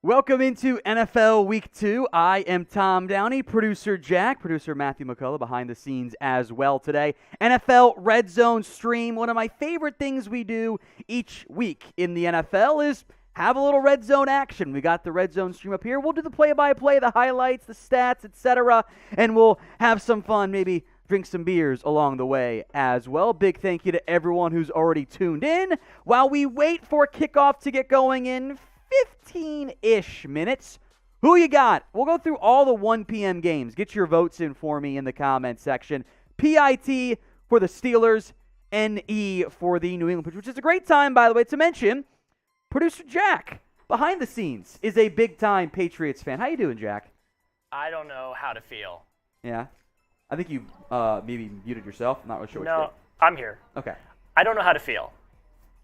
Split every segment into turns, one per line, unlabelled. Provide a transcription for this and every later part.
Welcome into NFL Week 2. I am Tom Downey, producer Jack, producer Matthew McCullough behind the scenes as well today. NFL RedZone stream. One of my favorite things we do each week in the NFL is have a little RedZone action. We got the RedZone stream up here. We'll do the play-by-play, the highlights, the stats, etc., and we'll have some fun, maybe drink some beers along the way as well. Big thank you to everyone who's already tuned in. While we wait for kickoff to get going in 15-ish minutes. Who you got? We'll go through all the 1 p.m. games. Get your votes in for me in the comment section. PIT for the Steelers, NE for the New England Patriots, which is a great time, by the way, to mention producer Jack, behind the scenes, is a big-time Patriots fan. How you doing, Jack?
I don't know how to feel.
Yeah? I think you maybe muted yourself. I'm not really sure what you
No, I'm here.
Okay.
I don't know how to feel.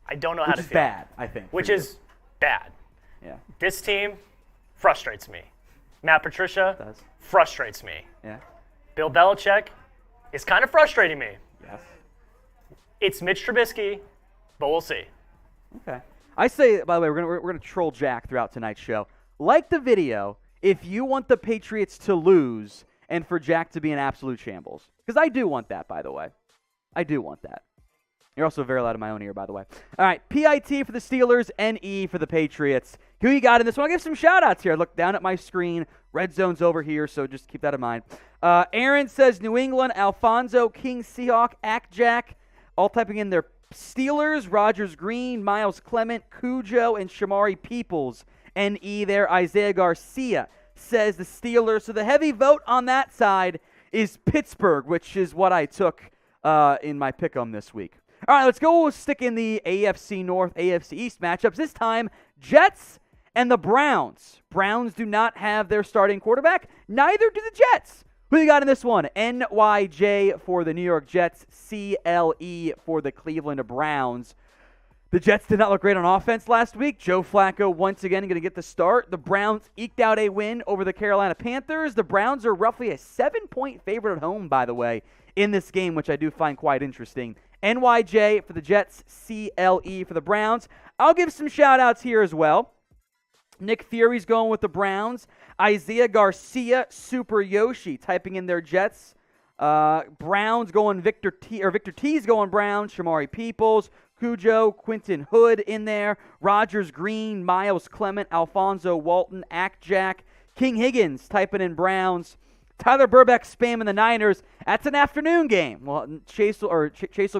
I don't know how to feel.
Which is bad, I think.
Which is bad.
Yeah.
This team frustrates me. Matt Patricia frustrates me.
Yeah.
Bill Belichick is kind of frustrating me.
Yes.
It's Mitch Trubisky, but we'll see.
Okay. I say, by the way, we're gonna troll Jack throughout tonight's show. Like the video if you want the Patriots to lose and for Jack to be an absolute shambles. Because I do want that, by the way. I do want that. You're also very loud in my own ear, by the way. All right, PIT for the Steelers, NE for the Patriots. Who you got in this one? I'll give some shout-outs here. I look down at my screen. Red Zone's over here, so just keep that in mind. Aaron says New England, Alfonso, King, Seahawk, Jack, all typing in their Steelers, Rogers Green, Miles Clement, Cujo, and Shamari Peoples. NE there. Isaiah Garcia says the Steelers. So the heavy vote on that side is Pittsburgh, which is what I took in my pick-em this week. All right, let's go stick in the AFC North, AFC East matchups. This time, Jets and the Browns. Browns do not have their starting quarterback. Neither do the Jets. Who you got in this one? NYJ for the New York Jets, CLE for the Cleveland Browns. The Jets did not look great on offense last week. Joe Flacco once again going to get the start. The Browns eked out a win over the Carolina Panthers. The Browns are roughly a 7-point favorite at home, by the way, in this game, which I do find quite interesting. NYJ for the Jets, CLE for the Browns. I'll give some shout-outs here as well. Nick Fury's going with the Browns. Isaiah Garcia, Super Yoshi, typing in their Jets. Browns going Victor T's going Browns. Shamari Peoples, Cujo, Quentin Hood in there. Rogers Green, Miles Clement, Alfonso Walton, Jack. King Higgins typing in Browns. Tyler Burbeck spamming the Niners. That's an afternoon game. Well, Chase will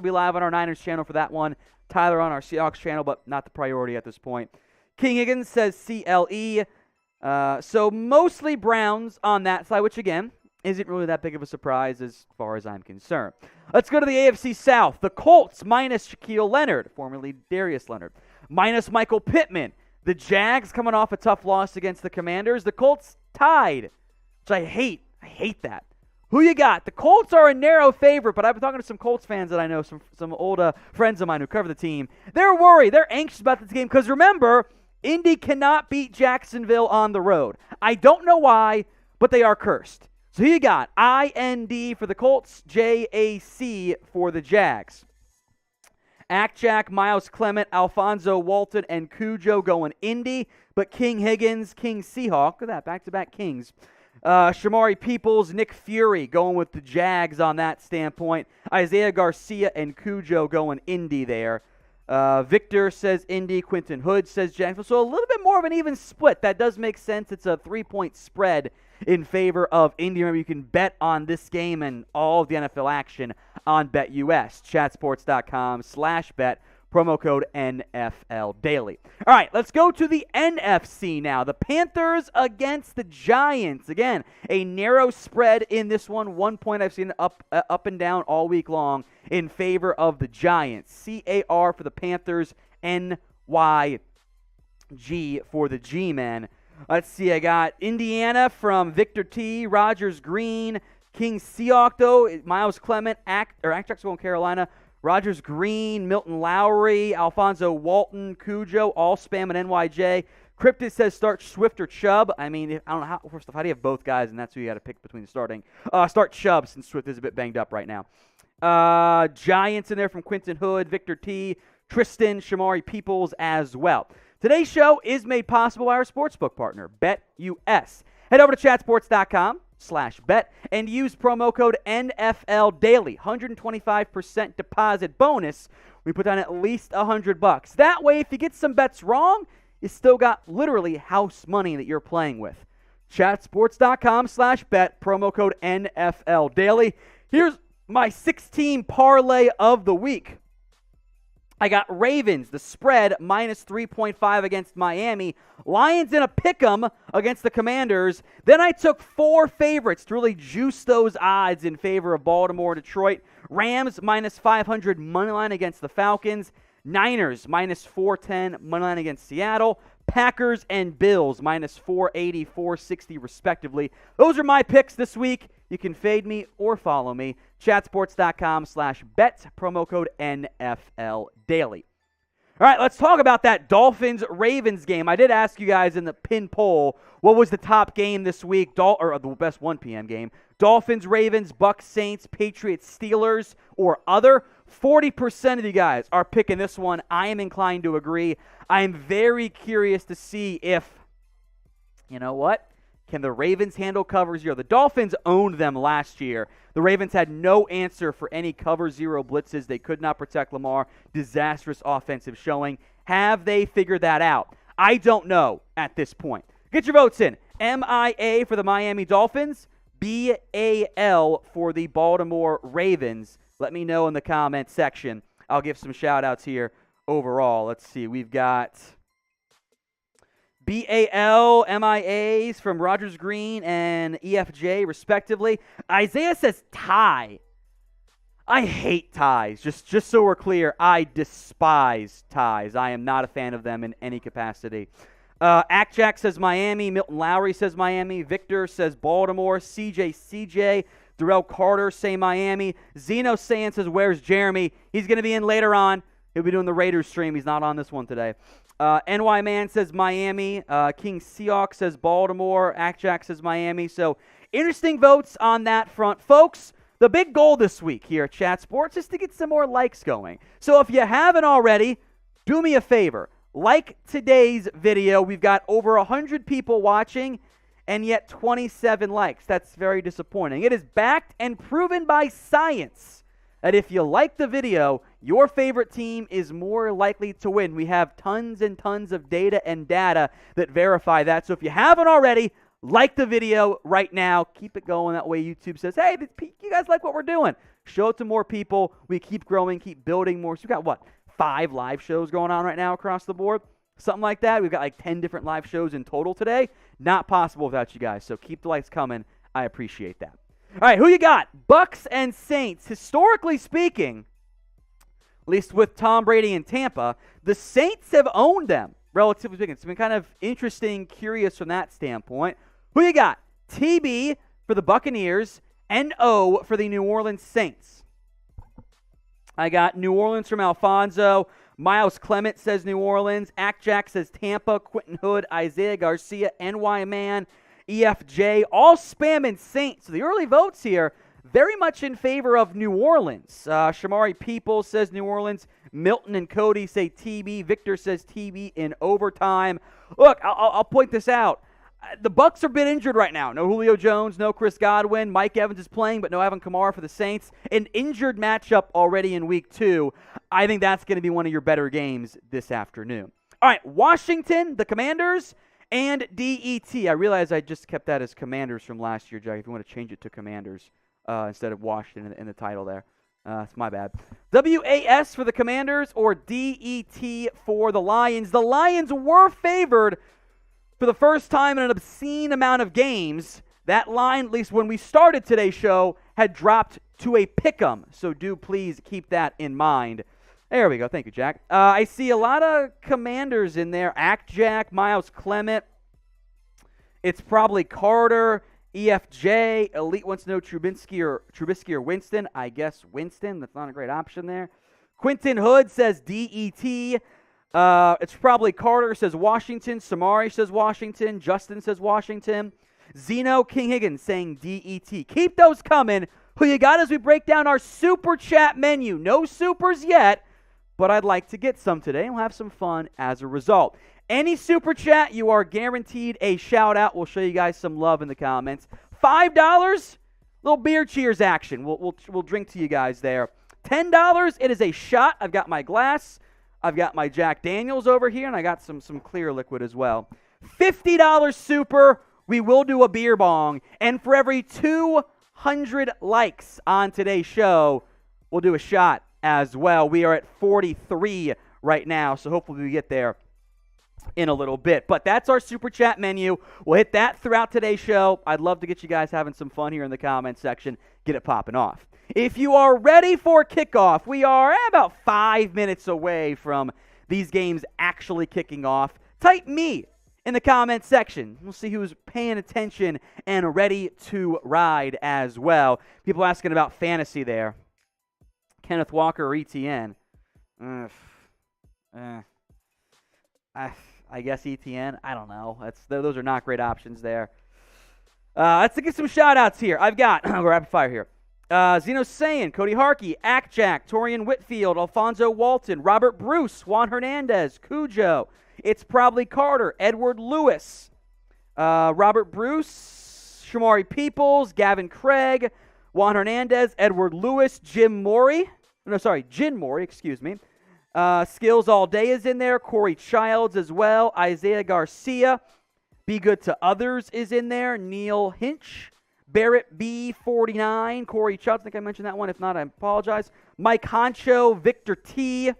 be live on our Niners channel for that one. Tyler on our Seahawks channel, but not the priority at this point. King Higgins says CLE. So mostly Browns on that side, which again isn't really that big of a surprise as far as I'm concerned. Let's go to the AFC South. The Colts minus Shaquille Leonard, formerly Darius Leonard, minus Michael Pittman. The Jags coming off a tough loss against the Commanders. The Colts tied, which I hate. I hate that. Who you got? The Colts are a narrow favorite, but I've been talking to some Colts fans that I know, some old friends of mine who cover the team. They're worried. They're anxious about this game because, remember, Indy cannot beat Jacksonville on the road. I don't know why, but they are cursed. So who you got? IND for the Colts, JAC for the Jags. Jack, Miles Clement, Alfonso Walton, and Cujo going Indy, but King Higgins, King Seahawk, look at that, back-to-back Kings. Shamari Peoples, Nick Fury going with the Jags on that standpoint. Isaiah Garcia and Cujo going Indy there. Victor says Indy. Quentin Hood says Jacksonville. So a little bit more of an even split. That does make sense. It's a 3-point spread in favor of Indy. Remember, you can bet on this game and all of the NFL action on BetUS. Chatsports.com/bet. Promo code NFL Daily. All right, let's go to the NFC now. The Panthers against the Giants. Again, a narrow spread in this one. 1 point I've seen up and down all week long in favor of the Giants. CAR for the Panthers, NYG for the G-Men. Let's see, I got Indiana from Victor T, Rogers Green, King Seahawk, though, Miles Clement, Jack's going Carolina. Rogers Green, Milton Lowry, Alfonso Walton, Cujo, all spamming NYJ. Cryptid says start Swift or Chubb. I mean, I don't know how. First off, how do you have both guys, and that's who you got to pick between starting? Start Chubb since Swift is a bit banged up right now. Giants in there from Quentin Hood, Victor T, Tristan, Shamari Peoples as well. Today's show is made possible by our sportsbook partner, BetUS. Head over to chatsports.com/bet and use promo code NFL Daily. 125% deposit bonus. We put down at least $100. That way, if you get some bets wrong, you still got literally house money that you're playing with. Chatsports.com/bet, promo code NFL Daily. Here's my 16 parlay of the week. I got Ravens, the spread, minus 3.5 against Miami. Lions in a pick'em against the Commanders. Then I took 4 favorites to really juice those odds in favor of Baltimore, Detroit. Rams, minus 500 moneyline against the Falcons. Niners, minus 410 moneyline against Seattle. Packers and Bills, minus 480, 460 respectively. Those are my picks this week. You can fade me or follow me. Chatsports.com/bet, promo code NFL Daily. All right, let's talk about that Dolphins-Ravens game. I did ask you guys in the pin poll, what was the top game this week, or the best 1 p.m. game? Dolphins, Ravens, Bucks, Saints, Patriots, Steelers, or other. 40% of you guys are picking this one. I am inclined to agree. I am very curious to see if, you know what? Can the Ravens handle cover 0? The Dolphins owned them last year. The Ravens had no answer for any cover 0 blitzes. They could not protect Lamar. Disastrous offensive showing. Have they figured that out? I don't know at this point. Get your votes in. MIA for the Miami Dolphins. BAL for the Baltimore Ravens. Let me know in the comments section. I'll give some shout-outs here overall. Let's see. We've got BAL, MIAs from Rogers Green and EFJ, respectively. Isaiah says tie. I hate ties. Just so we're clear, I despise ties. I am not a fan of them in any capacity. Jack says Miami. Milton Lowry says Miami. Victor says Baltimore. CJ. Darrell Carter say Miami. Zeno Sands says, where's Jeremy? He's going to be in later on. He'll be doing the Raiders stream. He's not on this one today. NY Man says Miami. King Seahawk says Baltimore. Jack says Miami. So interesting votes on that front. Folks, the big goal this week here at Chat Sports is to get some more likes going. So if you haven't already, do me a favor. Like today's video. We've got over 100 people watching and yet 27 likes. That's very disappointing. It is backed and proven by science that if you like the video, your favorite team is more likely to win. We have tons and tons of data and data that verify that. So if you haven't already, like the video right now. Keep it going. That way YouTube says, hey, you guys like what we're doing. Show it to more people. We keep growing, keep building more. So we've got, 5 live shows going on right now across the board? Something like that. We've got like 10 different live shows in total today. Not possible without you guys. So keep the likes coming. I appreciate that. All right, who you got? Bucks and Saints. Historically speaking, at least with Tom Brady in Tampa, the Saints have owned them, relatively speaking. It's been kind of interesting, curious from that standpoint. Who you got? TB for the Buccaneers, NO for the New Orleans Saints. I got New Orleans from Alfonso. Miles Clement says New Orleans. Jack says Tampa. Quentin Hood, Isaiah Garcia, NY Man, EFJ, all spamming Saints. So the early votes here, very much in favor of New Orleans. Shamari People says New Orleans. Milton and Cody say TB. Victor says TB in overtime. Look, I'll point this out. The Bucs are a bit injured right now. No Julio Jones, no Chris Godwin. Mike Evans is playing, but no Alvin Kamara for the Saints. An injured matchup already in week 2. I think that's going to be one of your better games this afternoon. All right, Washington, the Commanders, and DET. I realize I just kept that as Commanders from last year, Jack, if you want to change it to Commanders instead of Washington in the title there. That's my bad. WAS for the Commanders or DET for the Lions. The Lions were favored for the first time in an obscene amount of games. That line, at least when we started today's show, had dropped to a pick'em. So do please keep that in mind. There we go. Thank you, Jack. I see a lot of Commanders in there. Jack, Miles Clement. It's probably Carter, EFJ. Elite wants to know Trubisky or Winston. I guess Winston. That's not a great option there. Quentin Hood says DET. It's probably Carter says Washington. Samari says Washington. Justin says Washington. Zeno King Higgins saying DET. Keep those coming. Who you got as we break down our super chat menu? No supers yet, but I'd like to get some today and we'll have some fun as a result. Any super chat, you are guaranteed a shout out. We'll show you guys some love in the comments. $5, little beer cheers action. We'll drink to you guys there. $10, it is a shot. I've got my glass. I've got my Jack Daniels over here, and I got some clear liquid as well. $50 super, we will do a beer bong. And for every 200 likes on today's show, we'll do a shot as well. We are at 43 right now, so hopefully we get there in a little bit. But that's our super chat menu. We'll hit that throughout today's show. I'd love to get you guys having some fun here in the comments section. Get it popping off. If you are ready for kickoff, we are about 5 minutes away from these games actually kicking off. Type me in the comments section. We'll see who's paying attention and ready to ride as well. People asking about fantasy there. Kenneth Walker or ETN? I guess ETN. I don't know. Those are not great options there. Let's get some shout-outs here. I've got, rapid fire here. Zeno Sayin, Cody Harkey, Akjack, Torian Whitfield, Alfonso Walton, Robert Bruce, Juan Hernandez, Cujo. It's probably Carter, Edward Lewis, Robert Bruce, Shamari Peoples, Gavin Craig, Juan Hernandez, Edward Lewis, Jin Mori, excuse me. Skills All Day is in there. Corey Childs as well. Isaiah Garcia. Be Good to Others is in there. Neil Hinch. Barrett B49. Corey Childs. I think I mentioned that one. If not, I apologize. Mike Honcho. Victor T.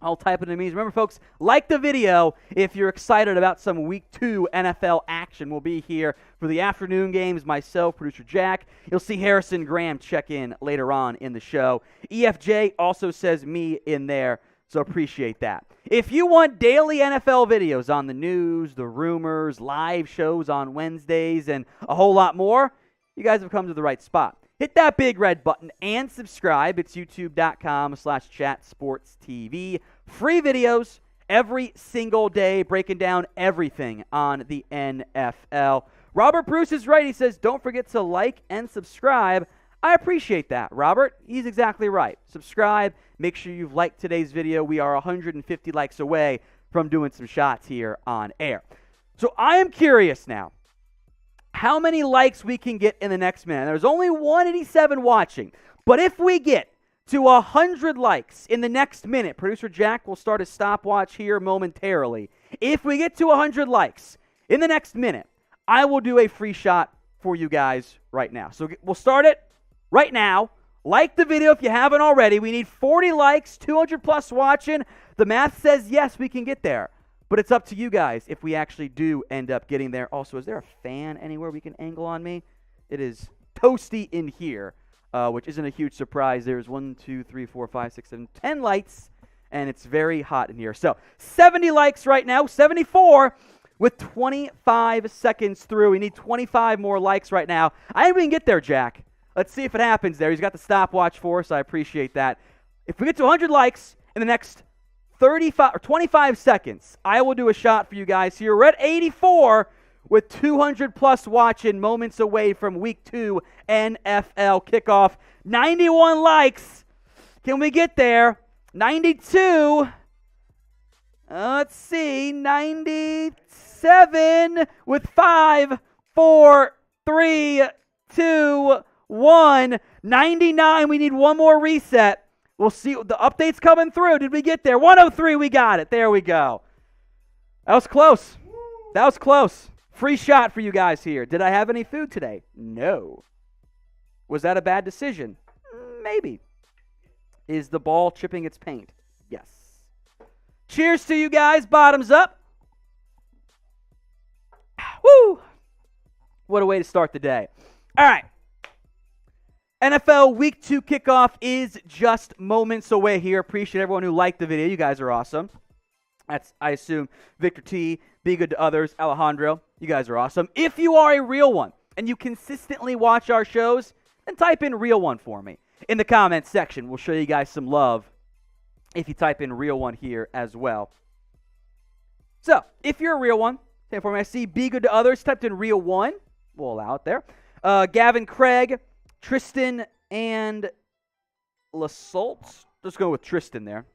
I'll type it in the memes. Remember, folks, like the video if you're excited about some Week 2 NFL action. We'll be here for the afternoon games. Myself, producer Jack. You'll see Harrison Graham check in later on in the show. EFJ also says me in there, so appreciate that. If you want daily NFL videos on the news, the rumors, live shows on Wednesdays, and a whole lot more, you guys have come to the right spot. Hit that big red button and subscribe. It's youtube.com/chatsportstv. Free videos every single day breaking down everything on the NFL. Robert Bruce is right. He says, don't forget to like and subscribe. I appreciate that, Robert. He's exactly right. Subscribe. Make sure you've liked today's video. We are 150 likes away from doing some shots here on air. So I am curious now how many likes we can get in the next minute. There's only 187 watching, but if we get to 100 likes in the next minute, producer Jack will start a stopwatch here momentarily. If we get to 100 likes in the next minute, I will do a free shot for you guys right now. So we'll start it right now. Like the video if you haven't already. We need 40 likes, 200 plus watching. The math says yes, we can get there. But it's up to you guys if we actually do end up getting there. Also, is there a fan anywhere we can angle on me? It is toasty in here, which isn't a huge surprise. There's 1, 2, 3, 4, 5, 6, 7, 10 lights, and it's very hot in here. So 70 likes right now, 74 with 25 seconds through. We need 25 more likes right now. I think we can get there, Jack. Let's see if it happens there. He's got the stopwatch for us. I appreciate that. If we get to 100 likes in the next 35 or 25 seconds, I will do a shot for you guys here. We're at 84 with 200 plus watching, moments away from Week 2 NFL kickoff. 91 likes. Can we get there? 92. Let's see. 97 with 5, 4, 3, 2, 1. 99. We need one more reset. We'll see. The update's coming through. Did we get there? 103, we got it. There we go. That was close. That was close. Free shot for you guys here. Did I have any food today? No. Was that a bad decision? Maybe. Is the ball chipping its paint? Yes. Cheers to you guys. Bottoms up. Woo! What a way to start the day. All right. NFL Week 2 kickoff is just moments away here. Appreciate everyone who liked the video. You guys are awesome. That's, I assume, Victor T, Be Good to Others, Alejandro. You guys are awesome. If you are a real one and you consistently watch our shows, then type in real one for me in the comments section. We'll show you guys some love if you type in real one here as well. So, if you're a real one, say for me, I see Be Good to Others, typed in real one. We'll allow it there. Gavin Craig, Tristan and Lasault. Let's go with Tristan there.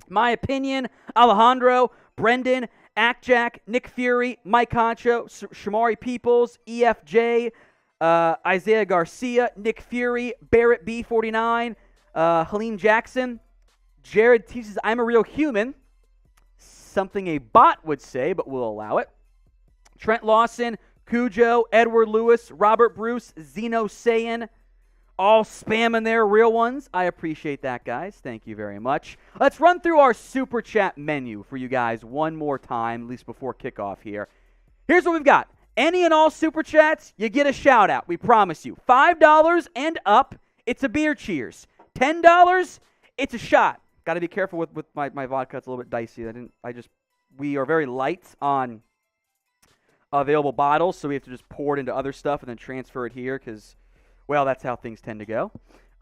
My opinion, Alejandro, Brendan, Jack, Nick Fury, Mike Concho, Shamari Peoples, EFJ, Isaiah Garcia, Nick Fury, Barrett B49, Halim Jackson, Jared teaches I'm a real human, something a bot would say, but we'll allow it. Trent Lawson, Cujo, Edward Lewis, Robert Bruce, Zeno Sayan, all spamming their real ones. I appreciate that, guys. Thank you very much. Let's run through our Super Chat menu for you guys one more time, at least before kickoff here. Here's what we've got. Any and all Super Chats, you get a shout-out. We promise you. $5 and up, it's a beer cheers. $10, it's a shot. Got to be careful with my vodka. It's a little bit dicey. We are very light on available bottles, so we have to just pour it into other stuff and then transfer it here because, well, that's how things tend to go.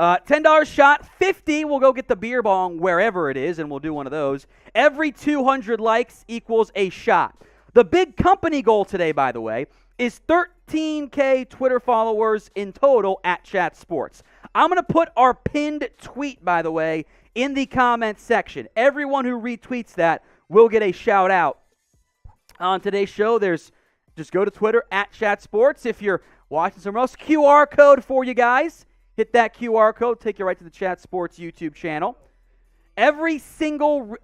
$10 shot, $50, we'll go get the beer bong wherever it is, and we'll do one of those. Every 200 likes equals a shot. The big company goal today, by the way, is 13K Twitter followers in total at Chat Sports. I'm going to put our pinned tweet, by the way, in the comments section. Everyone who retweets that will get a shout out on today's show. Just go to Twitter at Chat Sports. If you're watching somewhere else, QR code for you guys. Hit that QR code, take you right to the Chat Sports YouTube channel. Every single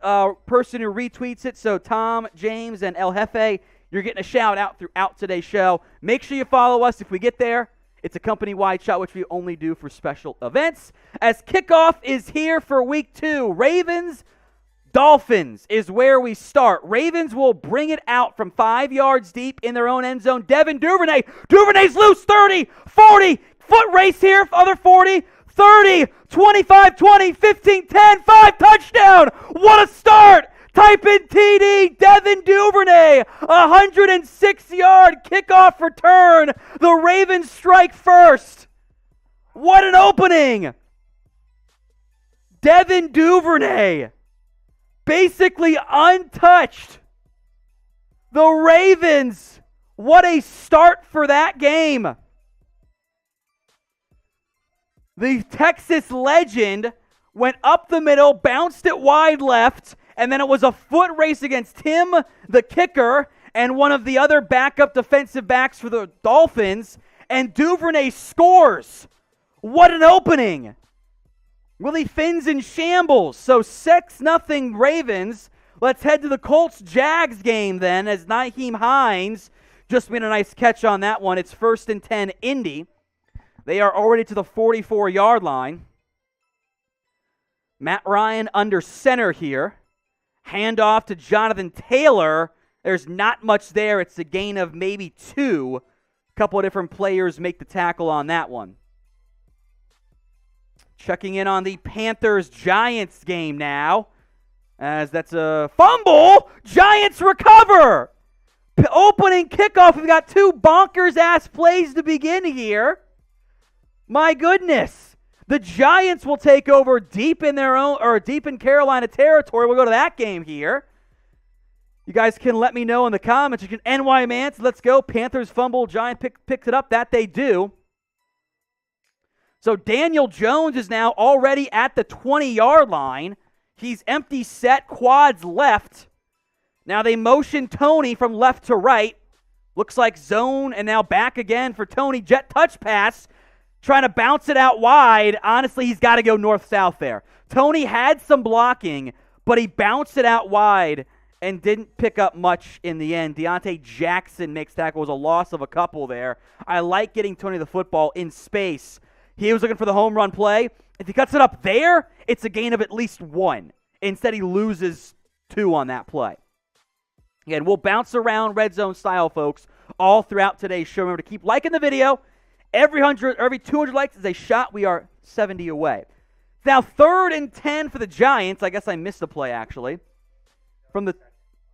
person who retweets it, so Tom, James, and El Jefe, you're getting a shout out throughout today's show. Make sure you follow us if we get there. It's a company-wide shout, which we only do for special events. As kickoff is here for week 2, Ravens-Dolphins is where we start. Ravens will bring it out from 5 yards deep in their own end zone. Devin Duvernay. Duvernay's loose, 30, 40. Foot race here, other 40, 30, 25, 20, 15, 10, 5, touchdown. What a start. Type in TD, Devin Duvernay, 106-yard kickoff return. The Ravens strike first. What an opening. Devin Duvernay, basically untouched. The Ravens, what a start for that game. The Texas legend went up the middle, bounced it wide left, and then it was a foot race against him, the kicker, and one of the other backup defensive backs for the Dolphins, and Duvernay scores. What an opening. Willie Finn's in shambles. So 6-0 Ravens. Let's head to the Colts-Jags game then, as Nyheim Hines just made a nice catch on that one. It's 1st and 10 Indy. They are already to the 44-yard line. Matt Ryan under center here. Handoff to Jonathan Taylor. There's not much there. It's a gain of maybe 2. A couple of different players make the tackle on that one. Checking in on the Panthers-Giants game now, as that's a fumble. Giants recover. Opening kickoff. We've got 2 bonkers-ass plays to begin here. My goodness. The Giants will take over deep in their own, or deep in Carolina territory. We'll go to that game here. You guys can let me know in the comments. You can NY Mance. Let's go. Panthers fumble. Giant picks it up. That they do. So Daniel Jones is now already at the 20-yard line. He's empty set, quads left. Now they motion Tony from left to right. Looks like zone, and now back again for Tony. Jet touch pass. Trying to bounce it out wide. Honestly, he's got to go north-south there. Tony had some blocking, but he bounced it out wide and didn't pick up much in the end. Deontay Jackson makes tackle. It was a loss of a couple there. I like getting Tony the football in space. He was looking for the home run play. If he cuts it up there, it's a gain of at least 1. Instead, he loses 2 on that play. Again, we'll bounce around red zone style, folks, all throughout today's show. Remember to keep liking the video. Every 200 likes is a shot. We are 70 away. Now 3rd and 10 for the Giants. I guess I missed the play, actually. From the,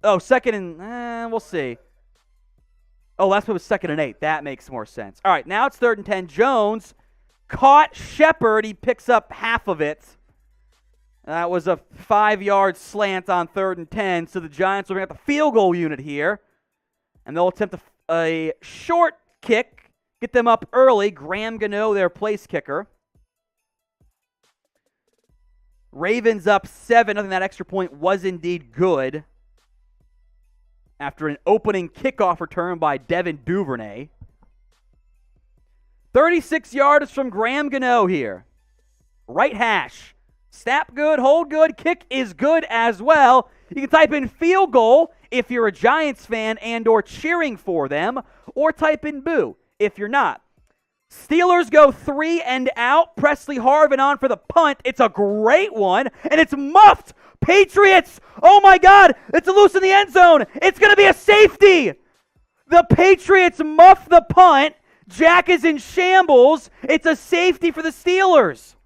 2nd and, we'll see. Oh, last play was 2nd and 8. That makes more sense. All right, now it's 3rd and 10. Jones caught Shepard. He picks up half of it. That was a 5-yard slant on 3rd and 10. So the Giants will bring out the field goal unit here. And they'll attempt a short kick. Get them up early. Graham Gano, their place kicker. Ravens up 7. I think that extra point was indeed good. after an opening kickoff return by Devin Duvernay. 36 yards from Graham Gano here. Right hash. Snap good, hold good, kick is good as well. You can type in field goal if you're a Giants fan and or cheering for them, or type in boo if you're not. Steelers go 3 and out. Presley Harvin on for the punt. It's a great one, and it's muffed. Patriots, oh my God, it's loose in the end zone. It's going to be a safety. The Patriots muff the punt. Jack is in shambles. It's a safety for the Steelers.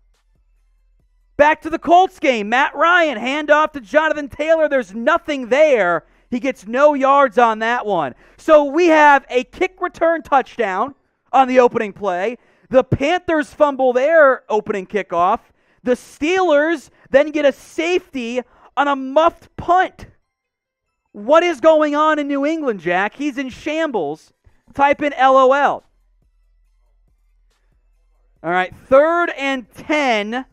Back to the Colts game. Matt Ryan, handoff to Jonathan Taylor. There's nothing there. He gets no yards on that one. So we have a kick return touchdown on the opening play. The Panthers fumble their opening kickoff. The Steelers then get a safety on a muffed punt. What is going on in New England, Jack? He's in shambles. Type in LOL. All right, 3rd and 10.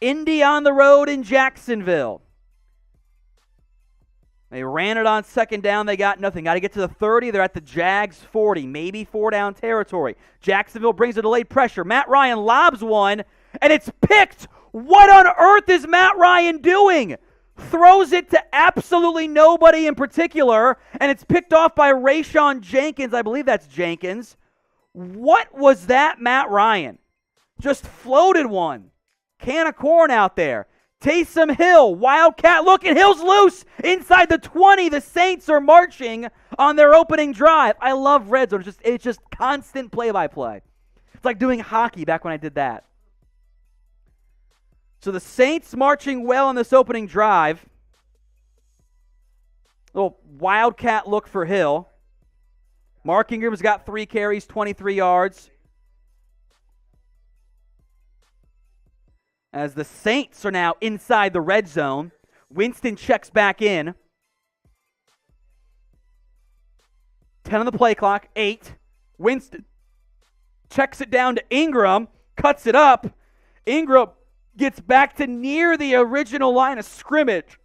Indy on the road in Jacksonville. They ran it on 2nd down. They got nothing. Got to get to the 30. They're at the Jags 40, maybe 4-down territory. Jacksonville brings a delayed pressure. Matt Ryan lobs one, and it's picked. What on earth is Matt Ryan doing? Throws it to absolutely nobody in particular, and it's picked off by Rayshon Jenkins. I believe that's Jenkins. What was that, Matt Ryan? Just floated one. Can of corn out there. Taysom Hill, Wildcat look, and Hill's loose inside the 20. The Saints are marching on their opening drive. I love red zone. It's just constant play-by-play. It's like doing hockey back when I did that. So the Saints marching well on this opening drive. Little Wildcat look for Hill. Mark Ingram's got 3 carries, 23 yards. As the Saints are now inside the red zone. Winston checks back in. 10 on the play clock, 8. Winston checks it down to Ingram, cuts it up. Ingram gets back to near the original line of scrimmage.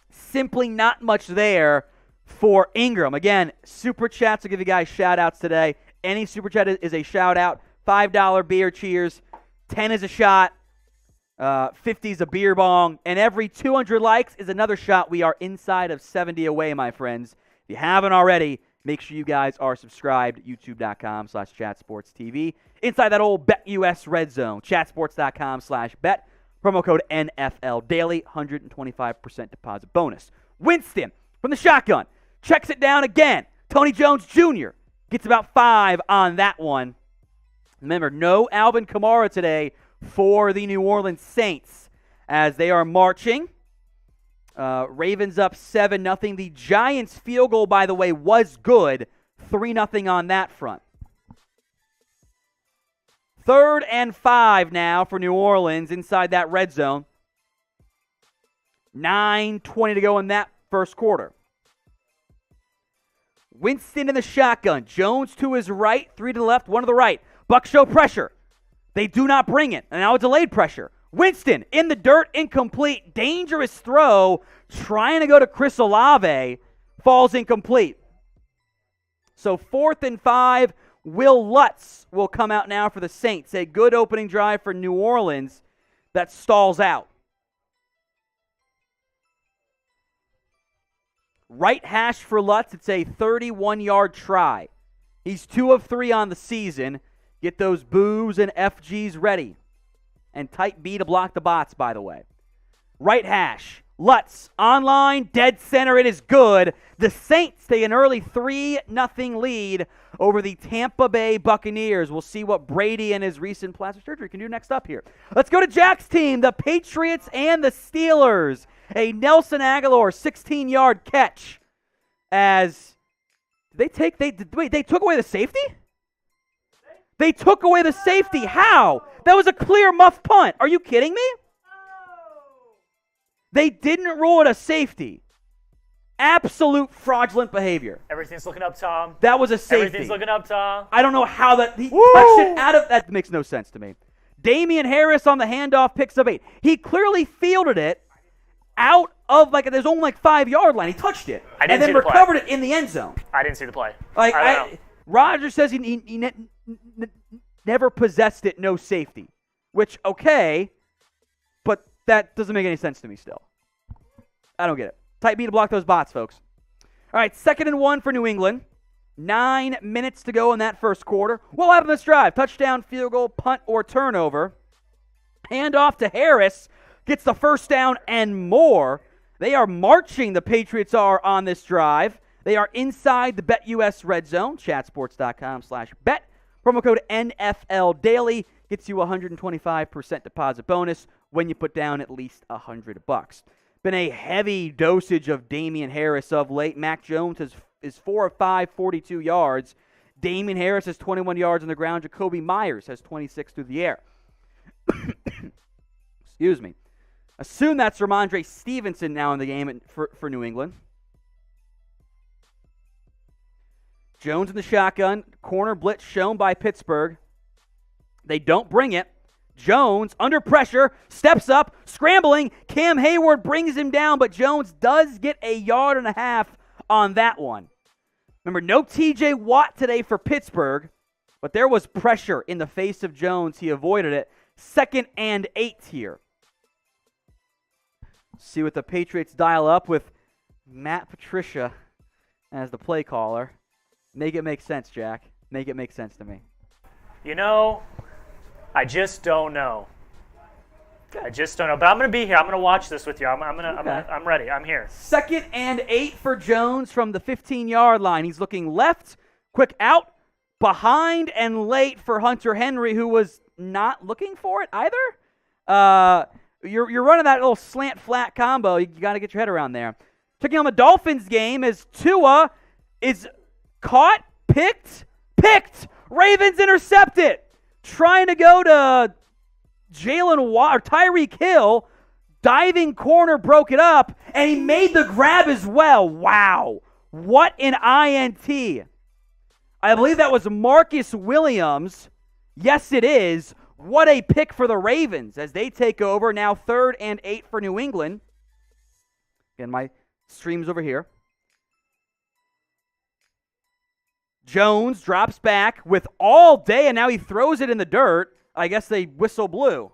Simply not much there for Ingram. Again, super chats will give you guys shout outs today. Any super chat is a shout out. $5 beer cheers. 10 is a shot, 50 is a beer bong, and every 200 likes is another shot. We are inside of 70 away, my friends. If you haven't already, make sure you guys are subscribed, youtube.com/chatsportstv. Inside that old BetUS red zone, chatsports.com/bet, promo code NFL Daily, 125% deposit bonus. Winston from the shotgun, checks it down again. Tony Jones Jr. gets about 5 on that one. Remember, no Alvin Kamara today for the New Orleans Saints as they are marching. Ravens up 7-0. The Giants' field goal, by the way, was good. 3-0 on that front. 3rd and 5 now for New Orleans inside that red zone. 9:20 to go in that first quarter. Winston in the shotgun. Jones to his right, 3 to the left, 1 to the right. Bucs show pressure. They do not bring it. And now a delayed pressure. Winston in the dirt, incomplete. Dangerous throw. Trying to go to Chris Olave. Falls incomplete. So 4th and 5. Will Lutz will come out now for the Saints. A good opening drive for New Orleans that stalls out. Right hash for Lutz. It's a 31-yard try. He's 2 of 3 on the season. Get those boos and FGs ready. And type B to block the bots, by the way. Right hash. Lutz, online, dead center. It is good. The Saints take an early 3-0 lead over the Tampa Bay Buccaneers. We'll see what Brady and his recent plastic surgery can do next up here. Let's go to Jack's team, the Patriots and the Steelers. A Nelson Aguilar 16-yard catch as they took away the safety? They took away the safety. How? That was a clear muff punt. Are you kidding me? They didn't rule it a safety. Absolute fraudulent behavior.
Everything's looking up, Tom.
That was a safety.
Everything's looking up, Tom.
I don't know how that he touched it out of that makes no sense to me. Damian Harris on the handoff picks up 8. He clearly fielded it. out of there's only 5-yard line. He touched it and then recovered it in the end zone.
I didn't see the play.
Rodgers says he never possessed it, no safety, which, okay, but that doesn't make any sense to me still. I don't get it. Tight B to block those bots, folks. All right, 2nd and 1 for New England. 9 minutes to go in that first quarter. What will happen this drive? Touchdown, field goal, punt, or turnover. Hand off to Harris. Gets the first down and more. They are marching, the Patriots are, on this drive. They are inside the BetUS Red Zone, chatsports.com/bet. Promo code NFL Daily gets you a 125% deposit bonus when you put down at least $100. Been a heavy dosage of Damian Harris of late. Mac Jones is 4 of 5, 42 yards. Damian Harris has 21 yards on the ground. Jacoby Myers has 26 through the air. Excuse me. Assume that's Ramondre Stevenson now in the game for New England. Jones in the shotgun. Corner blitz shown by Pittsburgh. They don't bring it. Jones, under pressure, steps up, scrambling. Cam Hayward brings him down, but Jones does get a 1.5 yards on that one. Remember, no T.J. Watt today for Pittsburgh, but there was pressure in the face of Jones. He avoided it. 2nd and 8 here. See what the Patriots dial up with Matt Patricia as the play caller. Make it make sense, Jack. Make it make sense to me.
I just don't know. I just don't know. But I'm going to be here. I'm going to watch this with you. I'm ready. I'm here.
2nd and 8 for Jones from the 15-yard line. He's looking left, quick out, behind, and late for Hunter Henry, who was not looking for it either. You're running that little slant-flat combo. You got to get your head around there. Checking on the Dolphins game as Tua is caught, picked. Ravens intercept it. Trying to go to Jaylen Waddle, or Tyreek Hill. Diving corner broke it up, and he made the grab as well. Wow. What an INT. I believe that was Marcus Williams. Yes, it is. What a pick for the Ravens as they take over. Now 3rd and 8 for New England. Again, my stream's over here. Jones drops back with all day, and now he throws it in the dirt. I guess they whistle blew.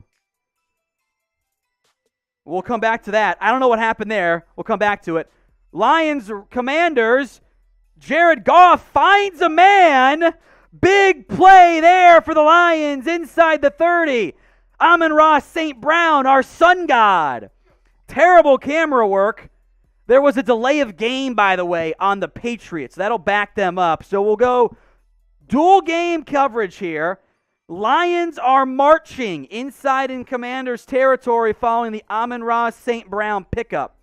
We'll come back to that. I don't know what happened there. We'll come back to it. Lions, Commanders, Jared Goff finds a man. Big play there for the Lions inside the 30. Amon-Ra St. Brown, our sun god. Terrible camera work. There was a delay of game, by the way, on the Patriots. That'll back them up. So we'll go dual game coverage here. Lions are marching inside in Commanders territory following the Amon-Ra St. Brown pickup.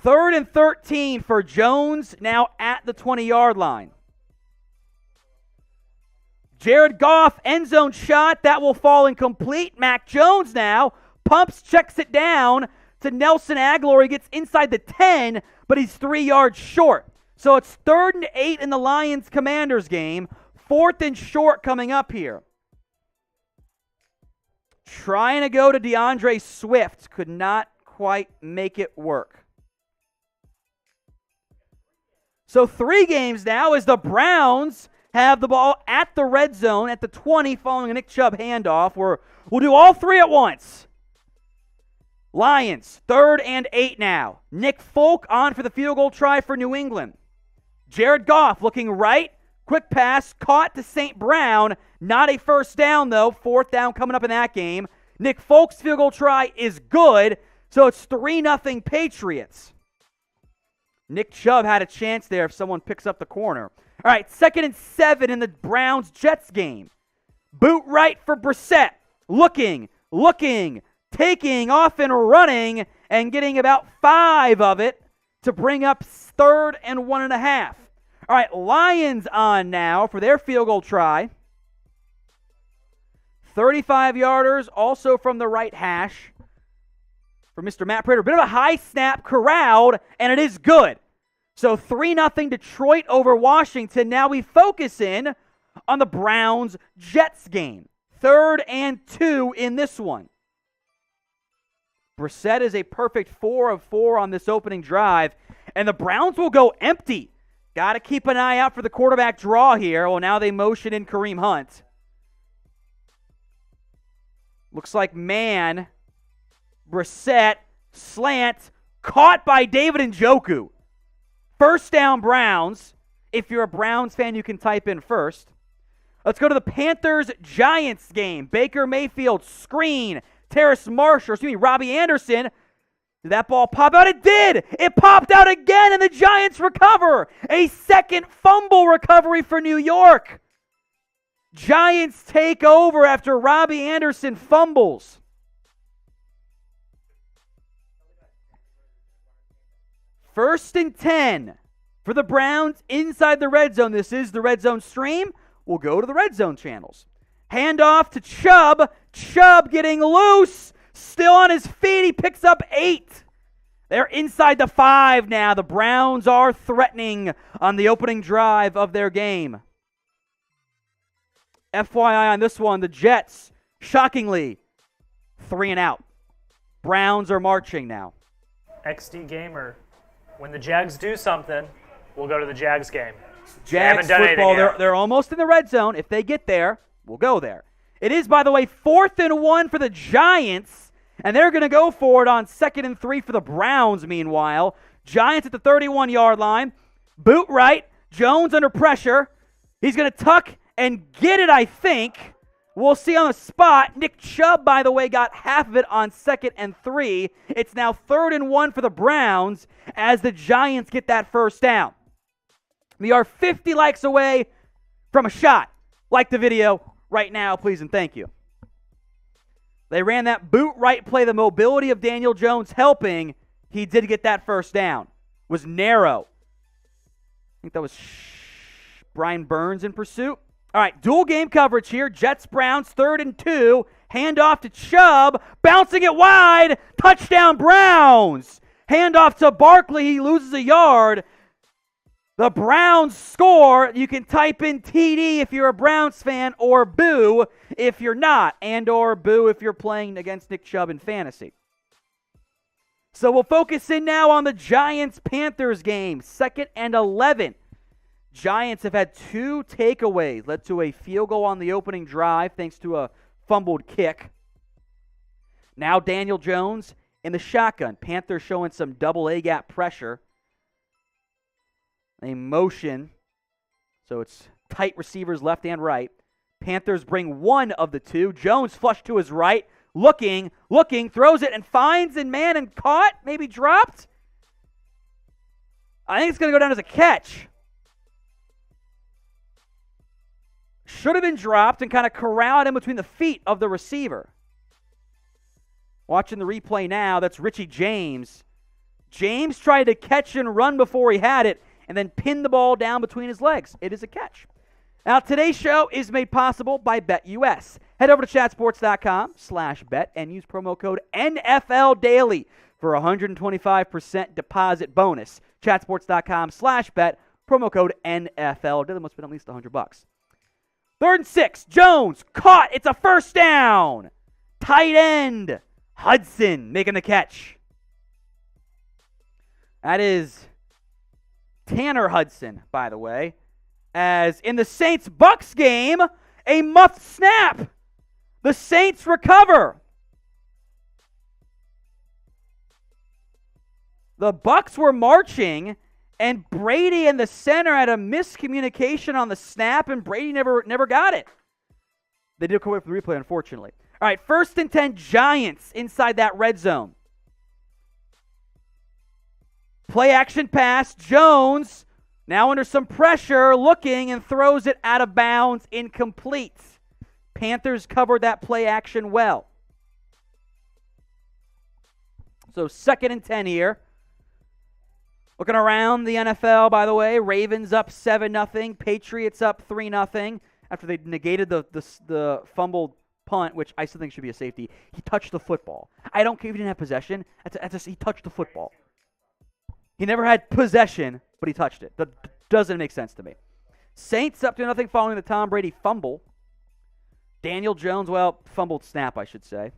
3rd and 13 for Jones, now at the 20-yard line. Jared Goff, end zone shot. That will fall incomplete. Mac Jones now pumps, checks it down to Nelson Aguilar. He gets inside the 10, but he's 3 yards short. So it's 3rd and 8 in the Lions-Commanders game. 4th and short coming up here. Trying to go to DeAndre Swift. Could not quite make it work. So 3 games now as the Browns have the ball at the red zone at the 20 following a Nick Chubb handoff. We'll do all 3 at once. Lions, 3rd and 8 now. Nick Folk on for the field goal try for New England. Jared Goff looking right. Quick pass, caught to St. Brown. Not a first down, though. 4th down coming up in that game. Nick Folk's field goal try is good, so it's 3-0 Patriots. Nick Chubb had a chance there if someone picks up the corner. All right, 2nd and 7 in the Browns-Jets game. Boot right for Brissett. Looking, taking off and running, and getting about 5 of it to bring up 3rd and 1.5. All right, Lions on now for their field goal try. 35-yarders, also from the right hash for Mr. Matt Prater. Bit of a high snap, corralled, and it is good. So 3-0 Detroit over Washington. Now we focus in on the Browns-Jets game. 3rd and 2 in this one. Brissett is a perfect 4 of 4 on this opening drive, and the Browns will go empty. Got to keep an eye out for the quarterback draw here. Well, now they motion in Kareem Hunt. Looks like man, Brissett, slant, caught by David Njoku. First down Browns. If you're a Browns fan, you can type in first. Let's go to the Panthers-Giants game. Baker Mayfield, screen. Robbie Anderson. Did that ball pop out? It did! It popped out again, and the Giants recover! A second fumble recovery for New York. Giants take over after Robbie Anderson fumbles. First and 10 for the Browns inside the red zone. This is the red zone stream. We'll go to the red zone channels. Handoff to Chubb. Chubb getting loose. Still on his feet. He picks up 8. They're inside the 5 now. The Browns are threatening on the opening drive of their game. FYI on this one, the Jets, shockingly, 3 and out. Browns are marching now.
XD Gamer, when the Jags do something, we'll go to the Jags game.
Jags football, they're almost in the red zone. If they get there, we'll go there. It is, by the way, 4th and 1 for the Giants, and they're going to go for it on 2nd and 3 for the Browns, meanwhile. Giants at the 31-yard line. Boot right. Jones under pressure. He's going to tuck and get it, I think. We'll see on the spot. Nick Chubb, by the way, got half of it on 2nd and 3. It's now 3rd and 1 for the Browns as the Giants get that first down. We are 50 likes away from a shot. Like the video right now, please and thank you. They ran that boot right play, the mobility of Daniel Jones helping. He did get that first down. Was narrow. I think that was Brian Burns in pursuit. All right, dual game coverage here. Jets-Browns, 3rd and 2. Handoff to Chubb. Bouncing it wide. Touchdown, Browns. Handoff to Barkley. He loses a yard. The Browns score. You can type in TD if you're a Browns fan, or boo if you're not, and or boo if you're playing against Nick Chubb in fantasy. So we'll focus in now on the Giants-Panthers game. 2nd and 11. Giants have had 2 takeaways. Led to a field goal on the opening drive thanks to a fumbled kick. Now Daniel Jones in the shotgun. Panthers showing some double A-gap pressure. They motion. So it's tight receivers left and right. Panthers bring one of the 2. Jones flushed to his right. Looking, throws it and finds and caught. Maybe dropped. I think it's going to go down as a catch. Should have been dropped and kind of corralled in between the feet of the receiver. Watching the replay now, that's Richie James. James tried to catch and run before he had it and then pinned the ball down between his legs. It is a catch. Now, today's show is made possible by BetUS. Head over to chatsports.com/bet and use promo code NFLDaily for a 125% deposit bonus. Chatsports.com/bet, promo code NFL. That must have been at least $100. 3rd and 6. Jones caught. It's a first down. Tight end Hudson making the catch. That is Tanner Hudson, by the way. As in the Saints-Bucks game, a muffed snap. The Saints recover. The Bucks were marching, and Brady and the center had a miscommunication on the snap, and Brady never got it. They did go away from the replay, unfortunately. All right, 1st and 10, Giants inside that red zone. Play action pass. Jones now under some pressure, looking and throws it out of bounds, incomplete. Panthers covered that play action well. So 2nd and 10 here. Looking around the NFL, by the way, Ravens up 7-0, Patriots up 3-0 after they negated the fumbled punt, which I still think should be a safety. He touched the football. I don't care if he didn't have possession. He touched the football. He never had possession, but he touched it. That doesn't make sense to me. Saints up to 0 following the Tom Brady fumble. Daniel Jones, fumbled snap, I should say.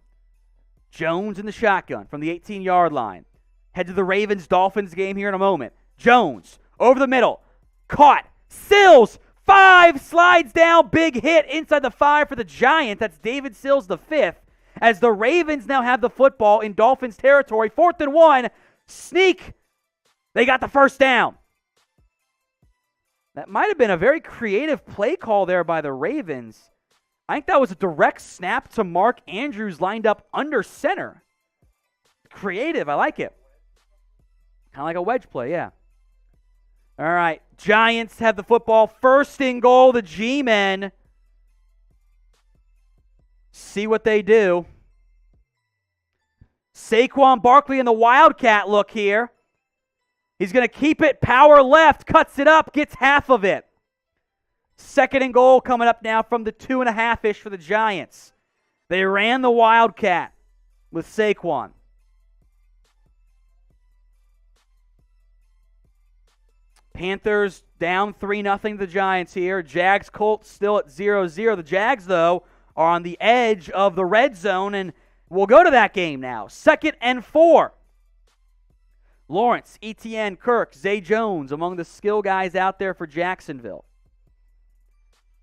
Jones in the shotgun from the 18-yard line. Head to the Ravens-Dolphins game here in a moment. Jones over the middle. Caught. Sills. 5. Slides down. Big hit inside the 5 for the Giants. That's David Sills, the 5th. As the Ravens now have the football in Dolphins territory. 4th and 1. Sneak. They got the first down. That might have been a very creative play call there by the Ravens. I think that was a direct snap to Mark Andrews lined up under center. Creative. I like it. Kind of like a wedge play, yeah. All right. Giants have the football. First and goal, the G-men. See what they do. Saquon Barkley in the Wildcat look here. He's going to keep it. Power left. Cuts it up. Gets half of it. Second and goal coming up now from the 2.5-ish for the Giants. They ran the Wildcat with Saquon. Panthers down 3-0 to the Giants here. Jags Colts still at 0-0. The Jags, though, are on the edge of the red zone, and we'll go to that game now. 2nd and 4. Lawrence, Etienne, Kirk, Zay Jones among the skill guys out there for Jacksonville.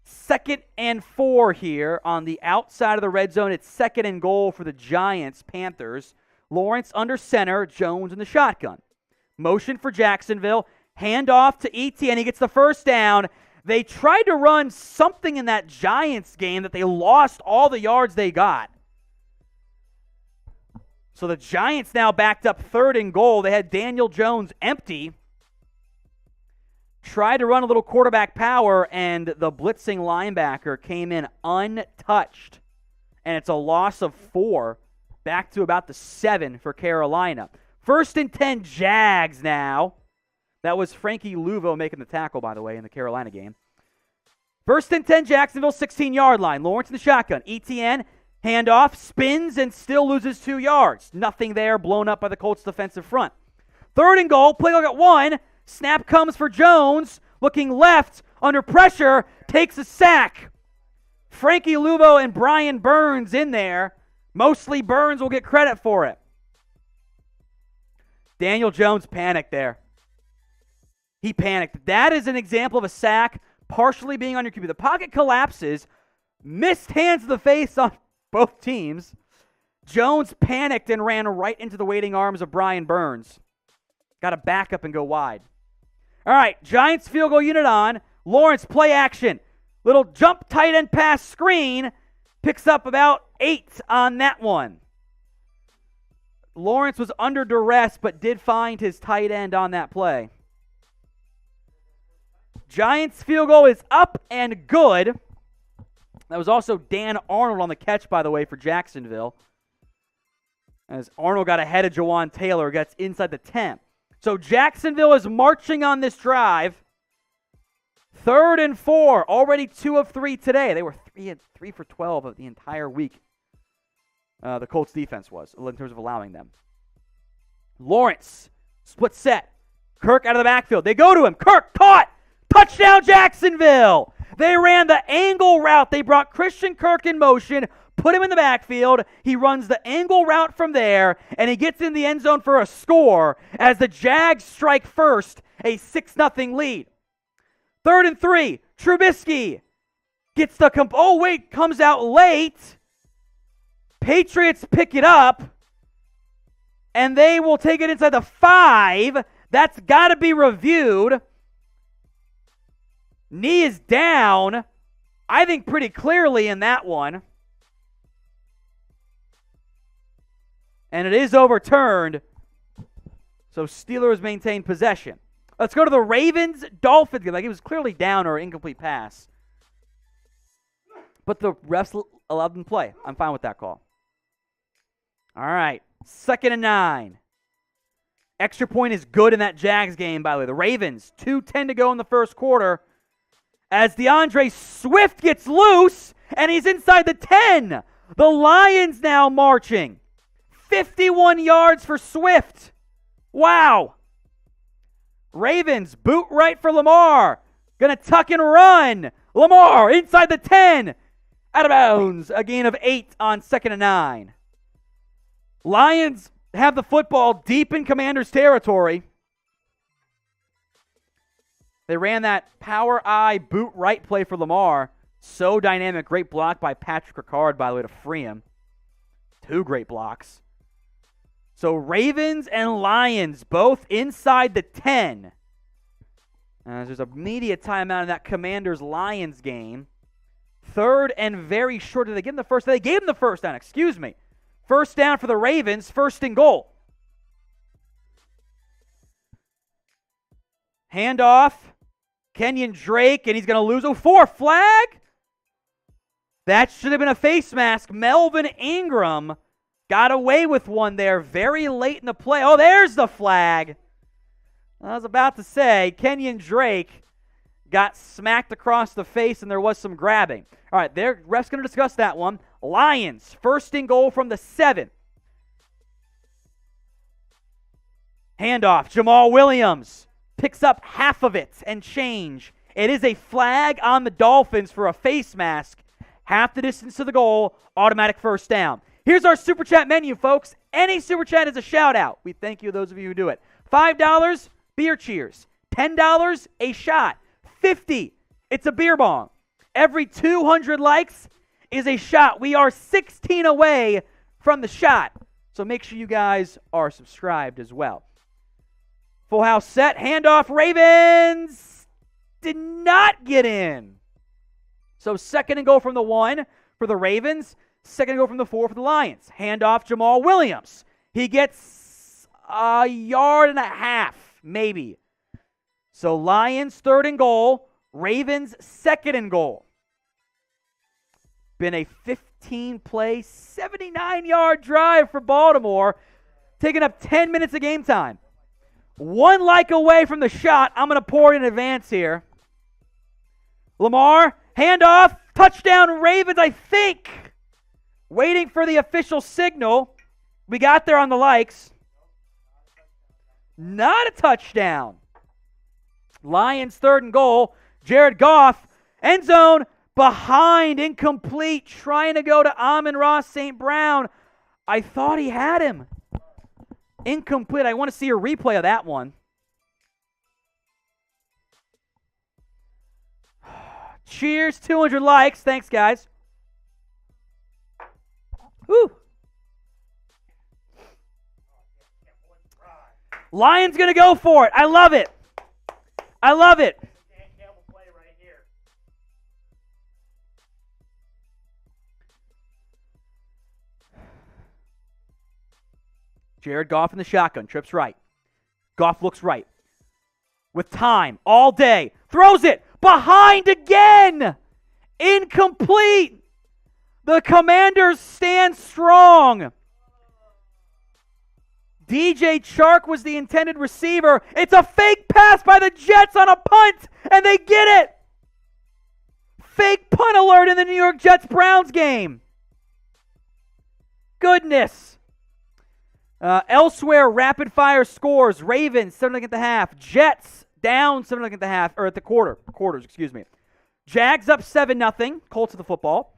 2nd and 4 here on the outside of the red zone. It's 2nd and goal for the Giants, Panthers. Lawrence under center, Jones in the shotgun. Motion for Jacksonville. Hand off to Etienne. He gets the first down. They tried to run something in that Giants game that they lost all the yards they got. So the Giants now backed up 3rd and goal. They had Daniel Jones empty. Tried to run a little quarterback power, and the blitzing linebacker came in untouched. And it's a loss of 4, back to about the 7 for Carolina. 1st and 10, Jags now. That was Frankie Luvo making the tackle, by the way, in the Carolina game. 1st and 10, Jacksonville, 16-yard line. Lawrence in the shotgun. Etienne, handoff, spins, and still loses 2 yards. Nothing there, blown up by the Colts defensive front. 3rd and goal, play at 1. Snap comes for Jones, looking left, under pressure, takes a sack. Frankie Luvo and Brian Burns in there. Mostly Burns will get credit for it. Daniel Jones panicked there. He panicked. That is an example of a sack partially being on your QB. The pocket collapses, missed hands to the face on both teams. Jones panicked and ran right into the waiting arms of Brian Burns. Got to back up and go wide. All right, Giants field goal unit on. Lawrence play action. Little jump tight end pass screen. Picks up about 8 on that one. Lawrence was under duress but did find his tight end on that play. Giants field goal is up and good. That was also Dan Arnold on the catch, by the way, for Jacksonville. As Arnold got ahead of Jawan Taylor, gets inside the 10. So Jacksonville is marching on this drive. 3rd and 4, already 2 of 3 today. They were 3 for 12 of the entire week. The Colts defense was, in terms of allowing them. Lawrence, split set. Kirk out of the backfield. They go to him. Kirk caught. Touchdown Jacksonville. They ran the angle route. They brought Christian Kirk in motion, put him in the backfield. He runs the angle route from there, and he gets in the end zone for a score as the Jags strike first, a 6-0 lead. 3rd and 3, Trubisky gets the comes out late. Patriots pick it up, and they will take it inside the 5. That's got to be reviewed. Knee is down, I think pretty clearly in that one. And it is overturned. So Steelers maintain possession. Let's go to the Ravens-Dolphins game. Like, it was clearly down or incomplete pass. But the refs allowed them to play. I'm fine with that call. All right. 2nd and 9. Extra point is good in that Jags game, by the way. The Ravens, 2:10 to go in the first quarter. As DeAndre Swift gets loose, and he's inside the 10. The Lions now marching. 51 yards for Swift. Wow. Ravens, boot right for Lamar. Going to tuck and run. Lamar inside the 10. Out of bounds. A gain of 8 on 2nd and 9. Lions have the football deep in Commanders' territory. They ran that power eye boot right play for Lamar. So dynamic. Great block by Patrick Ricard, by the way, to free him. 2 great blocks. So Ravens and Lions both inside the 10. There's a media timeout in that Commanders-Lions game. 3rd and very short. Did they give him the first down? They gave him the first down, excuse me. First down for the Ravens, 1st and goal. Handoff. Kenyon Drake, and he's going to lose. 4 flag? That should have been a face mask. Melvin Ingram got away with one there very late in the play. Oh, there's the flag. I was about to say, Kenyon Drake got smacked across the face, and there was some grabbing. All right, ref's going to discuss that one. Lions, 1st and goal from the 7. Handoff, Jamal Williams picks up half of it and change. It is a flag on the Dolphins for a face mask. Half the distance to the goal, automatic first down. Here's our Super Chat menu, folks. Any Super Chat is a shout-out. We thank you, those of you who do it. $5, beer cheers. $10, a shot. $50, it's a beer bong. Every 200 likes is a shot. We are 16 away from the shot. So make sure you guys are subscribed as well. Full house set. Handoff. Ravens did not get in. So 2nd and goal from the 1 for the Ravens. 2nd and goal from the 4 for the Lions. Handoff Jamal Williams. He gets a yard and a half, maybe. So Lions 3rd and goal. Ravens 2nd and goal. Been a 15-play, 79-yard drive for Baltimore, taking up 10 minutes of game time. 1 like away from the shot. I'm going to pour it in advance here. Lamar, handoff, touchdown Ravens, I think. Waiting for the official signal. We got there on the likes. Not a touchdown. Lions 3rd and goal. Jared Goff, end zone, behind, incomplete, trying to go to Amon-Ra St. Brown. I thought he had him. Incomplete. I want to see a replay of that one. Cheers, 200 likes. Thanks, guys. Woo. Lions going to go for it. I love it. I love it. Jared Goff in the shotgun. Trips right. Goff looks right. With time all day. Throws it. Behind again. Incomplete. The Commanders stand strong. DJ Chark was the intended receiver. It's a fake pass by the Jets on a punt, and they get it. Fake punt alert in the New York Jets-Browns game. Goodness. Elsewhere, rapid-fire scores. Ravens, 7 at the half. Jets, down 7 at the half, or at the quarters, excuse me. Jags up 7-0. Colts have the football.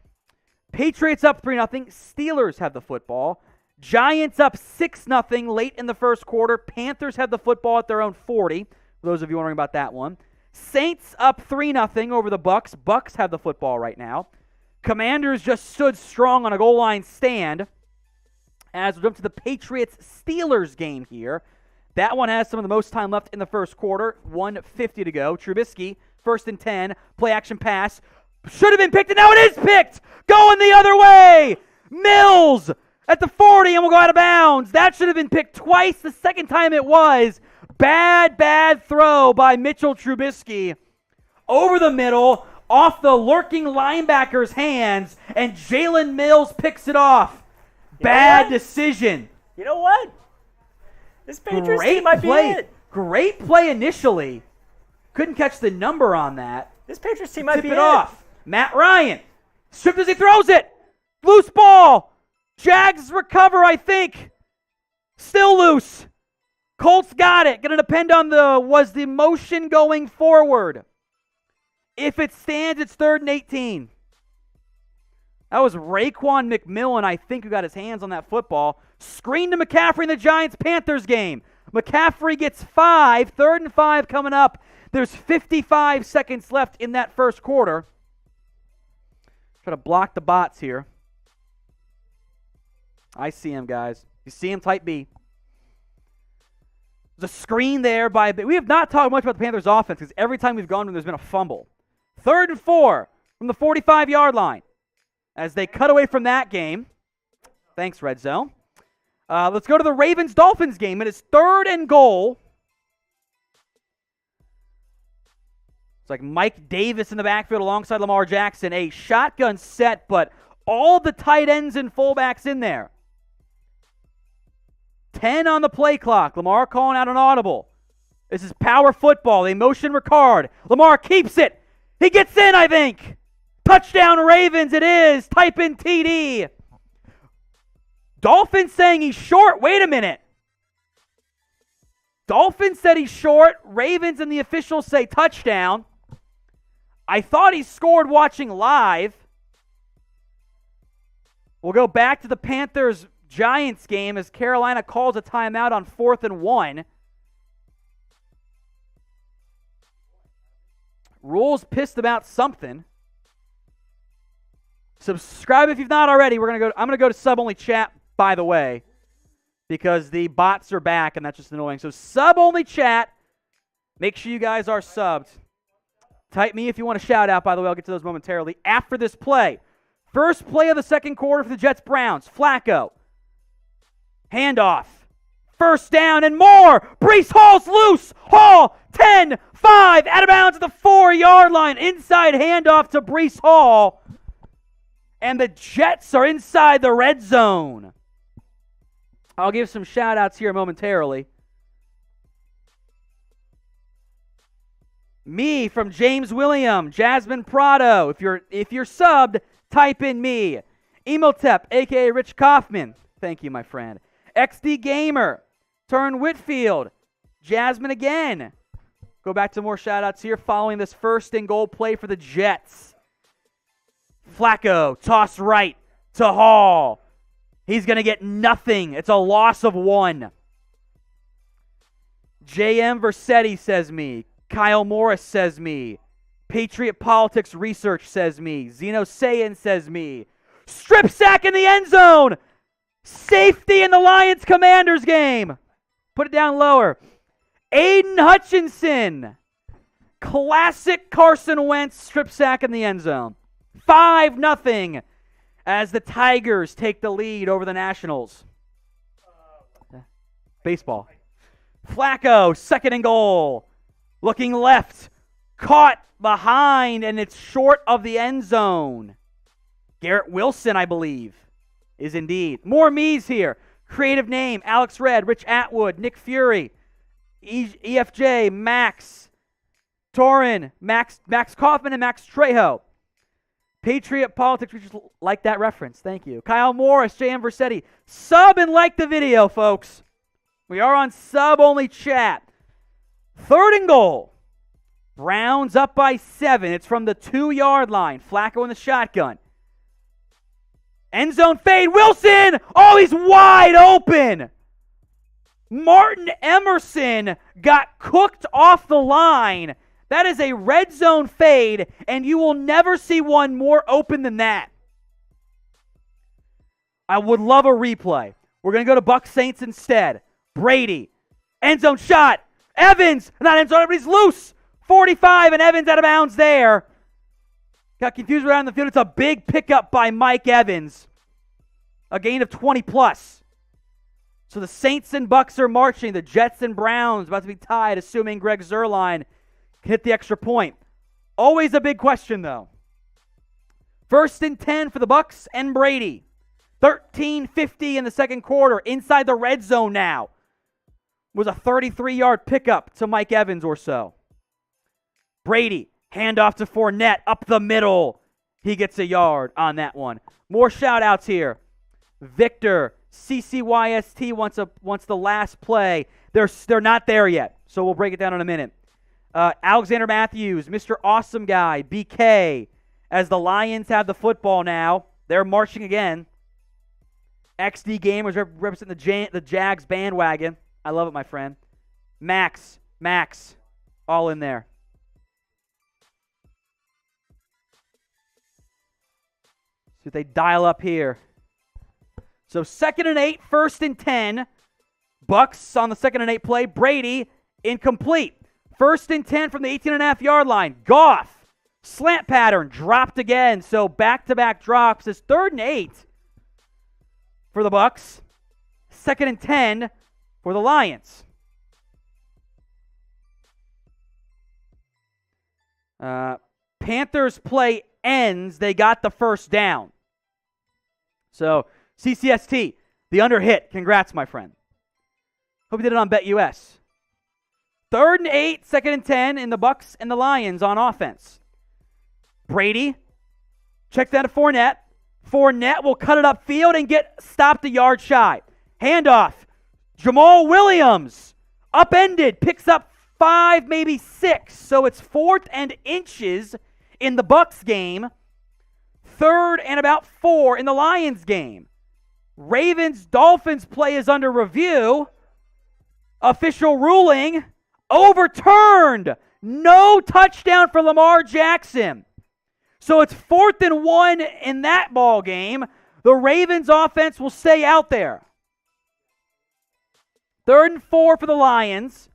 Patriots up 3-0. Steelers have the football. Giants up 6-0 late in the first quarter. Panthers have the football at their own 40. For those of you wondering about that one. Saints up 3-0 over the Bucks. Bucks have the football right now. Commanders just stood strong on a goal line stand. As we jump to the Patriots-Steelers game here. That one has some of the most time left in the first quarter. 1:50 to go. Trubisky, 1st and 10. Play action pass. Should have been picked, and now it is picked. Going the other way. Mills at the 40, and will go out of bounds. That should have been picked twice. The second time it was. Bad throw by Mitchell Trubisky. Over the middle, off the lurking linebacker's hands, and Jaylen Mills picks it off. Bad decision.
You know what? This Patriots team might be it.
Great play initially. Couldn't catch the number on that.
This Patriots team might be it.
Tip it off. Matt Ryan. Stripped as he throws it. Loose ball. Jags recover, I think. Still loose. Colts got it. Going to depend on was the motion going forward. If it stands, it's 3rd and 18. That was Raekwon McMillan, I think, who got his hands on that football. Screen to McCaffrey in the Giants-Panthers game. McCaffrey gets 5, 3rd and 5 coming up. There's 55 seconds left in that first quarter. Try to block the bots here. I see him, guys. You see him, type B. There's a screen there by... We have not talked much about the Panthers' offense because every time we've gone to them, there's been a fumble. 3rd and 4 from the 45-yard line as they cut away from that game. Thanks, RedZone. Let's go to the Ravens-Dolphins game. It is 3rd and goal. It's like Mike Davis in the backfield alongside Lamar Jackson. A shotgun set, but all the tight ends and fullbacks in there. 10 on the play clock. Lamar calling out an audible. This is power football. They motion Ricard. Lamar keeps it. He gets in, I think. Touchdown Ravens, it is. Type in TD. Dolphins saying he's short. Wait a minute. Dolphins said he's short. Ravens and the officials say touchdown. I thought he scored watching live. We'll go back to the Panthers-Giants game as Carolina calls a timeout on 4th and 1. Rule's pissed about something. Subscribe if you've not already. I'm gonna go to sub-only chat, by the way, because the bots are back and that's just annoying. So sub-only chat. Make sure you guys are subbed. Type me if you want a shout out, by the way. I'll get to those momentarily. After this play. First play of the second quarter for the Jets-Browns. Flacco. Handoff. First down and more. Breece Hall's loose. Hall, 10, 5, out of bounds at the 4-yard line. Inside handoff to Breece Hall. And the Jets are inside the red zone. I'll give some shout outs here momentarily. Me from James William, Jasmine Prado. If you're subbed, type in me. Emiltep, a.k.a. Rich Kaufman. Thank you, my friend. XD Gamer. Turn Whitfield. Jasmine again. Go back to more shout-outs here following this 1st and goal play for the Jets. Flacco, toss right to Hall. He's going to get nothing. It's a loss of 1. JM Versetti says me. Kyle Morris says me. Patriot Politics Research says me. Zeno Sayin says me. Strip sack in the end zone. Safety in the Lions-Commanders game. Put it down lower. Aiden Hutchinson. Classic Carson Wentz strip sack in the end zone. 5-0 as the Tigers take the lead over the Nationals. Baseball. Flacco, 2nd and goal. Looking left. Caught behind, and it's short of the end zone. Garrett Wilson, I believe, is indeed. More me's here. Creative name, Alex Red, Rich Atwood, Nick Fury, EFJ, Max, Torin, Max Kaufman, and Max Trejo. Patriot Politics, we just like that reference. Thank you. Kyle Morris, J.M. Versetti. Sub and like the video, folks. We are on sub-only chat. 3rd and goal. Browns up by 7. It's from the 2-yard line. Flacco in the shotgun. End zone fade. Wilson! Oh, he's wide open! Martin Emerson got cooked off the line. That is a red zone fade, and you will never see one more open than that. I would love a replay. We're going to go to Bucs Saints instead. Brady. End zone shot. Evans. Not end zone. Everybody's loose. 45, and Evans out of bounds there. Got confused around the field. It's a big pickup by Mike Evans. A gain of 20+. So the Saints and Bucs are marching. The Jets and Browns about to be tied, assuming Greg Zuerlein can hit the extra point. Always a big question, though. 1st and 10 for the Bucs and Brady. 13:50 in the second quarter. Inside the red zone now. Was a 33-yard pickup to Mike Evans or so. Brady, handoff to Fournette, up the middle. He gets a yard on that one. More shout-outs here. Victor, CCYST wants the last play. They're not there yet, so we'll break it down in a minute. Alexander Matthews, Mr. Awesome Guy, BK, as the Lions have the football now. They're marching again. XD Gamers representing the Jags bandwagon. I love it, my friend. Max, all in there. See if they dial up here. So 2nd and 8, 1st and 10. Bucks on the 2nd and 8 play. Brady, incomplete. 1st and 10 from the 18.5-yard line. Goff, slant pattern, dropped again. So back-to-back drops. It's 3rd and 8 for the Bucks. 2nd and 10 for the Lions. Panthers play ends. They got the first down. So CCST, the under hit. Congrats, my friend. Hope you did it on BetUS. 3rd and 8, 2nd and 10 in the Bucks and the Lions on offense. Brady, check that to Fournette. Fournette will cut it upfield and get stopped a yard shy. Handoff. Jamal Williams, upended, picks up 5, maybe 6. So it's 4th and inches in the Bucks game. 3rd and about 4 in the Lions game. Ravens-Dolphins play is under review. Official ruling overturned. No touchdown for Lamar Jackson. So it's 4th and 1 in that ball game. The Ravens offense will stay out there. 3rd and 4 for the Lions.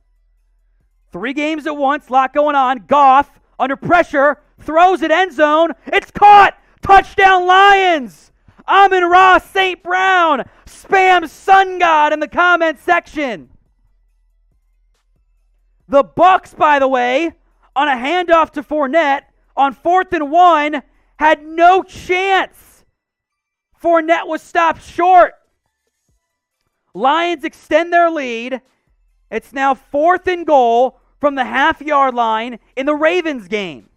3 games at once, lot going on. Goff, under pressure, throws it end zone. It's caught! Touchdown Lions! Amon-Ra St. Brown, spam Sun God in the comment section. The Bucks, by the way, on a handoff to Fournette, on 4th and 1, had no chance. Fournette was stopped short. Lions extend their lead. It's now 4th and goal from the half-yard line in the Ravens game.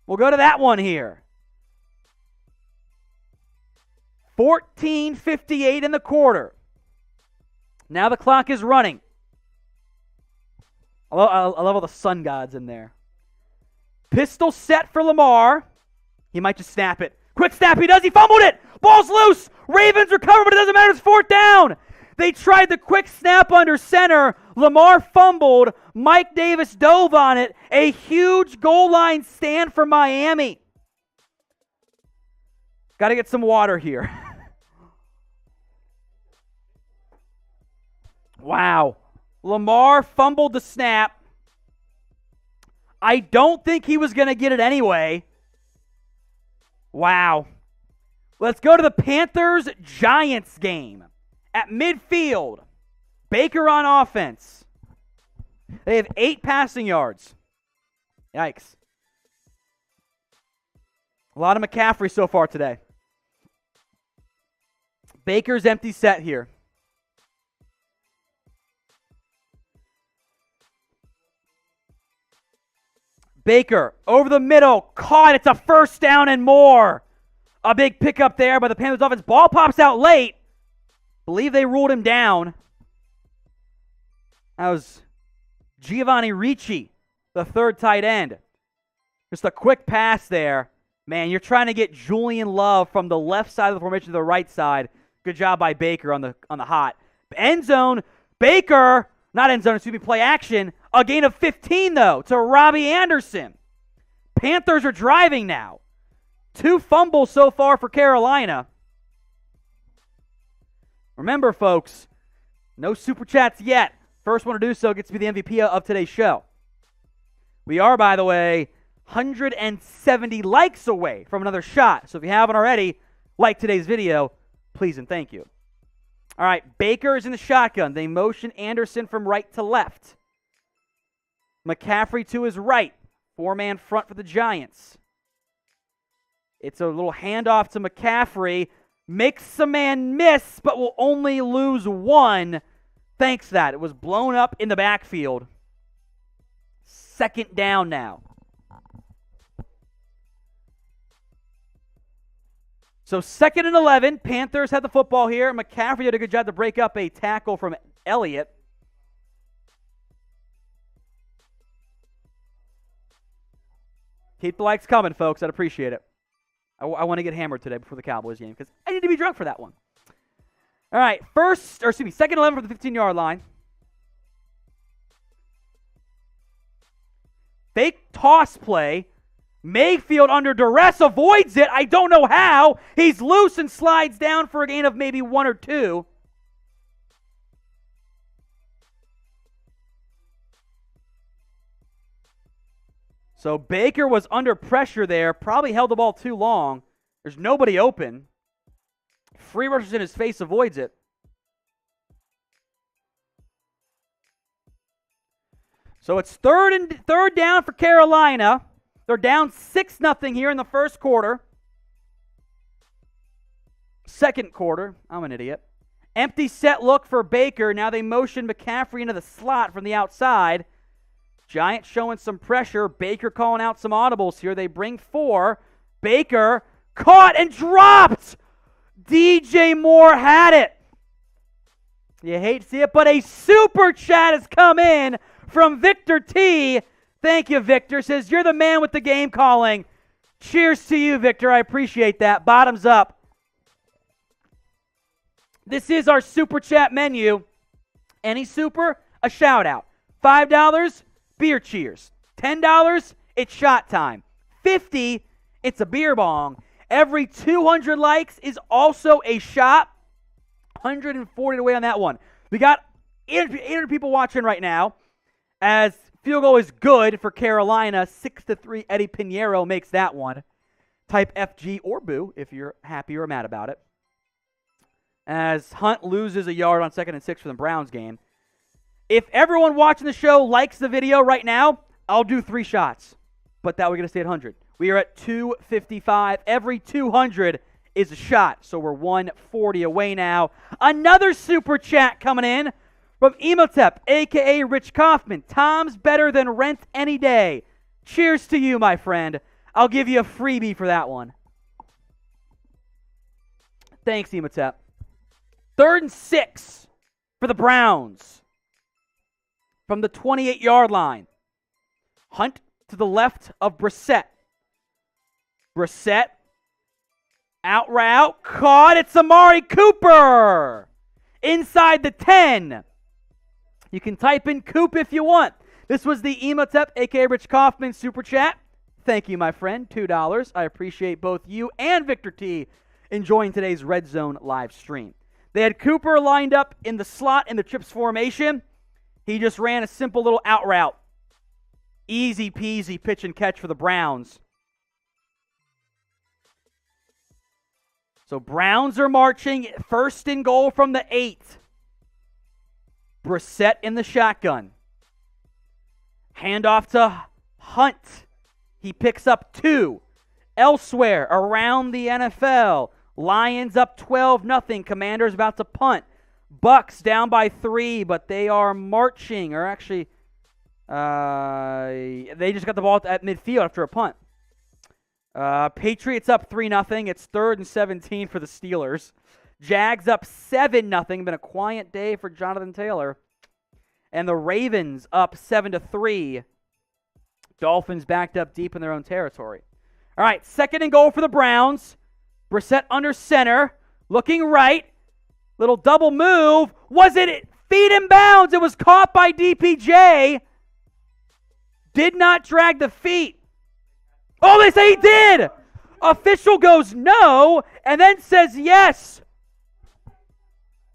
We'll go to that one here. 14:58 in the quarter. Now the clock is running. I love all the sun gods in there. Pistol set for Lamar. He might just snap it. Quick snap, he does. He fumbled it. Ball's loose. Ravens recover, but it doesn't matter. It's 4th down. They tried the quick snap under center. Lamar fumbled. Mike Davis dove on it. A huge goal line stand for Miami. Got to get some water here. Wow. Lamar fumbled the snap. I don't think he was going to get it anyway. Wow. Let's go to the Panthers-Giants game. At midfield, Baker on offense. They have 8 passing yards. Yikes. A lot of McCaffrey so far today. Baker's empty set here. Baker over the middle, caught. It's a first down and more. A big pickup there by the Panthers offense. Ball pops out late. Believe they ruled him down. That was Giovanni Ricci, the 3rd tight end. Just a quick pass there. Man, you're trying to get Julian Love from the left side of the formation to the right side. Good job by Baker on the hot. End zone, Baker, not end zone, excuse me, play action. A gain of 15, though, to Robbie Anderson. Panthers are driving now. 2 fumbles so far for Carolina. Remember, folks, no Super Chats yet. First one to do so gets to be the MVP of today's show. We are, by the way, 170 likes away from another shot. So if you haven't already, like today's video, please and thank you. All right, Baker is in the shotgun. They motion Anderson from right to left. McCaffrey to his right. 4-man front for the Giants. It's a little handoff to McCaffrey. Makes a man miss, but will only lose 1. Thanks to that. It was blown up in the backfield. 2nd down now. So 2nd and 11. Panthers had the football here. McCaffrey did a good job to break up a tackle from Elliott. Keep the likes coming, folks. I'd appreciate it. I want to get hammered today before the Cowboys game because I need to be drunk for that one. All right, second 11 for the 15-yard line. Fake toss play. Mayfield under duress avoids it. I don't know how. He's loose and slides down for a gain of maybe 1 or 2. So Baker was under pressure there, probably held the ball too long. There's nobody open. Free rushers in his face, avoids it. So it's third down for Carolina. They're down 6-0 here in the first quarter. Second quarter, I'm an idiot. Empty set look for Baker. Now they motion McCaffrey into the slot from the outside. Giants showing some pressure. Baker calling out some audibles here. They bring 4. Baker caught and dropped. DJ Moore had it. You hate to see it, but a super chat has come in from Victor T. Thank you, Victor. Says, you're the man with the game calling. Cheers to you, Victor. I appreciate that. Bottoms up. This is our super chat menu. Any super, a shout out. $5, beer cheers. $10, it's shot time. $50, it's a beer bong. Every 200 likes is also a shot. 140 away on that one. We got 800 people watching right now. As field goal is good for Carolina. 6-3, Eddie Pinheiro makes that one. Type FG or boo if you're happy or mad about it. As Hunt loses a yard on 2nd and 6 for the Browns game. If everyone watching the show likes the video right now, I'll do 3 shots. But that we're going to stay at 100. We are at 255. Every 200 is a shot. So we're 140 away now. Another super chat coming in from Emotep, a.k.a. Rich Kaufman. Tom's better than rent any day. Cheers to you, my friend. I'll give you a freebie for that one. Thanks, Emotep. 3rd and 6 for the Browns. From the 28-yard line. Hunt to the left of Brissett. Brissett. Out route. Caught. It's Amari Cooper. Inside the 10. You can type in Coop if you want. This was the Emotep, a.k.a. Rich Kaufman, super chat. Thank you, my friend. $2. I appreciate both you and Victor T enjoying today's Red Zone live stream. They had Cooper lined up in the slot in the trips formation. He just ran a simple little out route. Easy peasy pitch and catch for the Browns. So Browns are marching. 1st and goal from the 8. Brissett in the shotgun. Handoff to Hunt. He picks up 2. Elsewhere around the NFL. Lions up 12-0. Commanders about to punt. Bucks down by 3, but they are marching. Or actually, they just got the ball at midfield after a punt. Patriots up 3-0. It's 3rd and 17 for the Steelers. Jags up 7-0. Been a quiet day for Jonathan Taylor. And the Ravens up 7-3. Dolphins backed up deep in their own territory. All right, 2nd and goal for the Browns. Brissett under center. Looking right. Little double move. Was it feet in bounds? It was caught by DPJ. Did not drag the feet. Oh, they say he did. Official goes no and then says yes.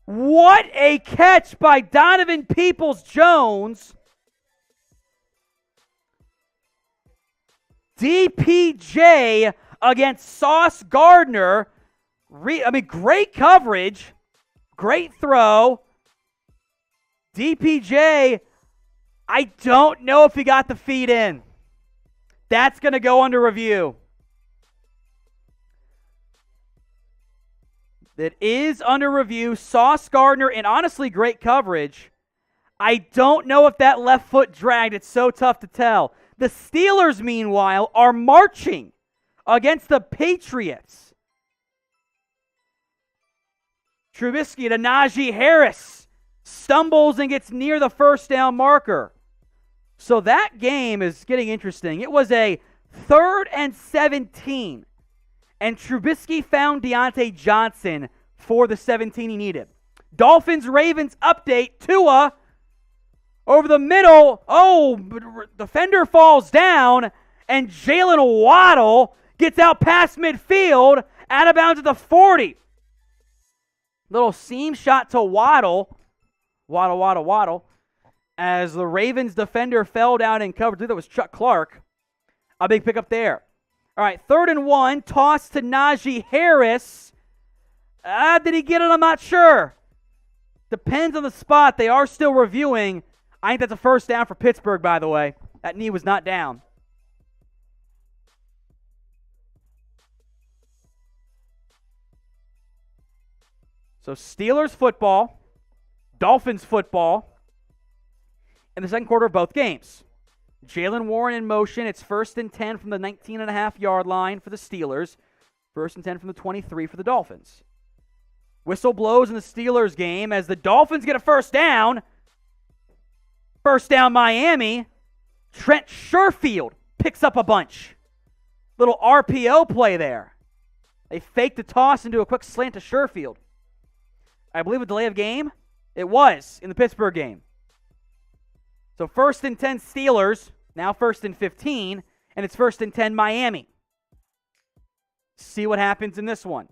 What a catch by Donovan Peoples-Jones. DPJ against Sauce Gardner. Great coverage. Great throw. DPJ, I don't know if he got the feet in. That's going to go under review. That is under review. Sauce Gardner, and honestly, great coverage. I don't know if that left foot dragged. It's so tough to tell. The Steelers, meanwhile, are marching against the Patriots. Trubisky to Najee Harris. Stumbles and gets near the 1st down marker. So that game is getting interesting. It was a 3rd and 17. and Trubisky found Deontay Johnson for the 17 he needed. Dolphins-Ravens update. Tua over the middle. Oh, defender falls down, and Jaylen Waddle gets out past midfield, out of bounds at the 40. Little seam shot to Waddle. Waddle. As the Ravens defender fell down in coverage. I believe that was Chuck Clark. A big pickup there. All right, 3rd and 1. Toss to Najee Harris. Did he get it? I'm not sure. Depends on the spot. They are still reviewing. I think that's a first down for Pittsburgh, by the way. That knee was not down. So Steelers football, Dolphins football in the second quarter of both games. Jaylen Warren in motion. It's 1st and 10 from the 19.5-yard line for the Steelers. 1st and 10 from the 23 for the Dolphins. Whistle blows in the Steelers game as the Dolphins get a first down. First down Miami. Trent Sherfield picks up a bunch. Little RPO play there. They fake the toss into a quick slant to Sherfield. I believe a delay of game. It was in the Pittsburgh game. So 1st and 10 Steelers, now 1st and 15, and it's 1st and 10 Miami. See what happens in this one.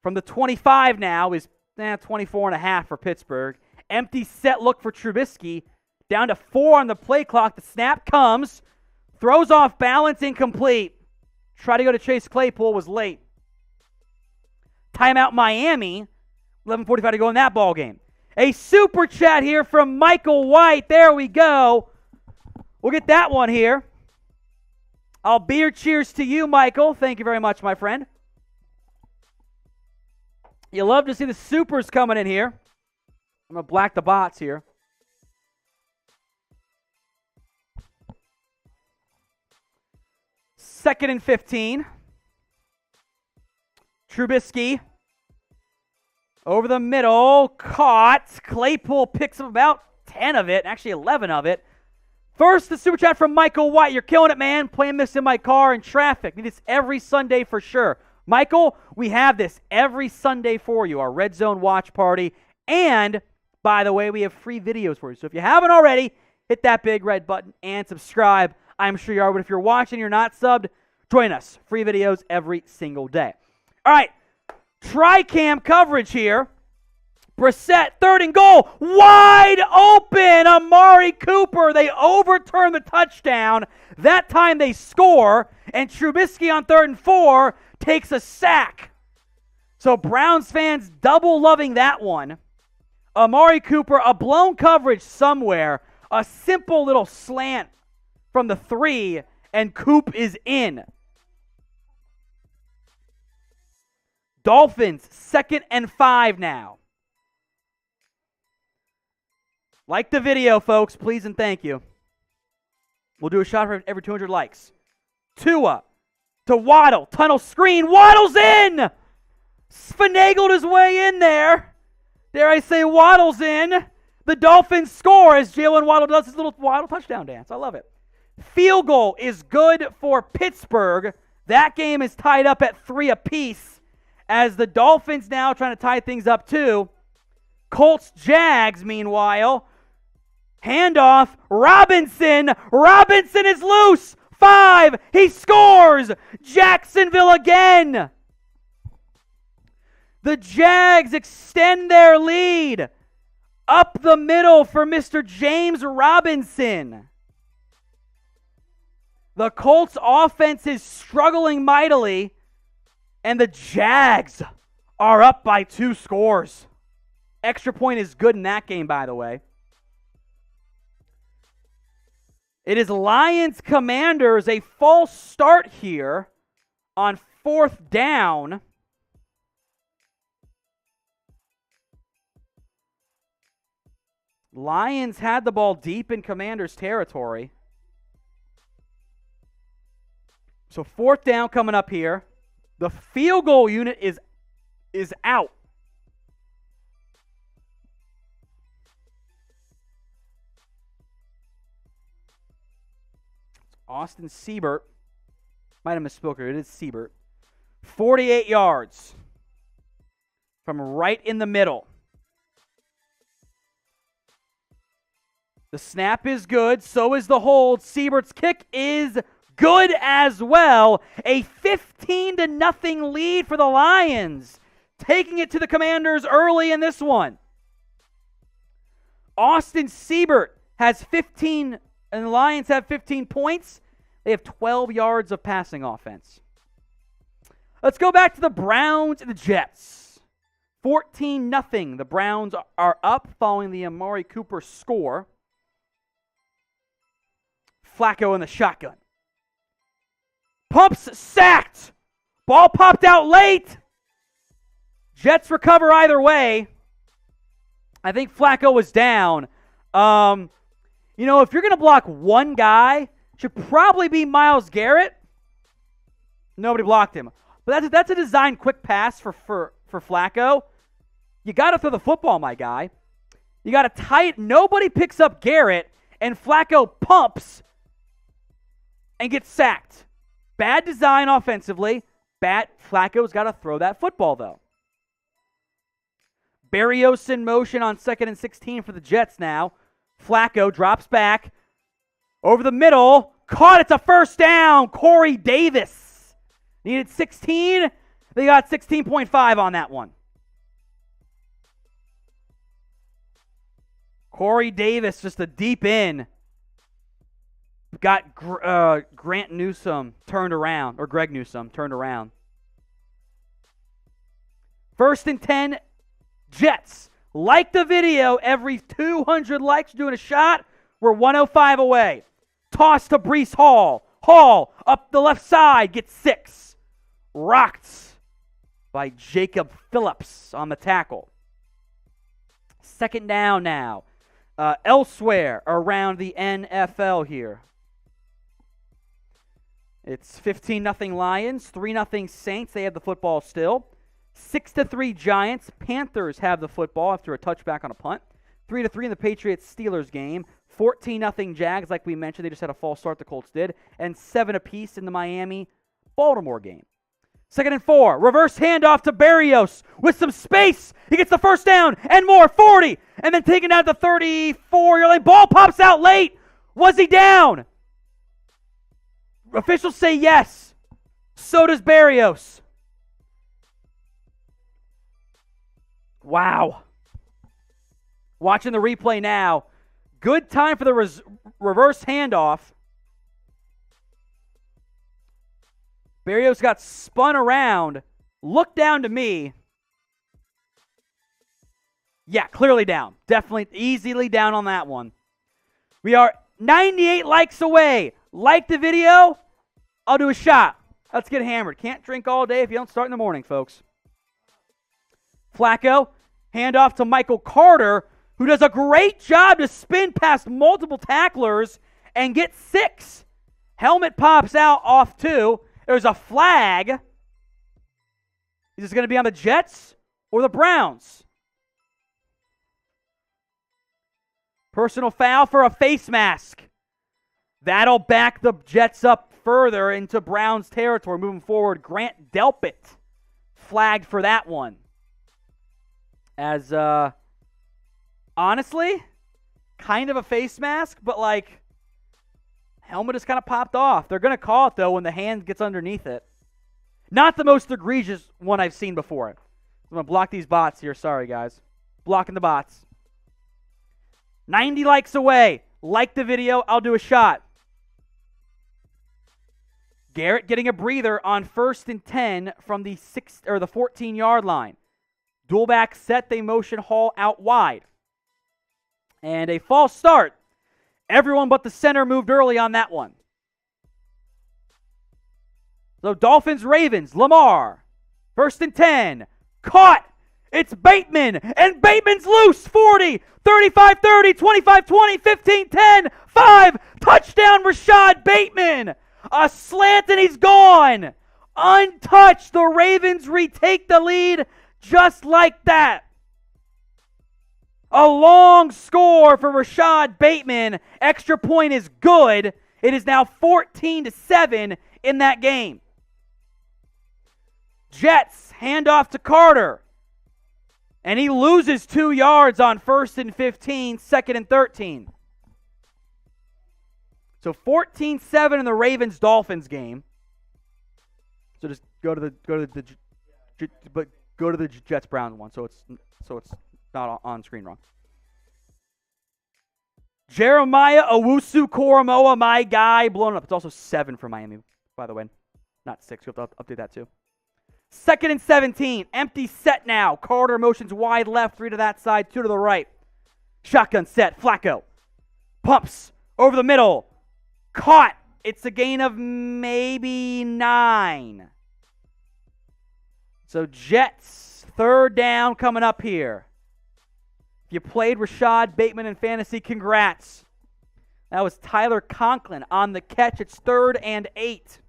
From the 25 now is 24.5 for Pittsburgh. Empty set look for Trubisky. Down to 4 on the play clock. The snap comes. Throws off balance, incomplete. Try to go to Chase Claypool, was late. Timeout Miami. 11:45 to go in that ball game. A super chat here from Michael White. There we go. We'll get that one here. I'll beer cheers to you, Michael. Thank you very much, my friend. You love to see the supers coming in here. I'm going to black the bots here. Second and 15. Trubisky. Over the middle, caught. Claypool picks up about 10 of it, actually 11 of it. First, the super chat from Michael White. You're killing it, man. Playing this in my car in traffic. Need this every Sunday for sure. Michael, we have this every Sunday for you, our Red Zone watch party. And, by the way, we have free videos for you. So if you haven't already, hit that big red button and subscribe. I'm sure you are, but if you're watching, you're not subbed, join us. Free videos every single day. All right. Tri-cam coverage here. Brissett, 3rd and goal. Wide open. Amari Cooper. They overturn the touchdown. That time they score. And Trubisky on 3rd and 4 takes a sack. So Browns fans double loving that one. Amari Cooper, a blown coverage somewhere. A simple little slant from the 3. And Coop is in. Dolphins, 2nd and 5 now. Like the video, folks, please and thank you. We'll do a shot for every 200 likes. Tua to Waddle. Tunnel screen. Waddle's in! Finagled his way in there. Dare I say Waddle's in. The Dolphins score as Jaylen Waddle does his little Waddle touchdown dance. I love it. Field goal is good for Pittsburgh. That game is tied up at 3 apiece. As the Dolphins now trying to tie things up too. Colts, Jags, meanwhile. Handoff. Robinson. Robinson is loose. 5. He scores. Jacksonville again. The Jags extend their lead. Up the middle for Mr. James Robinson. The Colts offense is struggling mightily. And the Jags are up by 2 scores. Extra point is good in that game, by the way. It is Lions Commanders, a false start here on 4th down. Lions had the ball deep in Commanders territory. So 4th down coming up here. The field goal unit is out. Austin Siebert. Might have misspoke here. It is Siebert. 48 yards from right in the middle. The snap is good. So is the hold. Siebert's kick is good as well. A 15-0 lead for the Lions, taking it to the Commanders early in this one. Austin Siebert has 15, and the Lions have 15 points. They have 12 yards of passing offense. Let's go back to the Browns and the Jets. 14-0. The Browns are up following the Amari Cooper score. Flacco in the shotgun. Pumps, sacked. Ball popped out late. Jets recover either way. I think Flacco was down. If you're going to block one guy, it should probably be Myles Garrett. Nobody blocked him. But that's a designed quick pass for Flacco. You got to throw the football, my guy. You got to tight. Nobody picks up Garrett, and Flacco pumps and gets sacked. Bad design offensively. Flacco's got to throw that football, though. Berrios in motion on 2nd and 16 for the Jets now. Flacco drops back. Over the middle. Caught. It's a first down. Corey Davis. Needed 16. They got 16.5 on that one. Corey Davis, just a deep in. Got Grant Newsome turned around, or Greg Newsome turned around. 1st and 10, Jets. Like the video, every 200 likes doing a shot. We're 105 away. Toss to Breece Hall. Hall up the left side, gets 6. Rocked by Jacob Phillips on the tackle. 2nd down now. Elsewhere around the NFL here. It's 15-0 Lions, 3-0 Saints. They have the football still. 6-3 Giants. Panthers have the football after a touchback on a punt. 3-3 in the Patriots-Steelers game. 14-0 Jags, like we mentioned. They just had a false start, the Colts did. And 7 apiece in the Miami-Baltimore game. 2nd and 4. Reverse handoff to Berrios with some space. He gets the first down and more. 40. And then taken down to the 34-yard line. Ball pops out late. Was he down? Officials say yes. So does Berrios. Wow. Watching the replay now. Good time for the reverse handoff. Berrios got spun around. Looked down to me. Yeah, clearly down. Definitely easily down on that one. We are 98 likes away. Like the video, I'll do a shot. Let's get hammered. Can't drink all day if you don't start in the morning, folks. Flacco, handoff to Michael Carter, who does a great job to spin past multiple tacklers and get 6. Helmet pops out off 2. There's a flag. Is this going to be on the Jets or the Browns? Personal foul for a face mask. That'll back the Jets up further into Browns territory moving forward. Grant Delpit flagged for that one. As, honestly, kind of a face mask, but helmet is kind of popped off. They're going to call it, though, when the hand gets underneath it. Not the most egregious one I've seen before. I'm going to block these bots here. Sorry, guys. Blocking the bots. 90 likes away. Like the video, I'll do a shot. Garrett getting a breather on 1st and 10 from the 14-yard line. Dual back set, they motion Hall out wide. And a false start. Everyone but the center moved early on that one. So Dolphins-Ravens, Lamar. 1st and 10. Caught. It's Bateman. And Bateman's loose. 40, 35-30, 25-20, 15-10, 5. Touchdown Rashad Bateman. A slant and he's gone. Untouched. The Ravens retake the lead just like that. A long score for Rashad Bateman. Extra point is good. It is now 14-7 in that game. Jets hand off to Carter. And he loses 2 yards on 1st and 15, 2nd and 13. So 14-7 in the Ravens-Dolphins game. So just go to the Jets-Browns one, so it's not on screen wrong. Jeremiah Owusu-Koramoah, my guy, blown up. It's also 7 for Miami, by the way, not 6. You have to update that too. 2nd and 17, empty set now. Carter motions wide left, 3 to that side, 2 to the right. Shotgun set, Flacco pumps over the middle. Caught. It's a gain of maybe 9. So Jets, 3rd down coming up here. If you played Rashad Bateman in fantasy, congrats. That was Tyler Conklin on the catch. It's 3rd and 8.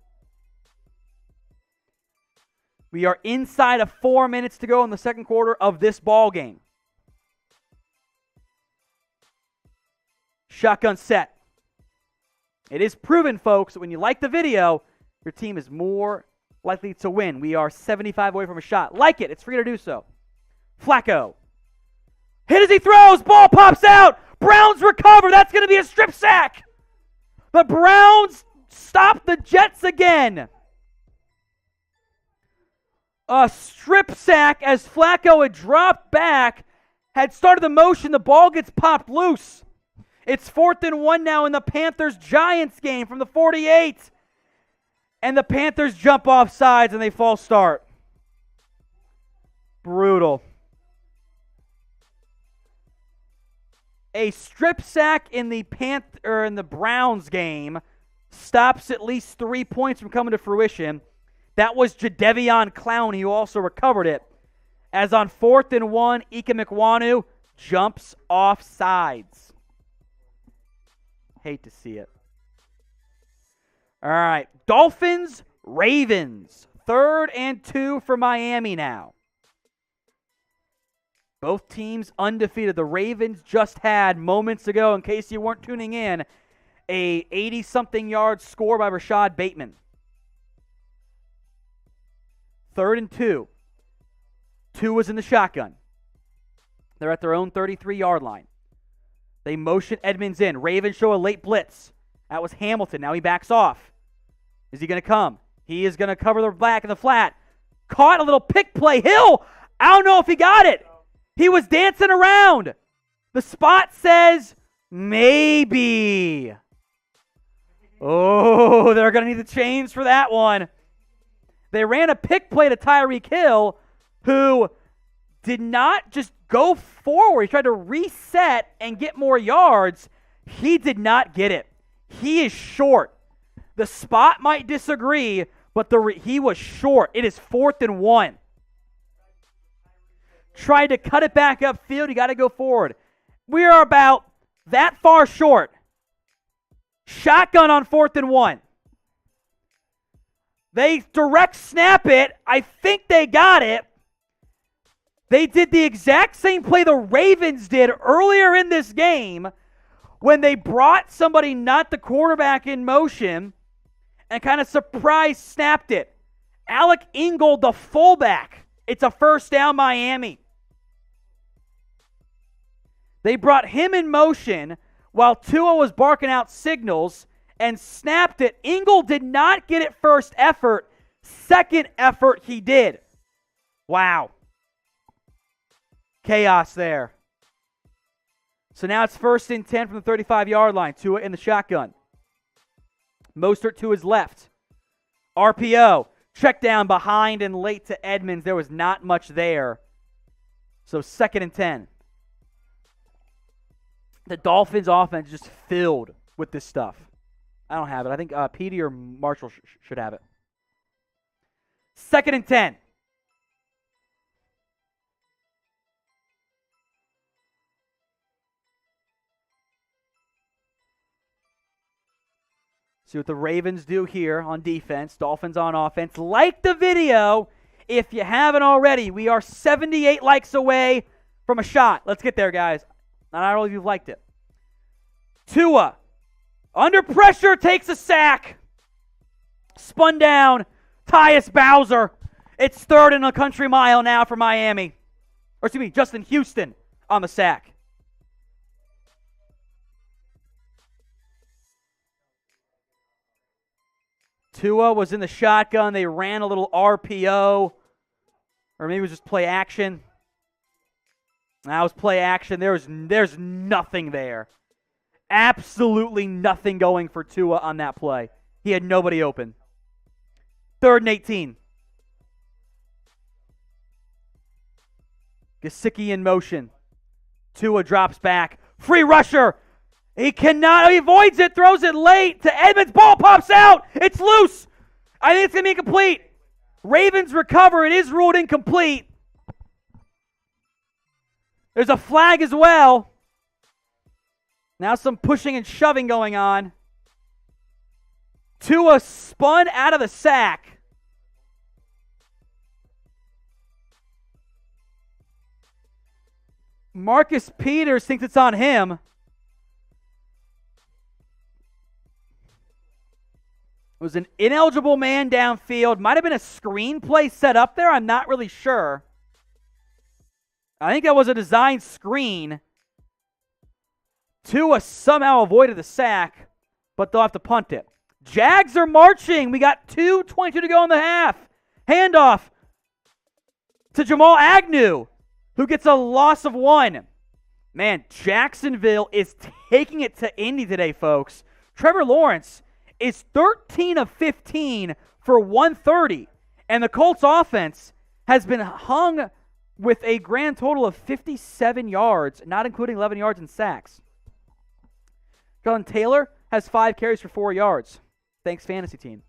We are inside of 4 minutes to go in the second quarter of this ball game. Shotgun set. It is proven, folks, that when you like the video, your team is more likely to win. We are 75 away from a shot. Like it. It's free to do so. Flacco. Hit as he throws. Ball pops out. Browns recover. That's going to be a strip sack. The Browns stop the Jets again. A strip sack as Flacco had dropped back, had started the motion. The ball gets popped loose. It's 4th and 1 now in the Panthers-Giants game from the 48. And the Panthers jump off sides and they false start. Brutal. A strip sack in the Browns game stops at least 3 points from coming to fruition. That was Jadeveon Clowney who also recovered it. As on 4th and 1, Ike Mekwonu jumps off sides. Hate to see it. All right, Dolphins, Ravens. 3rd and 2 for Miami now. Both teams undefeated. The Ravens just had moments ago, in case you weren't tuning in, a 80-something yard score by Rashad Bateman. 3rd and 2. 2 was in the shotgun. They're at their own 33-yard line. They motion Edmonds in. Ravens show a late blitz. That was Hamilton. Now he backs off. Is he going to come? He is going to cover the back in the flat. Caught a little pick play. Hill, I don't know if he got it. He was dancing around. The spot says maybe. Oh, they're going to need the chains for that one. They ran a pick play to Tyreek Hill, who did not just go forward. He tried to reset and get more yards. He did not get it. He is short. The spot might disagree, but he was short. It is 4th and 1. Tried to cut it back upfield. You got to go forward. We are about that far short. Shotgun on 4th and 1. They direct snap it. I think they got it. They did the exact same play the Ravens did earlier in this game when they brought somebody, not the quarterback, in motion and kind of surprise snapped it. Alec Ingold, the fullback. It's a 1st down, Miami. They brought him in motion while Tua was barking out signals and snapped it. Ingold did not get it first effort. Second effort, he did. Wow. Chaos there. So now it's 1st and 10 from the 35-yard line. Tua in the shotgun. Mostert to his left. RPO. Check down behind and late to Edmonds. There was not much there. So 2nd and 10. The Dolphins offense just filled with this stuff. I don't have it. I think Petey or Marshall should have it. 2nd and 10. See what the Ravens do here on defense. Dolphins on offense. Like the video if you haven't already. We are 78 likes away from a shot. Let's get there, guys. Not all of you have liked it. Tua, under pressure, takes a sack. Spun down. Tyus Bowser It's third and a country mile now for Miami. Or excuse me, Justin Houston on the sack. Tua was in the shotgun. They ran a little RPO. Or maybe it was just play action. That was play action. There's nothing there. Absolutely nothing going for Tua on that play. He had nobody open. 3rd and 18. Gesicki in motion. Tua drops back. Free rusher. He cannot. He avoids it. Throws it late to Edmonds. Ball pops out. It's loose. I think it's going to be incomplete. Ravens recover. It is ruled incomplete. There's a flag as well. Now some pushing and shoving going on. Tua spun out of the sack. Marcus Peters thinks it's on him. It was an ineligible man downfield. Might have been a screenplay set up there. I'm not really sure. I think that was a design screen. Tua somehow avoided the sack, but they'll have to punt it. Jags are marching. We got 2:22 to go in the half. Handoff to Jamal Agnew, who gets a loss of 1. Man, Jacksonville is taking it to Indy today, folks. Trevor Lawrence is 13 of 15 for 130, and the Colts offense has been hung with a grand total of 57 yards, not including 11 yards in sacks. John Taylor has 5 carries for 4 yards. Thanks, fantasy team.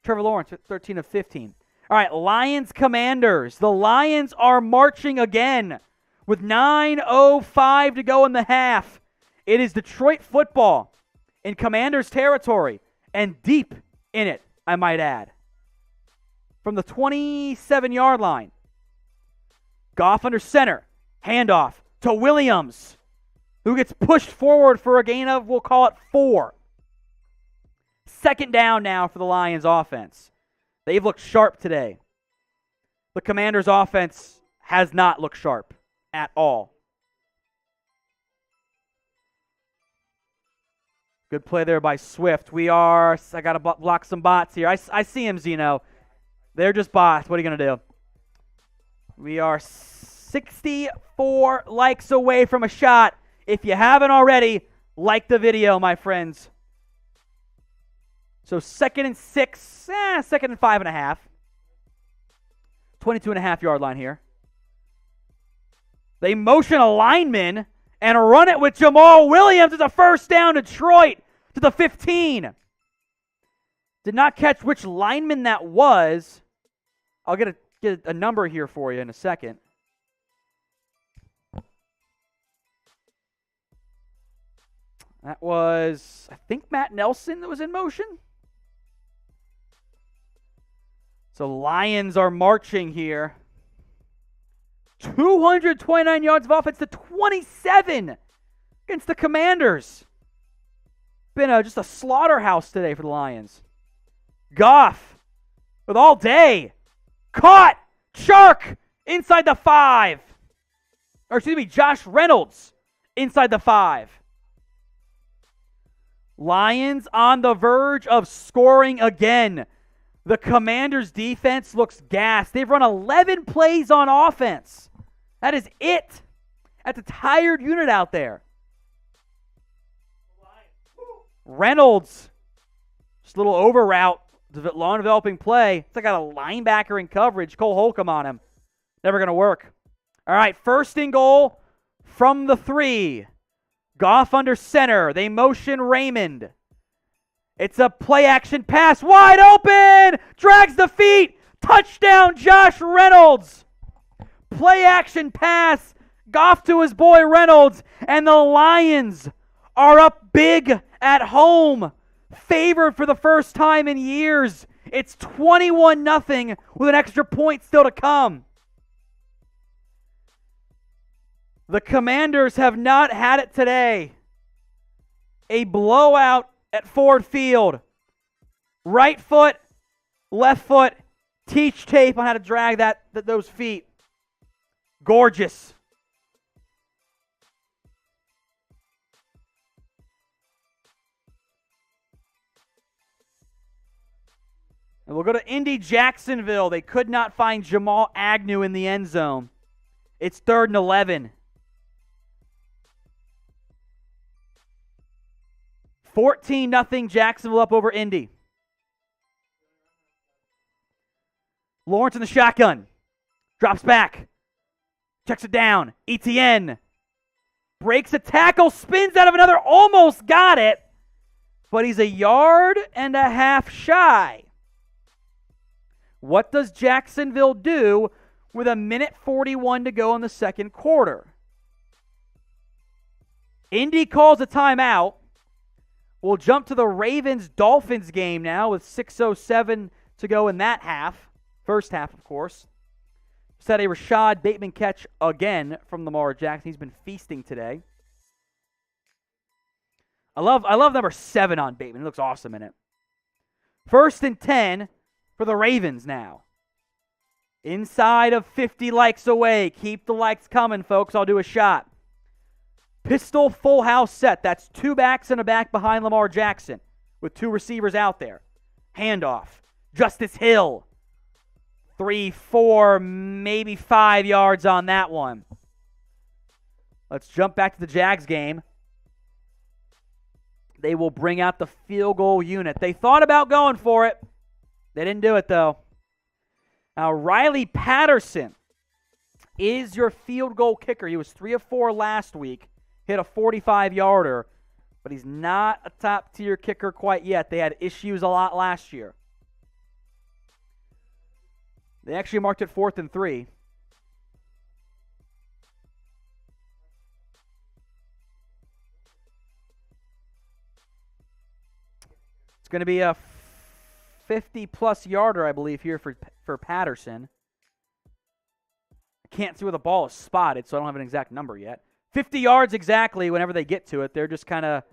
Trevor Lawrence, 13 of 15. All right, Lions Commanders. The Lions are marching again with 9:05 to go in the half. It is Detroit football in Commanders territory and deep in it, I might add. From the 27-yard line. Goff under center. Handoff to Williams, who gets pushed forward for a gain of, we'll call it 4. 2nd down now for the Lions offense. They've looked sharp today. The Commanders offense has not looked sharp at all. Good play there by Swift. I got to block some bots here. I see him, Zeno. They're just bots. What are you going to do? We are 64 likes away from a shot. If you haven't already, like the video, my friends. So 2nd and 6, 2nd and 5.5. 22.5-yard line here. They motion a lineman and run it with Jamal Williams. It's a first down, Detroit to the 15. Did not catch which lineman that was. I'll get a number here for you in a second. That was, I think, Matt Nelson that was in motion. So Lions are marching here. 229 yards of offense to 27 against the Commanders. Been just a slaughterhouse today for the Lions. Goff with all day. Caught. Shark inside the 5. Or excuse me, Josh Reynolds inside the 5. Lions on the verge of scoring again. The Commanders' defense looks gassed. They've run 11 plays on offense. That is it. That's a tired unit out there. Reynolds, just a little over route, long developing play. It's like got a linebacker in coverage. Cole Holcomb on him. Never going to work. All right, 1st and goal from the 3. Goff under center. They motion Raymond. It's a play-action pass. Wide open! Drags the feet. Touchdown, Josh Reynolds. Play-action pass. Goff to his boy Reynolds. And the Lions are up big at home. Favored for the first time in years. It's 21-0 with an extra point still to come. The Commanders have not had it today. A blowout at Ford Field. Right foot, left foot, Teach tape on how to drag those feet. Gorgeous. And we'll go to Indy Jacksonville. They could not find Jamal Agnew in the end zone. It's 3rd and 11. 14-0 Jacksonville up over Indy. Lawrence in the shotgun. Drops back. Checks it down. Etienne. Breaks a tackle. Spins out of another. Almost got it. But he's 1.5 yards shy. What does Jacksonville do with 1:41 to go in the second quarter? Indy calls a timeout. We'll jump to the Ravens-Dolphins game now with 6:07 to go in that half. First half, of course. Set a Rashad Bateman catch again from Lamar Jackson. He's been feasting today. I love number 7 on Bateman. He looks awesome in it. 1st and 10 for the Ravens now. Inside of 50 likes away. Keep the likes coming, folks. I'll do a shot. Pistol full house set. That's 2 backs and a back behind Lamar Jackson with 2 receivers out there. Handoff. Justice Hill. 3, 4, maybe 5 yards on that one. Let's jump back to the Jags game. They will bring out the field goal unit. They thought about going for it. They didn't do it, though. Now, Riley Patterson is your field goal kicker. He was 3 of 4 last week. Hit a 45-yarder, but he's not a top-tier kicker quite yet. They had issues a lot last year. They actually marked it 4th and 3. It's going to be a 50-plus yarder, I believe, here for Patterson. I can't see where the ball is spotted, so I don't have an exact number yet. 50 yards exactly whenever they get to it. They're just kind of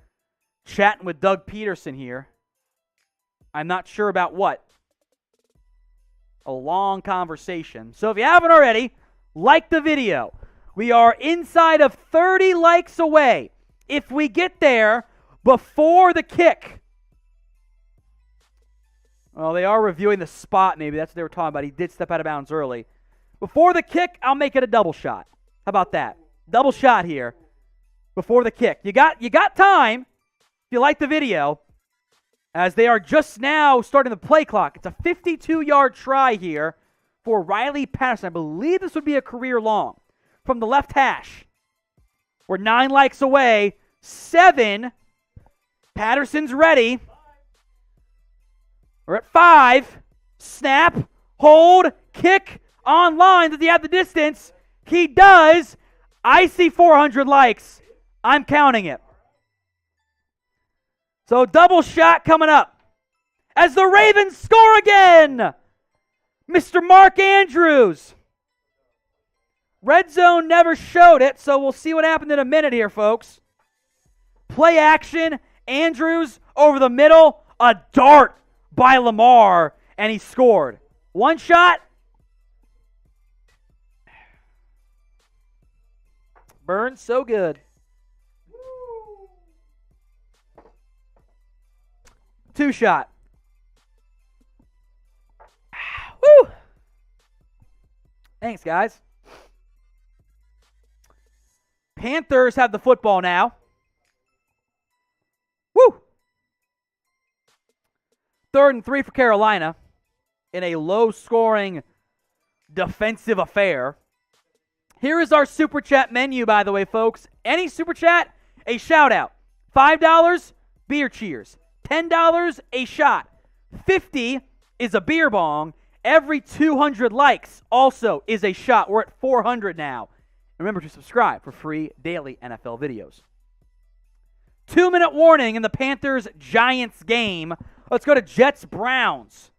chatting with Doug Peterson here. I'm not sure about what. A long conversation. So if you haven't already, like the video. We are inside of 30 likes away. If we get there before the kick. Well, they are reviewing the spot maybe. That's what they were talking about. He did step out of bounds early. Before the kick, I'll make it a double shot. How about that? Double shot here before the kick. You got time if you like the video, as they are just now starting the play clock. It's a 52-yard try here for Riley Patterson. I believe this would be a career long. From the left hash. We're 9 likes away. 7. Patterson's ready. We're at 5. Snap. Hold. Kick. Online. Does he have the distance? He does. I see 400 likes. I'm counting it. So double shot coming up. As the Ravens score again. Mr. Mark Andrews. Red Zone never showed it, so we'll see what happened in a minute here, folks. Play action. Andrews over the middle. A dart by Lamar, and he scored. One shot. Burns so good. Two shot. Woo! Thanks, guys. Panthers have the football now. Woo! 3rd and 3 for Carolina in a low-scoring defensive affair. Here is our Super Chat menu, by the way, folks. Any Super Chat, a shout-out. $5, beer cheers. $10, a shot. $50 is a beer bong. Every 200 likes also is a shot. We're at 400 now. Remember to subscribe for free daily NFL videos. 2-minute warning in the Panthers-Giants game. Let's go to Jets-Browns.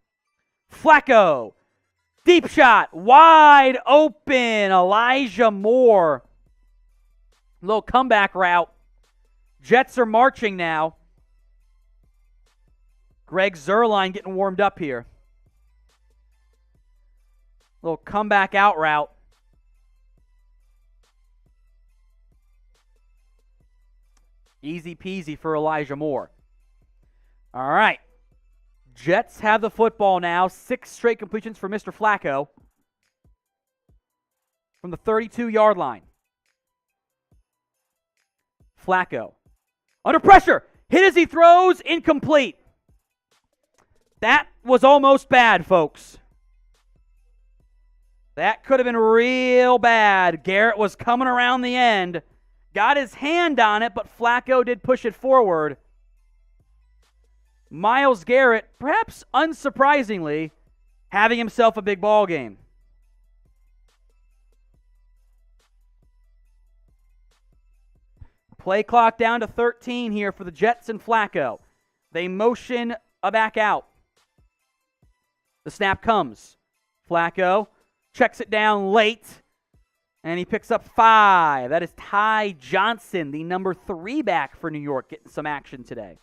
Flacco. Deep shot. Wide open. Elijah Moore. Little comeback route. Jets are marching now. Greg Zuerlein getting warmed up here. Little comeback out route. Easy peasy for Elijah Moore. All right. Jets have the football now. 6 straight completions for Mr. Flacco from the 32-yard line. Flacco under pressure. Hit as he throws. Incomplete. That was almost bad, folks. That could have been real bad. Garrett was coming around the end. Got his hand on it, but Flacco did push it forward. Myles Garrett, perhaps unsurprisingly, having himself a big ball game. Play clock down to 13 here for the Jets and Flacco. They motion a back out. The snap comes. Flacco checks it down late, and he picks up 5. That is Ty Johnson, the number 3 back for New York, getting some action today.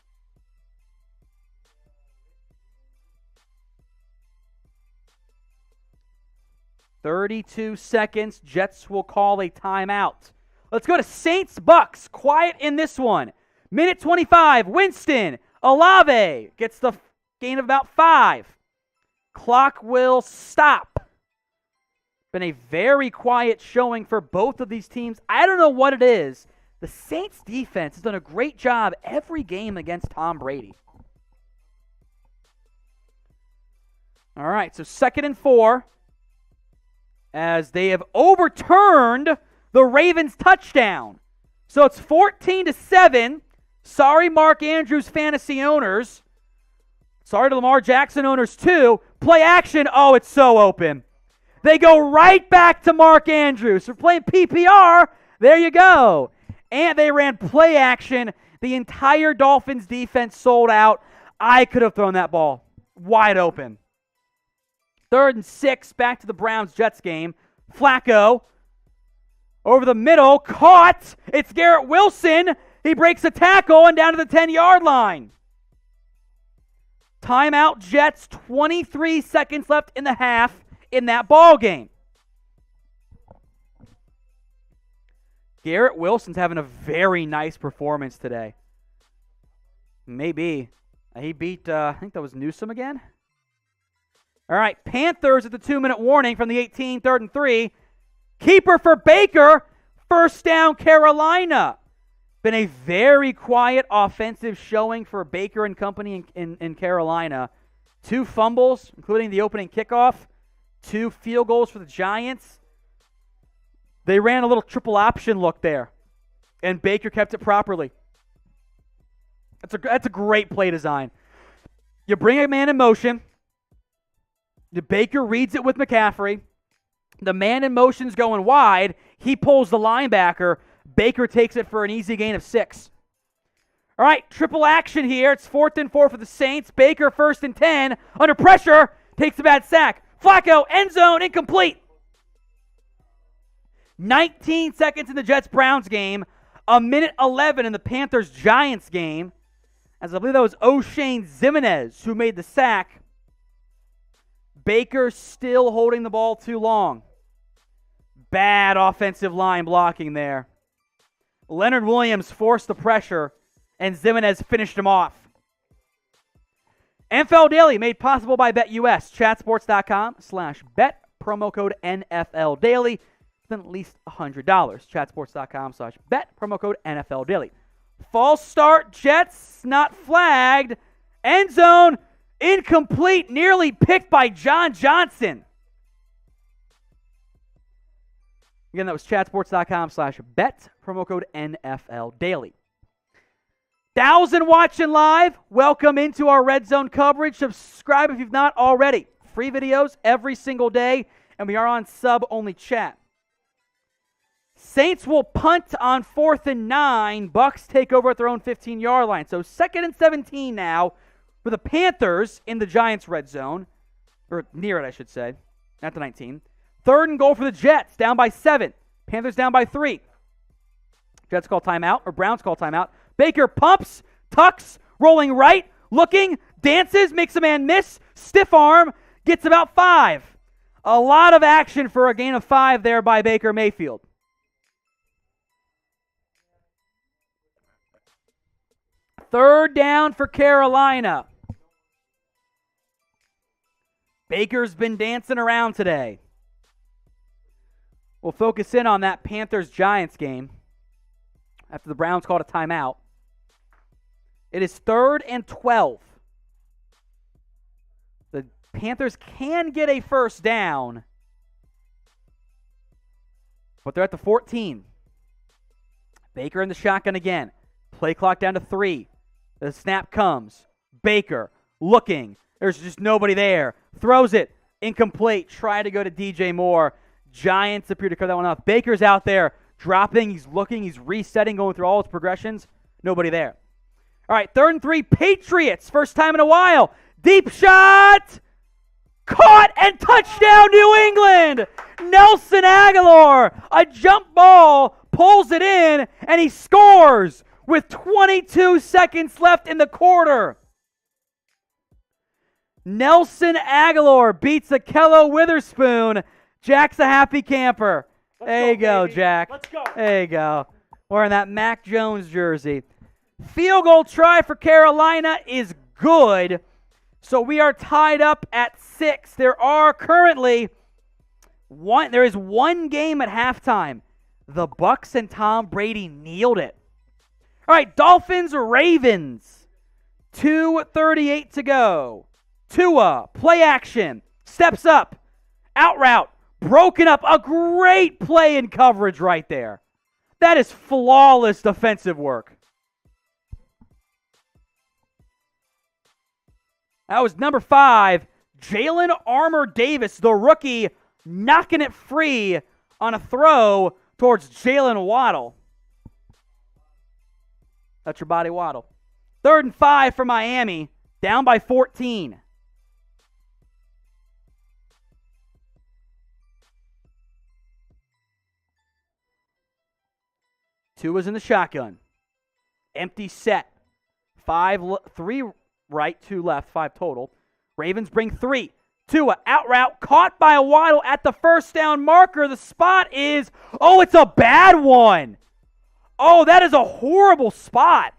"32 seconds. Jets will call a timeout. Let's go to Saints-Bucks. Quiet in this one. Minute 25. Winston. Olave gets the gain of about 5. Clock will stop. Been a very quiet showing for both of these teams. I don't know what it is. The Saints defense has done a great job every game against Tom Brady. All right, so 2nd and 4 as they have overturned the Ravens touchdown. So it's 14-7. Sorry, Mark Andrews fantasy owners. Sorry to Lamar Jackson owners too. Play action. Oh, it's so open. They go right back to Mark Andrews. We're playing PPR. There you go. And they ran play action. The entire Dolphins defense sold out. I could have thrown that ball wide open. 3rd and 6, back to the Browns-Jets game. Flacco over the middle, caught. It's Garrett Wilson. He breaks a tackle and down to the 10-yard line. Timeout, Jets. 23 seconds left in the half in that ball game. Garrett Wilson's having a very nice performance today. Maybe. He beat, I think that was Newsome again. All right, Panthers at the 2-minute warning from the 18, 3rd and 3. Keeper for Baker. First down, Carolina. Been a very quiet offensive showing for Baker and company in Carolina. 2 fumbles, including the opening kickoff. 2 field goals for the Giants. They ran a little triple option look there, and Baker kept it properly. That's a great play design. You bring a man in motion. The Baker reads it with McCaffrey. The man in motion's going wide. He pulls the linebacker. Baker takes it for an easy gain of 6. All right, triple action here. It's 4th and 4 for the Saints. Baker 1st and 10. Under pressure, takes a bad sack. Flacco, end zone, incomplete. 19 seconds in the Jets-Browns game. 1:11 in the Panthers-Giants game. As I believe that was O'Shane Ximenez who made the sack. Baker still holding the ball too long. Bad offensive line blocking there. Leonard Williams forced the pressure, and Ximenez finished him off. NFL Daily made possible by BetUS. Chatsports.com/bet. Promo code NFL Daily. Then at least $100. Chatsports.com/bet. Promo code NFL Daily. False start. Jets not flagged. End zone. Incomplete. Nearly picked by John Johnson. Again, that was chatsports.com/bet. Promo code NFL Daily. 1,000 watching live. Welcome into our Red Zone coverage. Subscribe if you've not already. Free videos every single day, and we are on sub-only chat. Saints will punt on 4th and 9. Bucks take over at their own 15-yard line. So 2nd and 17 now for the Panthers in the Giants' red zone. Or near it, I should say. Not the 19. 3rd and goal for the Jets, down by 7. Panthers down by 3. Jets call timeout, or Browns call timeout. Baker pumps, tucks, rolling right, looking, dances, makes a man miss, stiff arm, gets about 5. A lot of action for a gain of 5 there by Baker Mayfield. Third down for Carolina. Baker's been dancing around today. We'll focus in on that Panthers-Giants game after the Browns called a timeout. It is 3rd and 12. The Panthers can get a first down, but they're at the 14. Baker in the shotgun again. Play clock down to 3. The snap comes. Baker looking. There's just nobody there. Throws it. Incomplete. Try to go to DJ Moore. Giants appear to cut that one off. Baker's out there dropping. He's looking. He's resetting, going through all his progressions. Nobody there. All right, 3rd and 3. Patriots. First time in a while. Deep shot. Caught and touchdown New England. Nelson Aguilar. A jump ball. Pulls it in, and he scores with 22 seconds left in the quarter. Nelson Aguilar beats Akello Witherspoon. Jack's a happy camper. There you go, Jack.
Let's go.
There you go. Wearing that Mac Jones jersey. Field goal try for Carolina is good. So we are tied up at 6. There is one game at halftime. The Bucs and Tom Brady kneeled it. All right, Dolphins, Ravens. 2:38 to go. Tua, play action. Steps up. Out route. Broken up. A great play in coverage right there. That is flawless defensive work. That was number 5, Jaylen Armour-Davis, the rookie, knocking it free on a throw towards Jaylen Waddle. That's your body, Waddle. 3rd and 5 for Miami, down by 14. Tua's in the shotgun. Empty set. 3 right, 2 left, 5 total. Ravens bring 3. Tua, out route, caught by a Waddle at the first down marker. The spot is, it's a bad one. Oh, that is a horrible spot.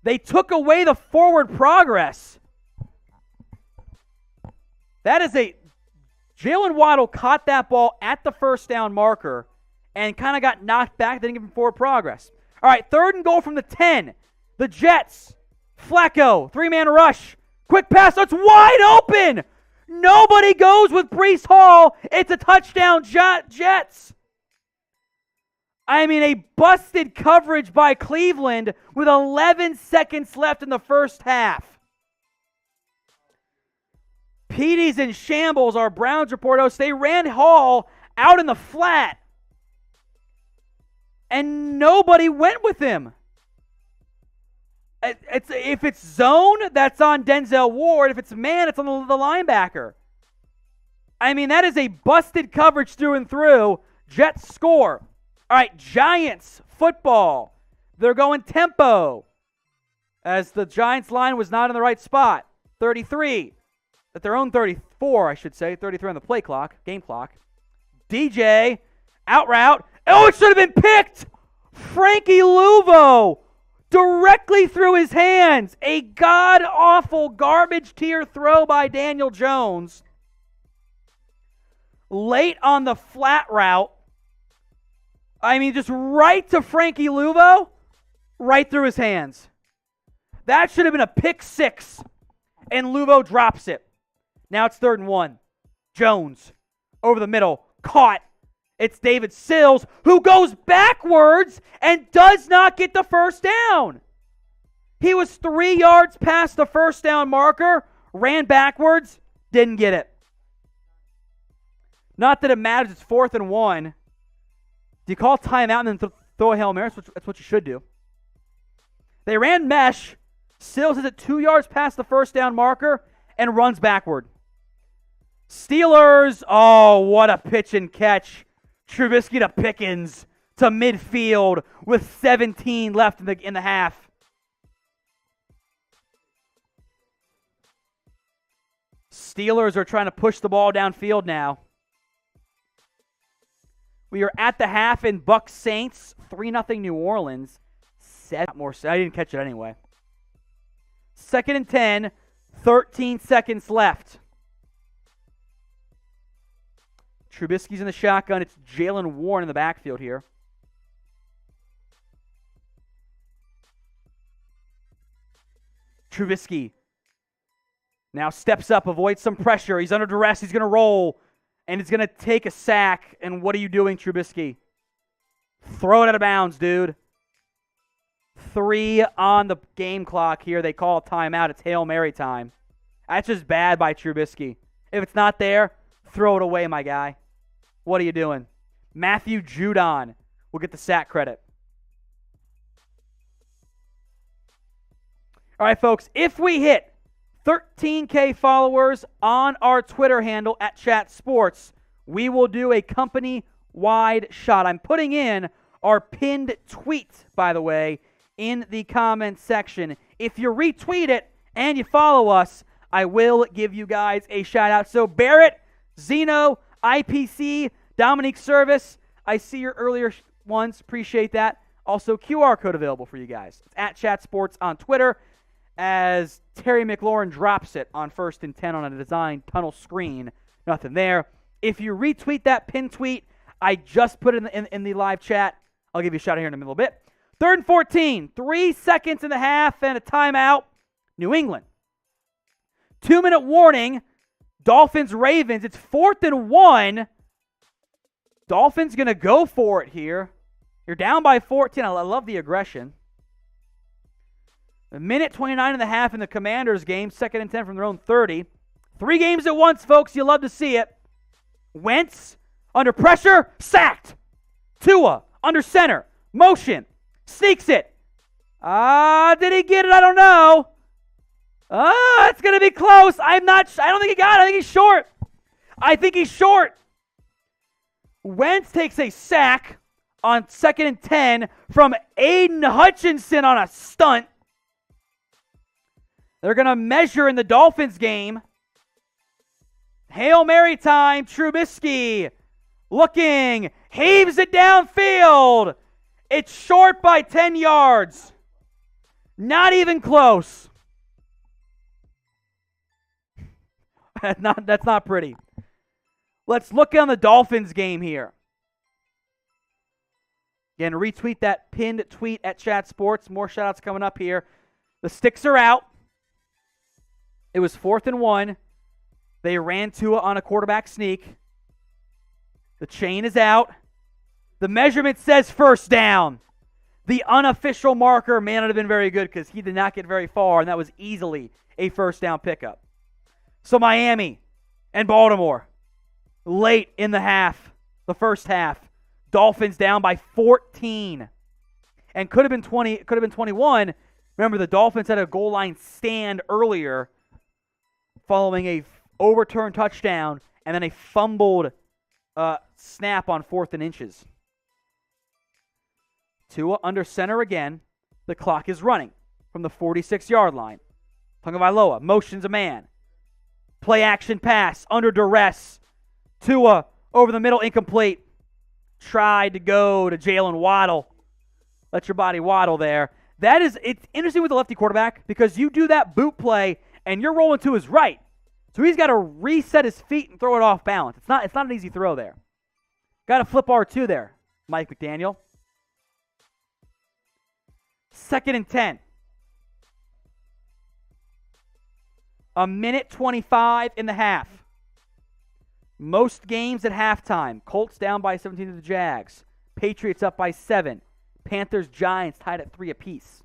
They took away the forward progress. Jaylen Waddle caught that ball at the first down marker and kind of got knocked back, didn't give him forward progress. All right, 3rd and goal from the 10. The Jets. Flacco, 3-man rush. Quick pass, it's wide open. Nobody goes with Breece Hall. It's a touchdown, Jets. I mean, a busted coverage by Cleveland with 11 seconds left in the first half. Petey's in shambles, our Browns report host. They ran Hall out in the flat, and nobody went with him. If it's zone, that's on Denzel Ward. If it's man, it's on the linebacker. I mean, that is a busted coverage through and through. Jets score. All right, Giants football. They're going tempo, as the Giants line was not in the right spot. 33. At their own 34, I should say. 33 on the play clock, game clock. DJ, out route. Oh, it should have been picked. Frankie Luvo. Directly through his hands. A god-awful garbage tier throw by Daniel Jones. Late on the flat route. I mean, just right to Frankie Luvo. Right through his hands. That should have been a pick 6. And Luvo drops it. Now it's 3rd and 1. Jones. Over the middle. Caught. It's David Sills, who goes backwards and does not get the first down. He was 3 yards past the first down marker, ran backwards, didn't get it. Not that it matters, it's 4th and 1. Do you call timeout and then throw a Hail Mary? That's what you should do. They ran mesh. Sills is at 2 yards past the first down marker and runs backward. Steelers, what a pitch and catch. Trubisky to Pickens to midfield with 17 left in the half. Steelers are trying to push the ball downfield now. We are at the half in Bucs Saints, 3-0 New Orleans. I didn't catch it anyway. 2nd and 10, 13 seconds left. Trubisky's in the shotgun. It's Jaylen Warren in the backfield here. Trubisky now steps up, avoids some pressure. He's under duress. He's going to roll, and he's going to take a sack. And what are you doing, Trubisky? Throw it out of bounds, dude. 3 on the game clock here. They call a timeout. It's Hail Mary time. That's just bad by Trubisky. If it's not there, throw it away, my guy. What are you doing? Matthew Judon will get the sack credit. All right, folks, if we hit 13K followers on our Twitter handle at Chat Sports, we will do a company-wide shot. I'm putting in our pinned tweet, by the way, in the comments section. If you retweet it and you follow us, I will give you guys a shout-out. So Barrett, Zeno, IPC, Dominique Service, I see your earlier ones. Appreciate that. Also, QR code available for you guys. It's at Chat Sports on Twitter, as Terry McLaurin drops it on 1st and 10 on a design tunnel screen. Nothing there. If you retweet that pin tweet, I just put it in the live chat. I'll give you a shout out here in a little bit. 3rd and 14, 3 seconds and a half and a timeout. New England. 2-minute warning. Dolphins-Ravens. It's 4th and 1. Dolphins going to go for it here. You're down by 14. I love the aggression. A minute 29 and a half in the Commanders game. 2nd and 10 from their own 30. 3 games at once, folks. You love to see it. Wentz under pressure. Sacked. Tua under center. Motion. Sneaks it. Did he get it? I don't know. It's going to be close. I don't think he got it. I think he's short. Wentz takes a sack on 2nd and 10 from Aiden Hutchinson on a stunt. They're going to measure in the Dolphins game. Hail Mary time. Trubisky looking. Heaves it downfield. It's short by 10 yards. Not even close. That's not pretty. Let's look on the Dolphins game here. Again, retweet that pinned tweet at Chat Sports. More shout-outs coming up here. The sticks are out. It was 4th and 1. They ran Tua on a quarterback sneak. The chain is out. The measurement says first down. The unofficial marker may not have been very good because he did not get very far, and that was easily a first down pickup. So Miami and Baltimore, late in the first half, Dolphins down by 14. And could have been 20, could have been 21. Remember, the Dolphins had a goal line stand earlier following a overturned touchdown and then a fumbled snap on 4th and inches. Tua under center again. The clock is running from the 46-yard line. Tagovailoa motions a man. Play action pass under duress. Tua over the middle, incomplete. Tried to go to Jaylen Waddle. Let your body waddle there. It's interesting with the lefty quarterback because you do that boot play and you're rolling to his right. So he's got to reset his feet and throw it off balance. It's not an easy throw there. Got to flip R2 there, Mike McDaniel. 2nd and 10. A minute 25 in the half. Most games at halftime. Colts down by 17 to the Jags. Patriots up by 7. Panthers, Giants tied at 3 apiece.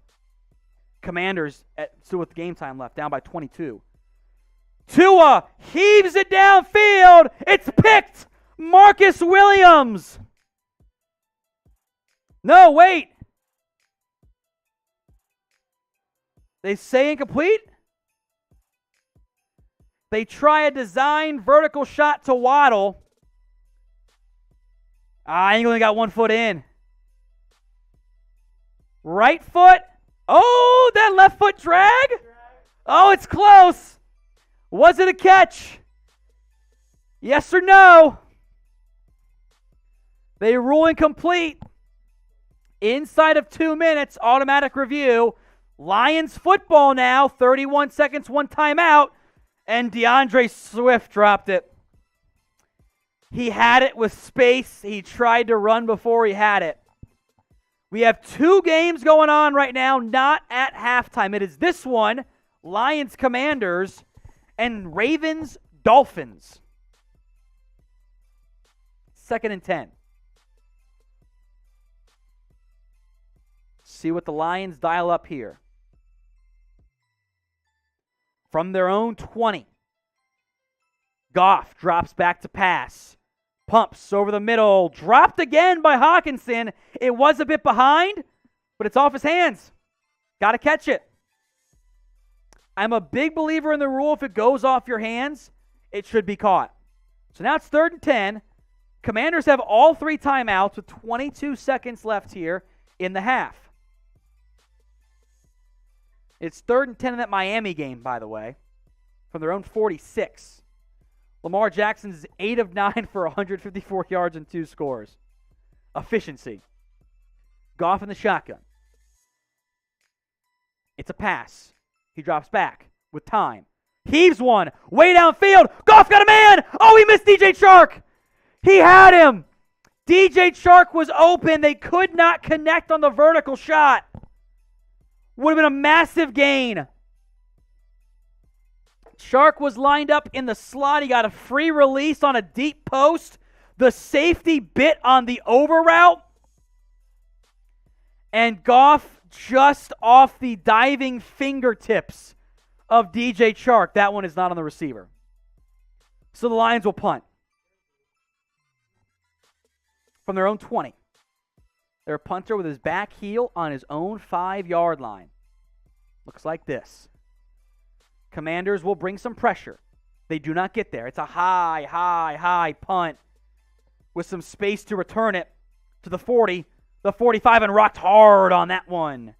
Commanders, still with game time left, down by 22. Tua heaves it downfield. It's picked. Marcus Williams. No, wait. They say incomplete. They try a design vertical shot to Waddle. He only got 1 foot in. Right foot. Oh, that left foot drag. Oh, it's close. Was it a catch? Yes or no? They rule incomplete. Inside of 2 minutes, automatic review. Lions football now, 31 seconds, 1 timeout, and DeAndre Swift dropped it. He had it with space. He tried to run before he had it. We have 2 games going on right now, not at halftime. It is this one, Lions Commanders, and Ravens Dolphins. 2nd and 10. See what the Lions dial up here. From their own 20. Goff drops back to pass. Pumps over the middle. Dropped again by Hawkinson. It was a bit behind, but it's off his hands. Got to catch it. I'm a big believer in the rule. If it goes off your hands, it should be caught. So now it's 3rd and 10. Commanders have all 3 timeouts with 22 seconds left here in the half. It's 3rd and 10 in that Miami game, by the way, from their own 46. Lamar Jackson's 8 of 9 for 154 yards and 2 scores. Efficiency. Goff in the shotgun. It's a pass. He drops back with time. Heaves one. Way downfield. Goff got a man. Oh, he missed DJ Chark. He had him. DJ Chark was open. They could not connect on the vertical shot. Would have been a massive gain. Chark was lined up in the slot. He got a free release on a deep post. The safety bit on the over route. And Goff just off the diving fingertips of DJ Chark. That one is not on the receiver. So the Lions will punt. From their own 20. Their punter with his back heel on his own 5-yard line. Looks like this. Commanders will bring some pressure. They do not get there. It's a high punt with some space to return it to the 40, the 45, and rocked hard on that one.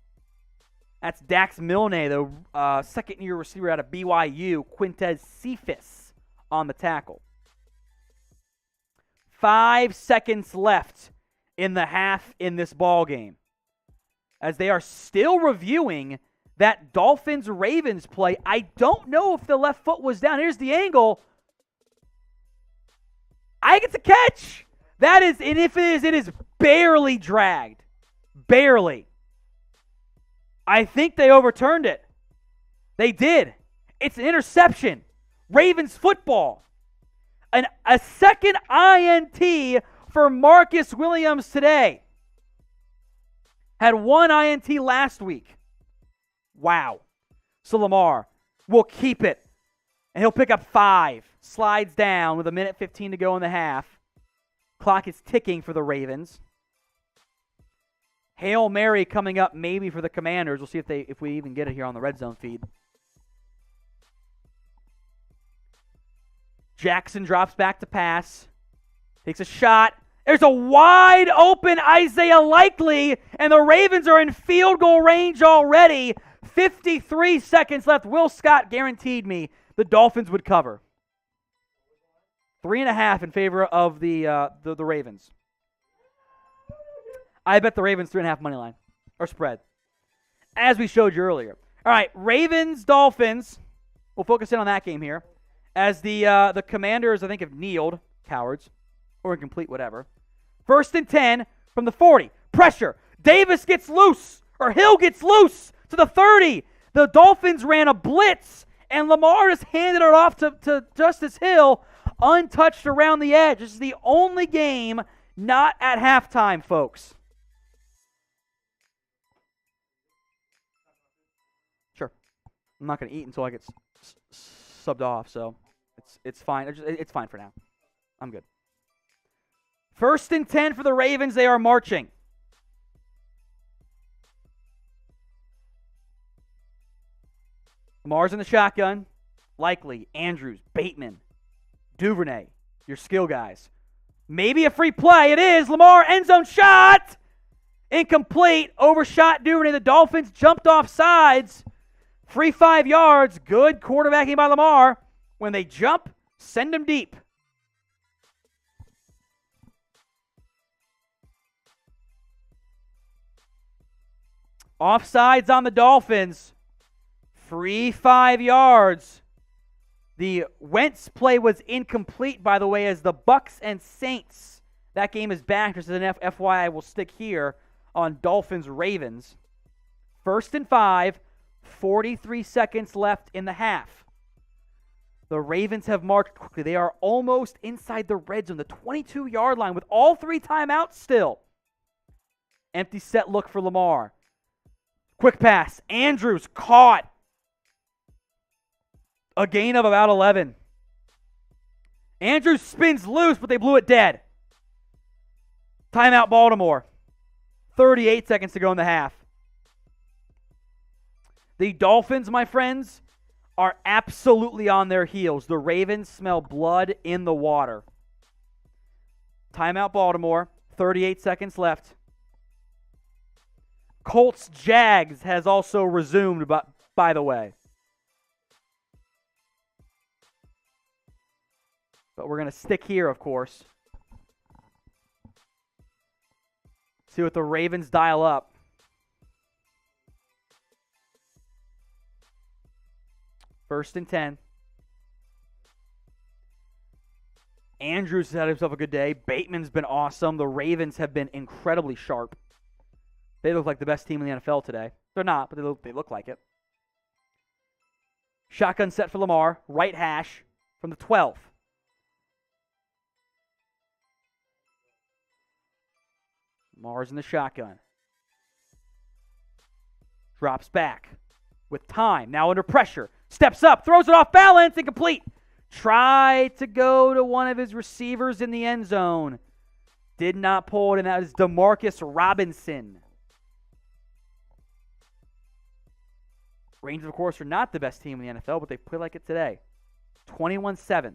That's Dax Milne, the second-year receiver out of BYU, Quintez Cephas on the tackle. 5 seconds left in the half in this ball game, as they are still reviewing that Dolphins-Ravens play. I don't know if the left foot was down. Here's the angle. I get the catch. That is, and if it is barely dragged. Barely. I think they overturned it. They did. It's an interception. Ravens football. A second INT for Marcus Williams today. Had 1 INT last week. Wow. So Lamar will keep it. And he'll pick up 5. Slides down with 1:15 to go in the half. Clock is ticking for the Ravens. Hail Mary coming up maybe for the Commanders. We'll see if we even get it here on the Red Zone feed. Jackson drops back to pass. Takes a shot. There's a wide open Isaiah Likely, and the Ravens are in field goal range already. 53 seconds left. Will Scott guaranteed me the Dolphins would cover. 3.5 in favor of the Ravens. I bet the Ravens 3.5 money line or spread, as we showed you earlier. All right, Ravens, Dolphins. We'll focus in on that game here, as the Commanders, I think, have kneeled, cowards, or incomplete, whatever. 1st and 10 from the 40. Pressure. Davis gets loose, or Hill gets loose to the 30. The Dolphins ran a blitz, and Lamar just handed it off to Justice Hill, untouched around the edge. This is the only game not at halftime, folks. Sure. I'm not going to eat until I get subbed off, so it's fine. It's fine for now. I'm good. 1st and 10 for the Ravens. They are marching. Lamar's in the shotgun. Likely, Andrews, Bateman, Duvernay, your skill guys. Maybe a free play. It is. Lamar, end zone shot. Incomplete. Overshot Duvernay. The Dolphins jumped off sides. Free 5 yards. Good quarterbacking by Lamar. When they jump, send them deep. Offsides on the Dolphins. Free 5 yards. The Wentz play was incomplete, by the way, as the Bucs and Saints. That game is back. Just as an FYI, we'll stick here on Dolphins-Ravens. 1st and 5, 43 seconds left in the half. The Ravens have marched quickly. They are almost inside the red zone, the 22-yard line, with all 3 timeouts still. Empty set look for Lamar. Quick pass. Andrews caught. A gain of about 11. Andrews spins loose, but they blew it dead. Timeout Baltimore. 38 seconds to go in the half. The Dolphins, my friends, are absolutely on their heels. The Ravens smell blood in the water. Timeout Baltimore. 38 seconds left. Colts-Jags has also resumed, by the way. But we're going to stick here, of course. See what the Ravens dial up. First and 10. Andrews has had himself a good day. Bateman's been awesome. The Ravens have been incredibly sharp. They look like the best team in the NFL today. They're not, but they look like it. Shotgun set for Lamar. Right hash from the 12. Lamar's in the shotgun. Drops back with time. Now under pressure. Steps up. Throws it off balance. Incomplete. Tried to go to one of his receivers in the end zone. Did not pull it, and that is Demarcus Robinson. Rangers, of course, are not the best team in the NFL, but they play like it today. 21-7.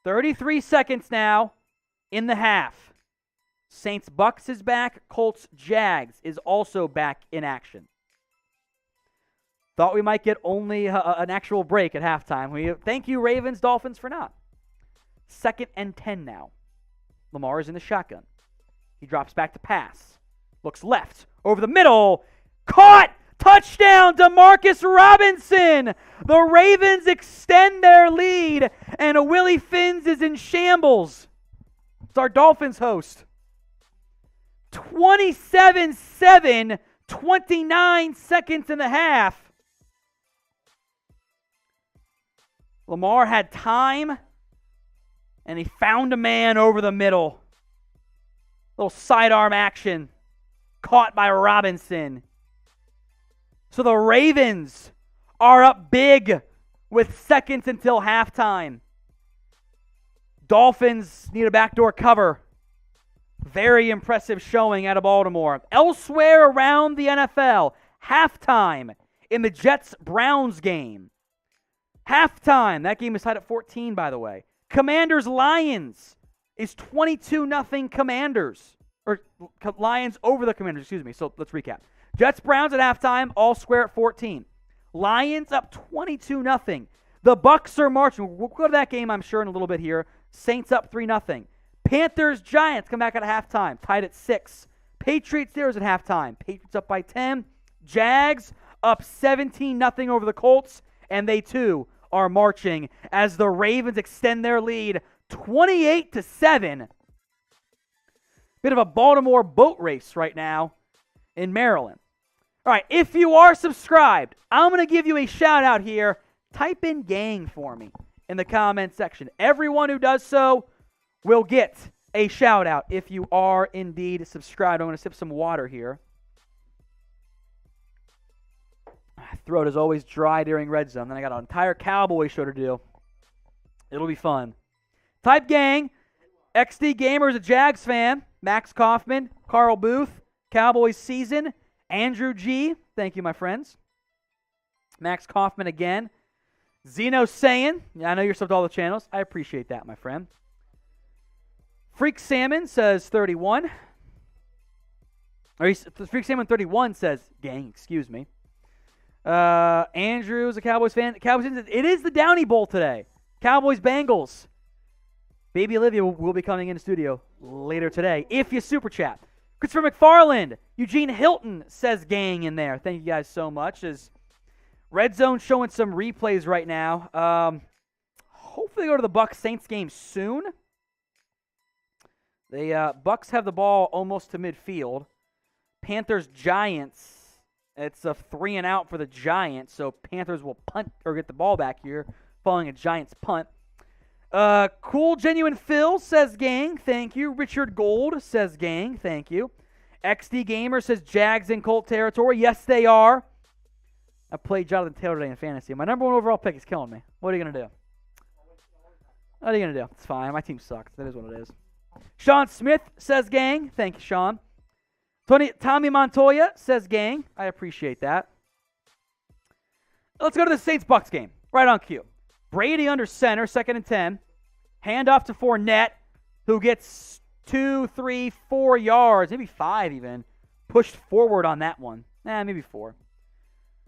"33 seconds now in the half. Saints-Bucs is back. Colts-Jags is also back in action. Thought we might get only an actual break at halftime. Thank you, Ravens-Dolphins, for not. 2nd and 10 now. Lamar is in the shotgun. He drops back to pass. Looks left. Over the middle. Caught! Touchdown, Demarcus Robinson! The Ravens extend their lead, and Willie Finns is in shambles. It's our Dolphins host. 27-7, 29 seconds in the half. Lamar had time, and he found a man over the middle. Little sidearm action. Caught by Robinson. So the Ravens are up big with seconds until halftime. Dolphins need a backdoor cover. Very impressive showing out of Baltimore. Elsewhere around the NFL, halftime in the Jets-Browns game. Halftime. That game is tied at 14, by the way. Commanders-Lions is 22-0 Commanders. Or Lions over the Commanders, excuse me. So let's recap. Jets-Browns at halftime, all square at 14. Lions up 22-0. The Bucs are marching. We'll go to that game, I'm sure, in a little bit here. Saints up 3-0. Panthers-Giants come back at halftime, tied at 6. Patriots-Steelers at halftime. Patriots up by 10. Jags up 17-0 over the Colts. And they, too, are marching as the Ravens extend their lead 28-7. Bit of a Baltimore boat race right now in Maryland. All right, if you are subscribed, I'm going to give you a shout out here. Type in gang for me in the comment section. Everyone who does so will get a shout out if you are indeed subscribed. I'm going to sip some water here. My throat is always dry during Red Zone. Then I got an entire Cowboy show to do. It'll be fun. Type gang. XD Gamer is a Jags fan. Max Kaufman, Carl Booth, Cowboys season. Andrew G. Thank you, my friends. Max Kaufman again. Zeno saying, yeah, I know you're subbed to all the channels. I appreciate that, my friend. Freak Salmon says 31. Freak Salmon 31 says, gang, excuse me. Andrew is a Cowboys fan. Cowboys, it is the Downey Bowl today. Cowboys-Bengals. Baby Olivia will be coming in the studio later today if you super chat. Christopher McFarland, Eugene Hilton says gang in there. Thank you guys so much. As Red Zone showing some replays right now. Hopefully go to the Bucs Saints game soon. The Bucs have the ball almost to midfield. Panthers Giants. It's a 3-and-out for the Giants, so Panthers will punt or get the ball back here following a Giants punt. Cool Genuine Phil says gang, thank you. Richard Gold says gang, thank you. XD Gamer says Jags in Colt territory. Yes, they are. I played Jonathan Taylor today in fantasy. My number 1 overall pick is killing me. What are you going to do? What are you going to do? It's fine. My team sucks. That is what it is. Sean Smith says gang. Thank you, Sean. Tommy Montoya says gang. I appreciate that. Let's go to the Saints-Bucs game. Right on cue. Brady under center, 2nd and 10. Handoff to Fournette, who gets 2, 3, 4 yards, maybe 5 even. Pushed forward on that one. Maybe 4.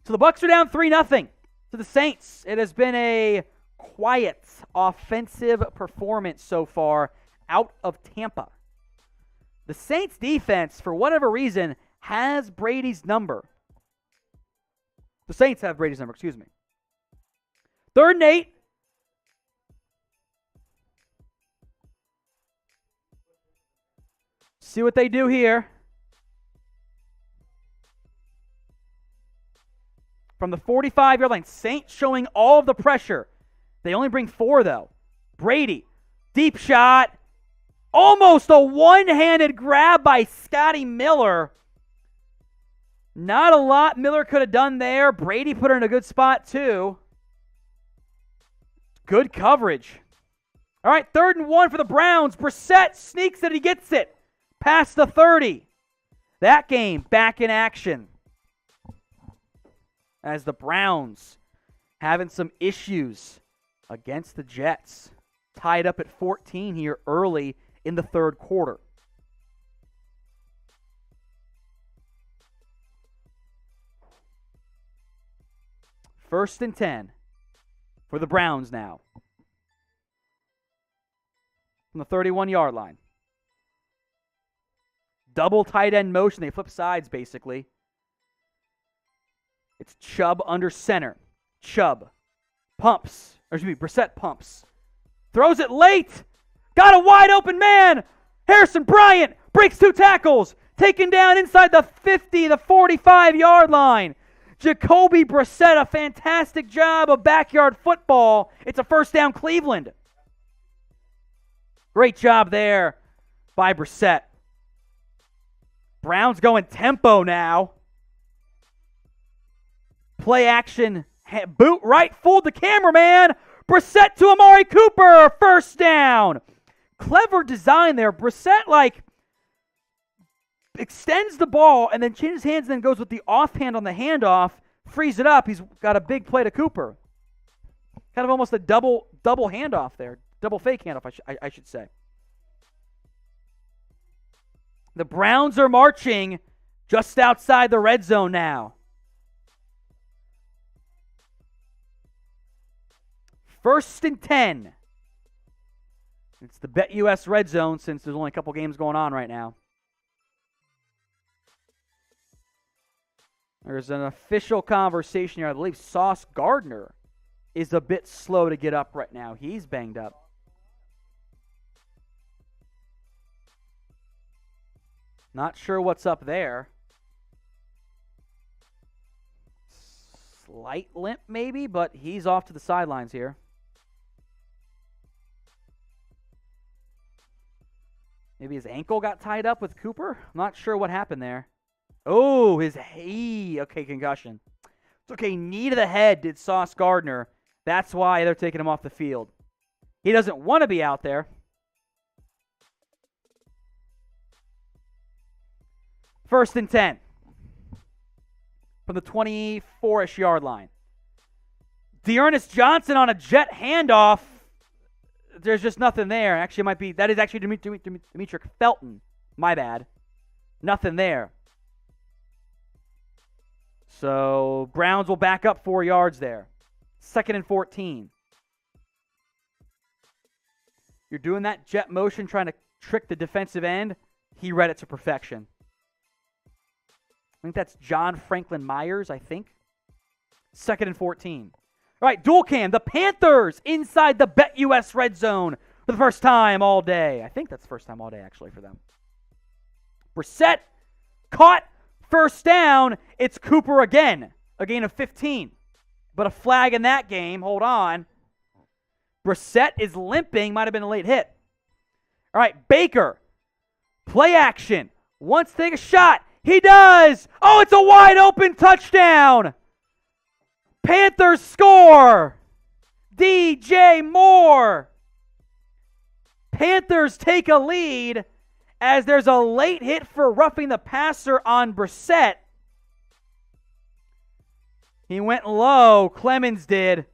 So the Bucs are down 3-0 to the Saints. It has been a quiet offensive performance so far out of Tampa. The Saints defense, for whatever reason, has Brady's number. The Saints have Brady's number, excuse me. 3rd and 8. See what they do here. From the 45-yard line, Saints showing all of the pressure. They only bring 4, though. Brady, deep shot. Almost a one-handed grab by Scotty Miller. Not a lot Miller could have done there. Brady put her in a good spot, too. Good coverage. All right, 3rd and 1 for the Browns. Brissett sneaks it. He gets it. Past the 30. That game back in action. As the Browns having some issues against the Jets. Tied up at 14 here early in the 3rd quarter. First and 10 for the Browns now. From the 31-yard line. Double tight end motion. They flip sides, basically. It's Chubb under center. Chubb pumps. Or excuse me, Brissett pumps. Throws it late. Got a wide open man. Harrison Bryant breaks 2 tackles. Taken down inside the 50, the 45-yard line. Jacoby Brissett, a fantastic job of backyard football. It's a 1st down Cleveland. Great job there by Brissett. Browns going tempo now. Play action. Boot right. Fooled the cameraman. Brissett to Amari Cooper. 1st down. Clever design there. Brissett, extends the ball and then changes hands and then goes with the offhand on the handoff. Frees it up. He's got a big play to Cooper. Kind of almost a double handoff there. Double fake handoff, I should say. The Browns are marching just outside the red zone now. 1st and 10. It's the BetUS red zone since there's only a couple games going on right now. There's an official conversation here. I believe Sauce Gardner is a bit slow to get up right now. He's banged up. Not sure what's up there. Slight limp maybe, but he's off to the sidelines here. Maybe his ankle got tied up with Cooper. I'm not sure what happened there. Oh, okay, concussion. It's okay, knee to the head did Sauce Gardner. That's why they're taking him off the field. He doesn't want to be out there. 1st and 10 from the 24-ish yard line. Dearness Johnson on a jet handoff. There's just nothing there. Actually, that is actually Demetric Felton. My bad. Nothing there. So Browns will back up 4 yards there. 2nd and 14. You're doing that jet motion trying to trick the defensive end. He read it to perfection. I think that's John Franklin Myers, I think. 2nd and 14. All right, dual cam. The Panthers inside the BetUS red zone for the first time all day. I think that's the first time all day, actually, for them. Brissett caught, first down. It's Cooper again. A gain of 15. But a flag in that game. Hold on. Brissett is limping. Might have been a late hit. All right, Baker. Play action. Wants to take a shot. He does. Oh, it's a wide open touchdown. Panthers score. DJ Moore. Panthers take a lead as there's a late hit for roughing the passer on Brissett. He went low. Clemens did.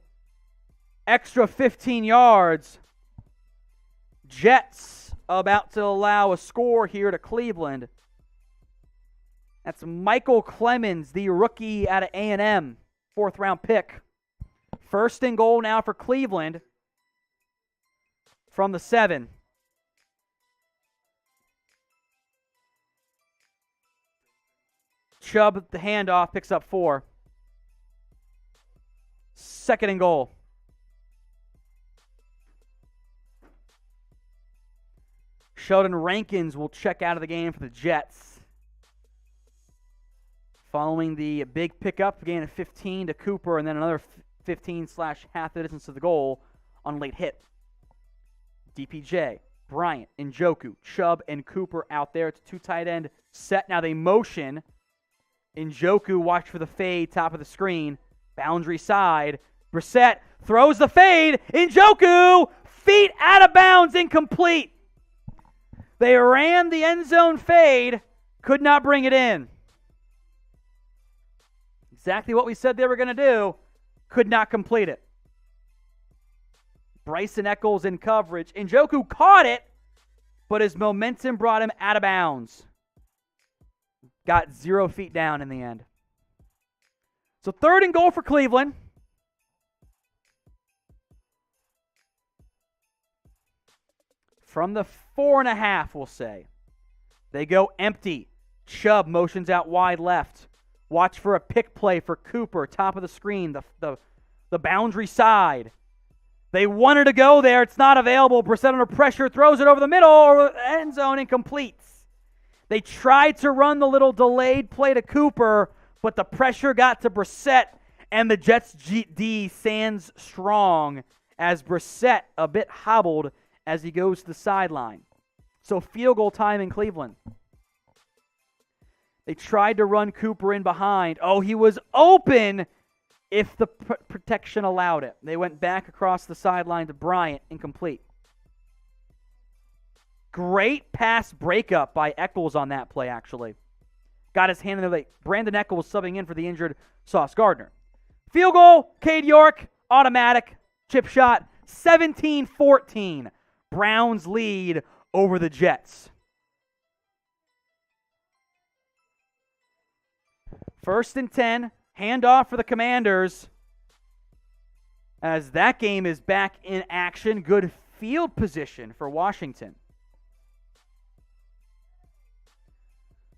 Extra 15 yards. Jets about to allow a score here to Cleveland. That's Michael Clemens, the rookie out of A&M, 4th-round pick. 1st and goal now for Cleveland from the 7. Chubb, the handoff, picks up 4. 2nd and goal. Sheldon Rankins will check out of the game for the Jets. Following the big pickup, gain of 15 to Cooper, and then another 15/half the distance to the goal on late hit. DPJ, Bryant, Njoku, Chubb, and Cooper out there. It's a 2 tight end set. Now they motion. Njoku, watch for the fade, top of the screen. Boundary side. Brissett throws the fade. Njoku, feet out of bounds, incomplete. They ran the end zone fade, could not bring it in. Exactly what we said they were going to do, could not complete it. Bryson Eccles in coverage. Njoku caught it, but his momentum brought him out of bounds. Got 0 feet down in the end. So 3rd and goal for Cleveland. From the 4.5, we'll say. They go empty. Chubb motions out wide left. Watch for a pick play for Cooper, top of the screen, the boundary side. They wanted to go there. It's not available. Brissett under pressure, throws it over the middle, or end zone, and completes. They tried to run the little delayed play to Cooper, but the pressure got to Brissett, and the Jets D stands strong as Brissett, a bit hobbled as he goes to the sideline. So field goal time in Cleveland. They tried to run Cooper in behind. Oh, he was open if the protection allowed it. They went back across the sideline to Bryant, incomplete. Great pass breakup by Eccles on that play, actually. Got his hand in there late. Brandon Eccles subbing in for the injured Sauce Gardner. Field goal, Cade York, automatic, chip shot, 17-14. Browns lead over the Jets. 1st and 10, handoff for the Commanders. As that game is back in action, good field position for Washington.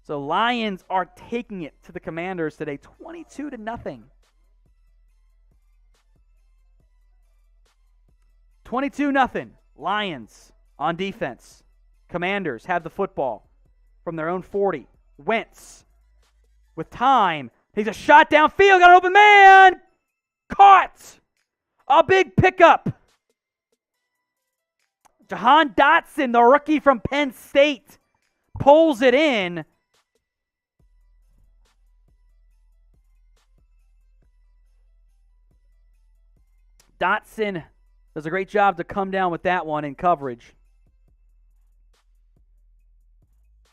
So Lions are taking it to the Commanders today, 22-0. 22-0. Lions on defense. Commanders have the football from their own 40. Wentz with time. Takes a shot downfield. Got an open man. Caught. A big pickup. Jahan Dotson, the rookie from Penn State, pulls it in. Dotson does a great job to come down with that one in coverage.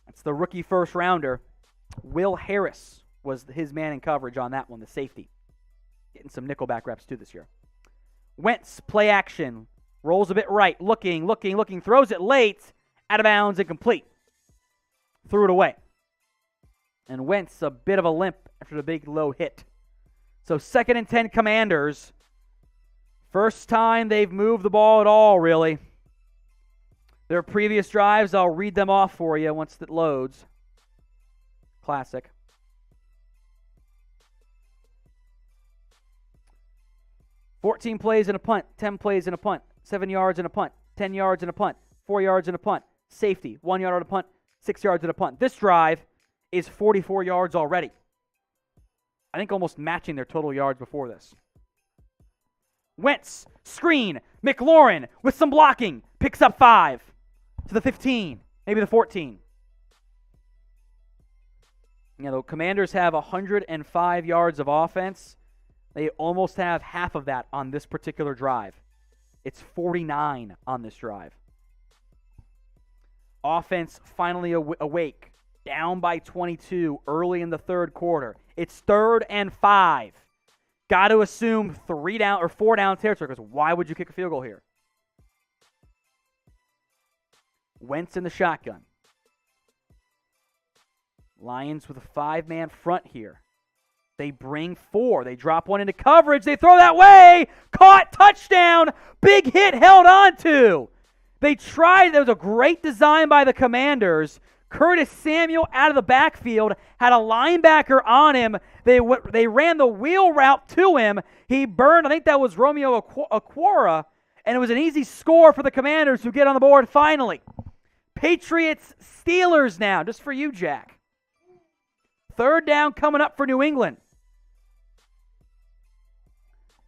That's the rookie first rounder. Will Harris was his man in coverage on that one, the safety. Getting some nickelback reps too this year. Wentz, play action. Rolls a bit right. Looking. Throws it late. Out of bounds and complete. Threw it away. And Wentz, a bit of a limp after the big low hit. So 2nd and 10 Commanders. First time they've moved the ball at all, really. Their previous drives, I'll read them off for you once it loads. Classic. "14 plays and a punt, 10 plays and a punt, 7 yards and a punt, 10 yards and a punt, 4 yards and a punt, safety, 1 yard on a punt, 6 yards and a punt." This drive is 44 yards already. I think almost matching their total yards before this. Wentz, screen, McLaurin with some blocking, picks up 5 to the 15, maybe the 14. The Commanders have 105 yards of offense. They almost have half of that on this particular drive. It's 49 on this drive. Offense finally awake, down by 22 early in the third quarter. It's 3rd and 5. Got to assume 4 down territory, because why would you kick a field goal here? Wentz in the shotgun. Lions with a 5-man front here. They bring 4. They drop one into coverage. They throw that way. Caught. Touchdown. Big hit held on to. They tried. There was a great design by the Commanders. Curtis Samuel out of the backfield had a linebacker on him. They ran the wheel route to him. He burned. I think that was Romeo Okwara. And it was an easy score for the Commanders who get on the board finally. Patriots Steelers now. Just for you, Jack. 3rd down coming up for New England.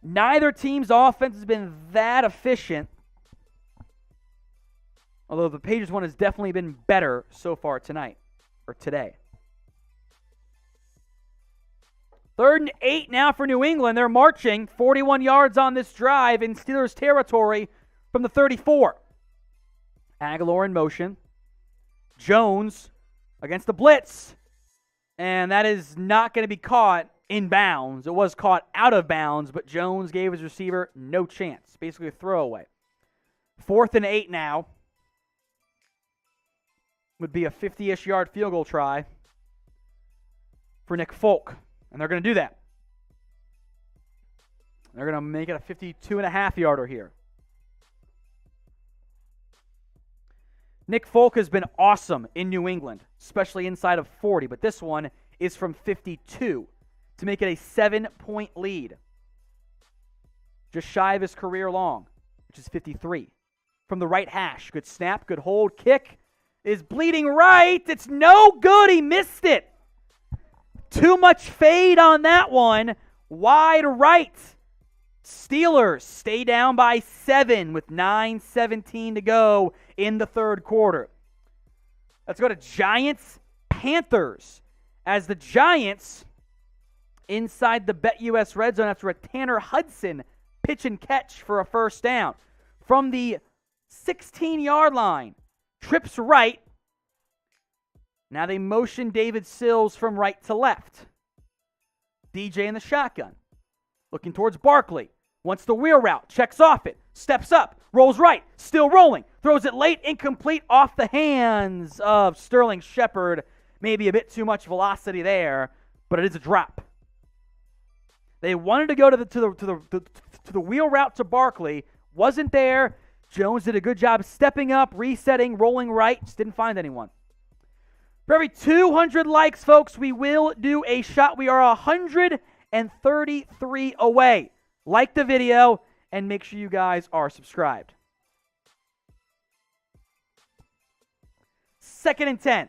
Neither team's offense has been that efficient, although the Patriots one has definitely been better so far tonight, or today. 3rd and 8 now for New England. They're marching 41 yards on this drive in Steelers territory from the 34. Aguilar in motion. Jones against the blitz. And that is not going to be caught in bounds. It was caught out of bounds, but Jones gave his receiver no chance. Basically a throwaway. 4th and 8 now. Would be a 50-ish yard field goal try for Nick Folk. And they're going to do that. They're going to make it a 52.5 yarder here. Nick Folk has been awesome in New England, especially inside of 40, but this one is from 52 to make it a 7-point lead. Just shy of his career long, which is 53. From the right hash. Good snap, good hold, kick is bleeding right. It's no good. He missed it. Too much fade on that one. Wide right. Steelers stay down by 7 with 9:17 to go in the third quarter. Let's go to Giants-Panthers. As the Giants, inside the BetUS red zone after a Tanner Hudson pitch and catch for a first down. From the 16-yard line, trips right. Now they motion David Sills from right to left. DJ in the shotgun. Looking towards Barkley. Wants the wheel route. Checks off it. Steps up. Rolls right. Still rolling. Throws it late. Incomplete off the hands of Sterling Shepard. Maybe a bit too much velocity there, but it is a drop. They wanted to go to the wheel route to Barkley. Wasn't there. Jones did a good job stepping up, resetting, rolling right. Just didn't find anyone. For every 200 likes, folks, we will do a shot. We are 133 away. Like the video and make sure you guys are subscribed. 2nd and 10.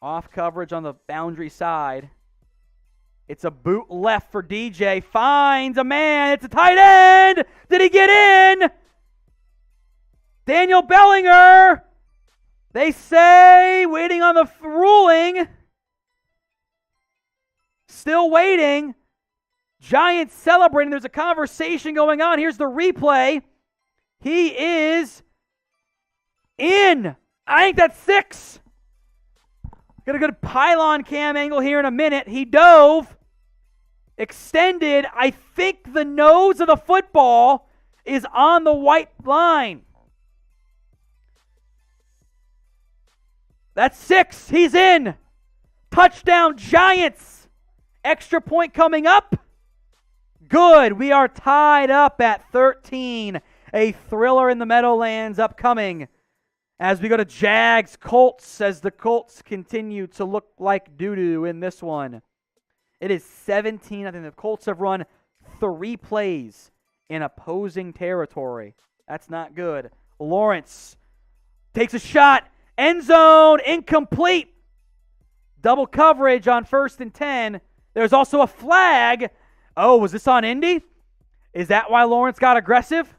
Off coverage on the boundary side. It's a boot left for DJ. Finds a man. It's a tight end. Did he get in? Daniel Bellinger. They say waiting on the ruling. Still waiting. Giants celebrating. There's a conversation going on. Here's the replay. He is in. I think that's 6. Got a good pylon cam angle here in a minute. He dove. Extended. I think the nose of the football is on the white line. That's 6. He's in. Touchdown, Giants. Extra point coming up. Good. We are tied up at 13. A thriller in the Meadowlands upcoming as we go to Jags Colts as the Colts continue to look like doo-doo in this one. It is 17. I think the Colts have run 3 plays in opposing territory. That's not good. Lawrence takes a shot. End zone, incomplete. Double coverage on 1st and 10. There's also a flag. Oh, was this on Indy? Is that why Lawrence got aggressive?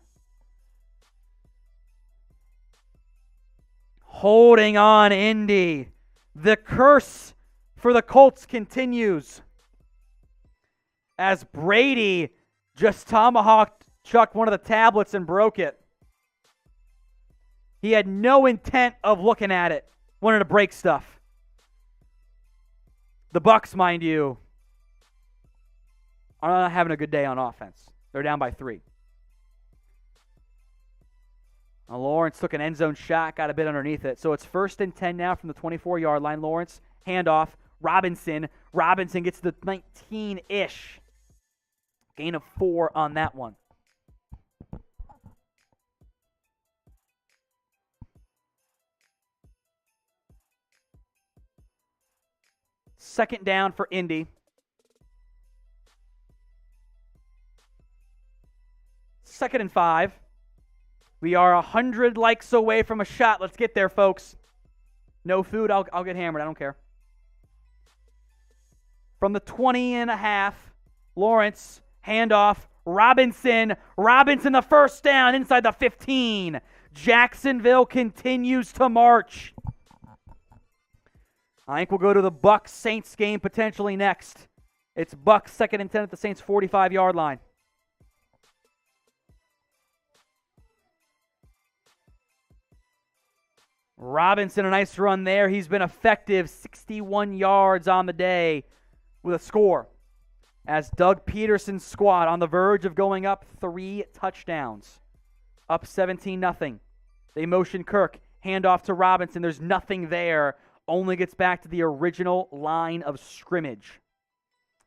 Holding on, Indy. The curse for the Colts continues as Brady just tomahawked Chuck one of the tablets and broke it. He had no intent of looking at it. Wanted to break stuff. The Bucs, mind you, are not having a good day on offense. They're down by 3. Now Lawrence took an end zone shot, got a bit underneath it. So it's 1st and 10 now from the 24-yard line. Lawrence, handoff. Robinson. Robinson gets to the 19-ish. Gain of 4 on that one. Second down for Indy. Second and 5. We are 100 likes away from a shot. Let's get there, folks. No food, I'll get hammered. I don't care. From the 20.5, Lawrence, handoff, Robinson. Robinson, the first down inside the 15. Jacksonville continues to march. I think we'll go to the Bucs-Saints game potentially next. It's Bucs 2nd and 10 at the Saints' 45-yard line. Robinson, a nice run there. He's been effective, 61 yards on the day with a score. As Doug Peterson's squad on the verge of going up 3 touchdowns. Up 17-0. They motion Kirk. Handoff to Robinson. There's nothing there. Only gets back to the original line of scrimmage.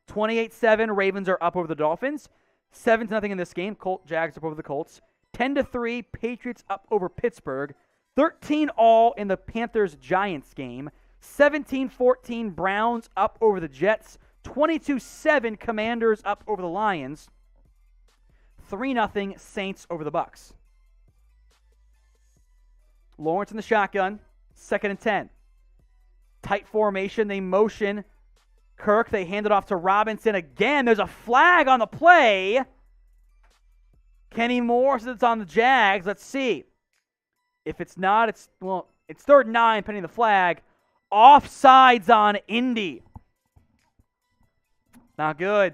28-7, Ravens are up over the Dolphins. 7-0 in this game. Jags up over the Colts. 10-3, Patriots up over Pittsburgh. 13-all in the Panthers-Giants game. 17-14, Browns up over the Jets. 22-7, Commanders up over the Lions. 3-0, Saints over the Bucs. Lawrence in the shotgun. 2nd and 10. Tight formation. They motion Kirk. They hand it off to Robinson again. There's a flag on the play. Kenny Moore says it's on the Jags. Let's see. If it's not, it's 3rd and 9 pending the flag. Offsides on Indy. Not good.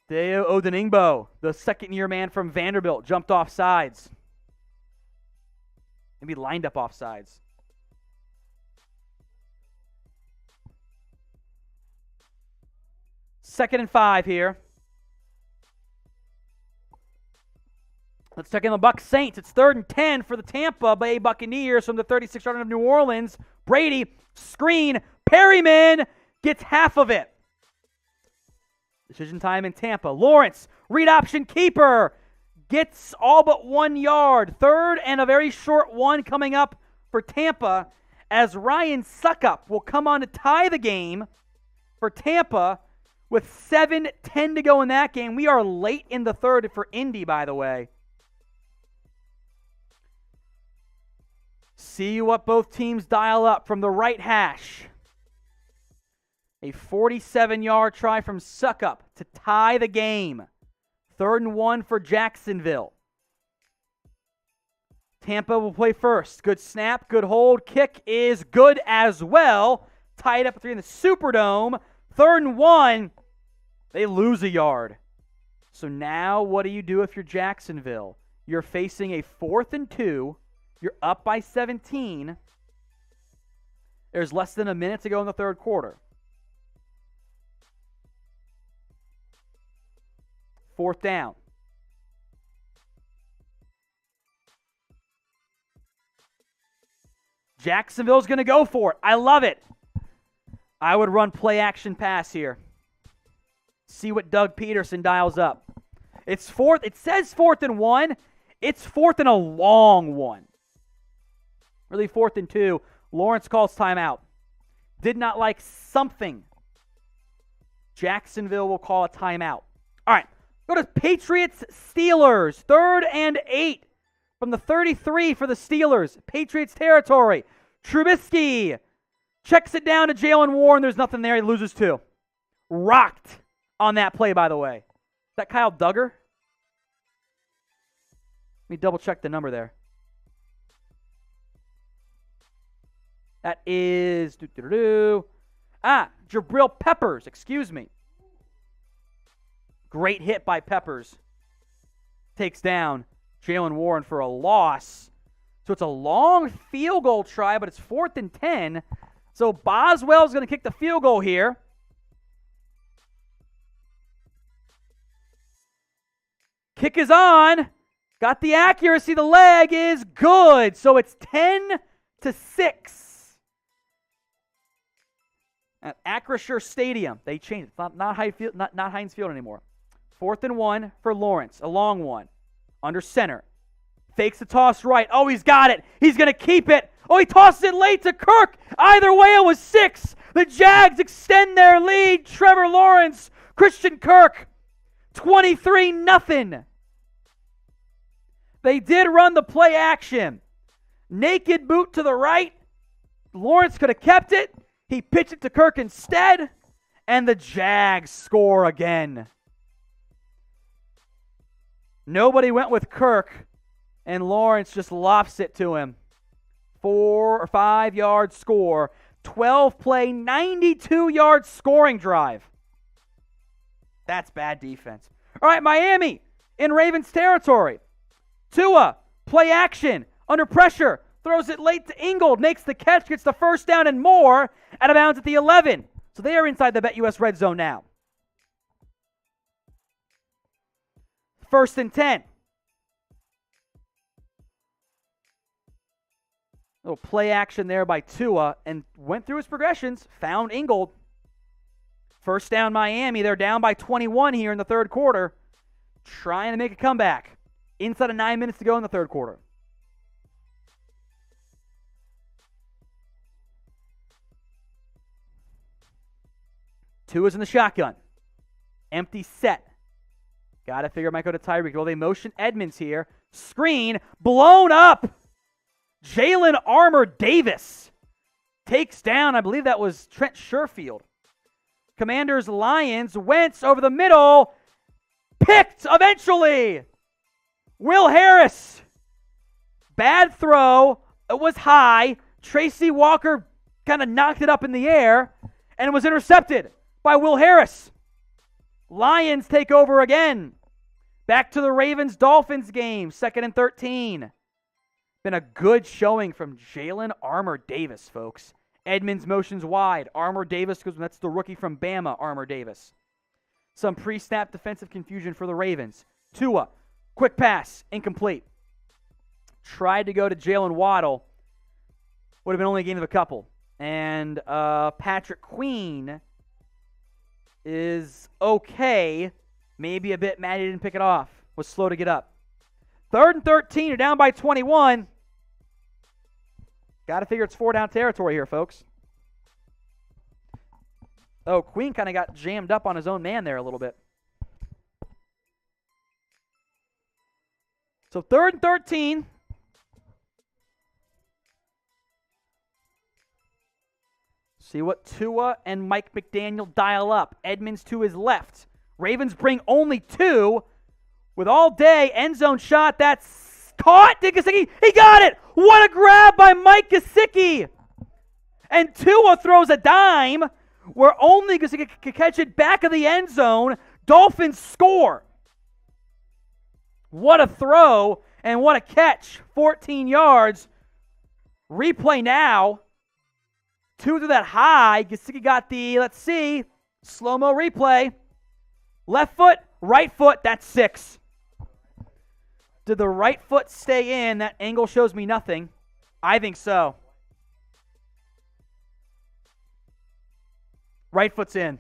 Deo Odeningbo, the second-year man from Vanderbilt, jumped off sides. Maybe lined up off sides. Second and 5 here. Let's check in the Bucs Saints. It's 3rd and 10 for the Tampa Bay Buccaneers from the 36-yard line of New Orleans. Brady, screen, Perryman gets half of it. Decision time in Tampa. Lawrence, read option keeper, gets all but 1 yard. 3rd and a very short one coming up for Tampa as Ryan Suckup will come on to tie the game for Tampa with 7:10 to go in that game. We are late in the 3rd for Indy, by the way. See what both teams dial up from the right hash. A 47-yard try from Suckup to tie the game. 3rd and 1 for Jacksonville. Tampa will play first. Good snap, good hold. Kick is good as well. Tied up at 3 in the Superdome. 3rd and 1. They lose a yard. So now what do you do if you're Jacksonville? You're facing a 4th and 2. You're up by 17. There's less than a minute to go in the 3rd quarter. 4th down. Jacksonville's going to go for it. I love it. I would run play action pass here. See what Doug Peterson dials up. It's fourth. It says 4th and 1. It's 4th and a long one. Really 4th and 2. Lawrence calls timeout. Did not like something. Jacksonville will call a timeout. All right. Go to Patriots Steelers. 3rd and 8 from the 33 for the Steelers. Patriots territory. Trubisky checks it down to Jaylen Warren. There's nothing there. He loses 2. Rocked on that play, by the way. Is that Kyle Duggar? Let me double check the number there. That is Jabril Peppers, excuse me. Great hit by Peppers. Takes down Jaylen Warren for a loss. So it's a long field goal try, but it's 4th and 10. So Boswell's going to kick the field goal here. Kick is on. Got the accuracy. The leg is good. So it's 10-6. At Acrisure Stadium. They changed it. It's not Heinz Field anymore. 4th and 1 for Lawrence. A long one. Under center. Fakes the toss right. Oh, he's got it. He's going to keep it. Oh, he tosses it late to Kirk. Either way, it was 6. The Jags extend their lead. Trevor Lawrence, Christian Kirk, 23-0. They did run the play action. Naked boot to the right. Lawrence could have kept it. He pitched it to Kirk instead. And the Jags score again. Nobody went with Kirk. And Lawrence just lofts it to him. 4 or 5 yard score. 12 play, 92-yard scoring drive. That's bad defense. All right, Miami in Ravens territory. Tua, play action, under pressure, throws it late to Ingold, makes the catch, gets the first down and more, out of bounds at the 11. So they are inside the BetUS red zone now. 1st and 10. Little play action there by Tua, and went through his progressions, found Ingold. First down Miami, they're down by 21 here in the 3rd quarter, trying to make a comeback. Inside of 9 minutes to go in the 3rd quarter. Tua's in the shotgun. Empty set. Got to figure it might go to Tyreek. Well, they motion Edmonds here. Screen blown up. Jaylen Armour Davis takes down, I believe that was Trent Sherfield. Commanders Lions. Wentz over the middle. Picked eventually. Will Harris, bad throw. It was high. Tracy Walker kind of knocked it up in the air, and it was intercepted by Will Harris. Lions take over again. Back to the Ravens-Dolphins game, 2nd and 13. Been a good showing from Jaylen Armour Davis, folks. Edmonds motions wide. Armour Davis, because that's the rookie from Bama, Armour Davis. Some pre-snap defensive confusion for the Ravens. Tua. Quick pass, incomplete. Tried to go to Jalen Waddle. Would have been only a gain of a couple. And Patrick Queen is okay. Maybe a bit mad he didn't pick it off. Was slow to get up. 3rd and 13, you're down by 21. Got to figure it's 4-down territory here, folks. Oh, Queen kind of got jammed up on his own man there a little bit. So 3rd and 13. See what Tua and Mike McDaniel dial up. Edmonds to his left. Ravens bring only 2. With all day, end zone shot. That's caught. Gesicki, he got it. What a grab by Mike Gesicki. And Tua throws a dime where only Gesicki could catch it back of the end zone. Dolphins score. What a throw and what a catch. 14 yards. Replay now. Tua to that high. Gesicki got the, let's see, slow-mo replay. Left foot, right foot, that's 6. Did the right foot stay in? That angle shows me nothing. I think so. Right foot's in.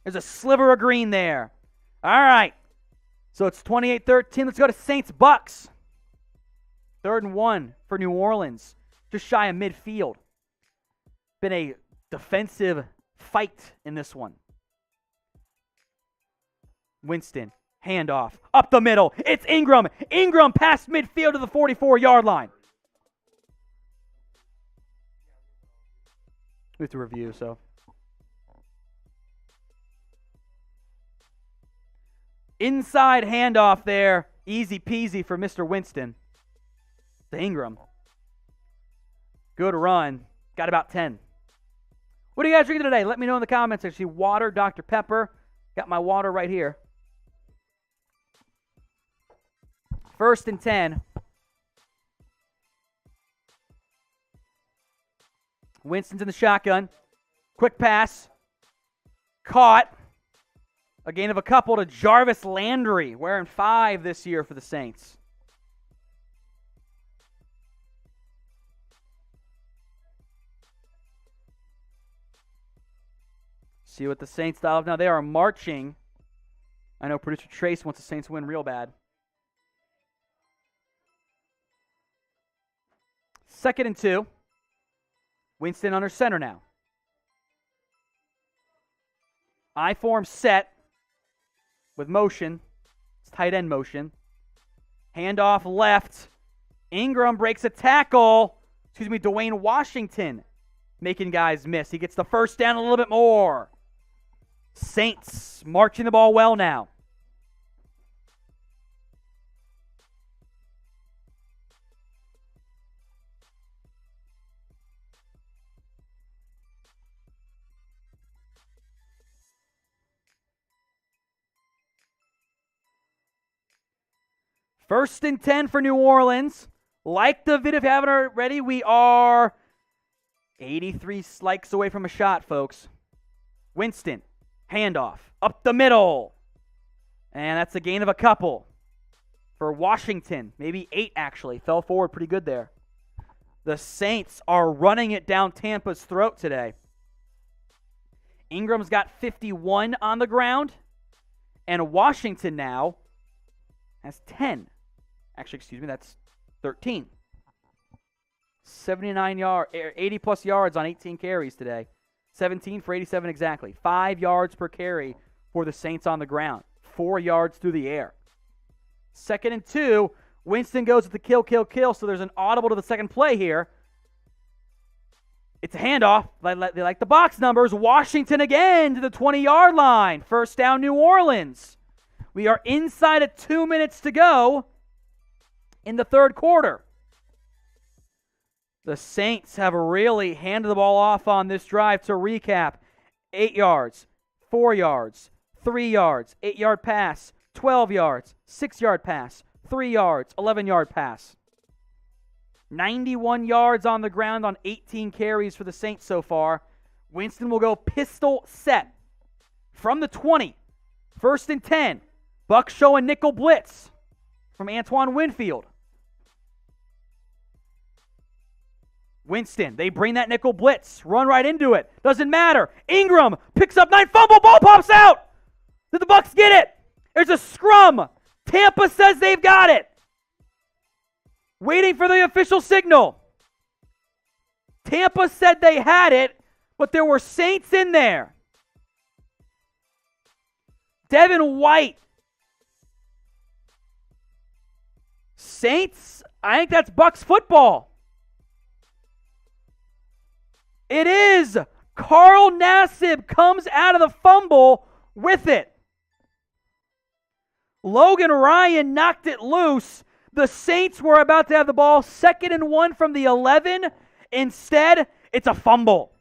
There's a sliver of green there. All right. So it's 28-13. Let's go to Saints-Bucks. 3rd and 1 for New Orleans. Just shy of midfield. Been a defensive fight in this one. Winston, handoff, up the middle. It's Ingram. Ingram past midfield to the 44-yard line. We have to review, so. Inside handoff there. Easy peasy for Mr. Winston. To Ingram. Good run. Got about 10. What are you guys drinking today? Let me know in the comments. Actually, water, Dr. Pepper. Got my water right here. 1st and 10. Winston's in the shotgun. Quick pass. Caught. A gain of a couple to Jarvis Landry, wearing 5 this year for the Saints. See what the Saints style of now. They are marching. I know producer Trace wants the Saints to win real bad. 2nd and 2. Winston under center now. I-form set with motion. It's tight end motion. Handoff left. Ingram breaks a tackle. Dwayne Washington making guys miss. He gets the first down a little bit more. Saints marching the ball well now. First and 10 for New Orleans. Like the video if you haven't already, we are 83 likes away from a shot, folks. Winston, handoff, up the middle. And that's a gain of a couple for Washington. Maybe 8, actually. Fell forward pretty good there. The Saints are running it down Tampa's throat today. Ingram's got 51 on the ground. And Washington now has 10. Actually, that's 13. 80-plus yards on 18 carries today. 17 for 87 exactly. 5 yards per carry for the Saints on the ground. 4 yards through the air. 2nd and 2. Winston goes with the kill. So there's an audible to the second play here. It's a handoff. They like the box numbers. Washington again to the 20-yard line. First down, New Orleans. We are inside of 2 minutes to go in the 3rd quarter. The Saints have really handed the ball off on this drive. To recap, 8 yards, 4 yards, 3 yards, 8-yard pass, 12 yards, 6-yard pass, 3 yards, 11-yard pass. 91 yards on the ground on 18 carries for the Saints so far. Winston will go pistol set from the 20. 1st and 10. Bucks showing nickel blitz from Antoine Winfield. Winston, they bring that nickel blitz. Run right into it. Doesn't matter. Ingram picks up 9. Fumble. Ball pops out. Did the Bucks get it? There's a scrum. Tampa says they've got it. Waiting for the official signal. Tampa said they had it, but there were Saints in there. Devin White. Saints, I think that's Bucks football. It is. Carl Nassib comes out of the fumble with it. Logan Ryan knocked it loose. The Saints were about to have the ball 2nd and 1 from the 11. Instead, it's a fumble.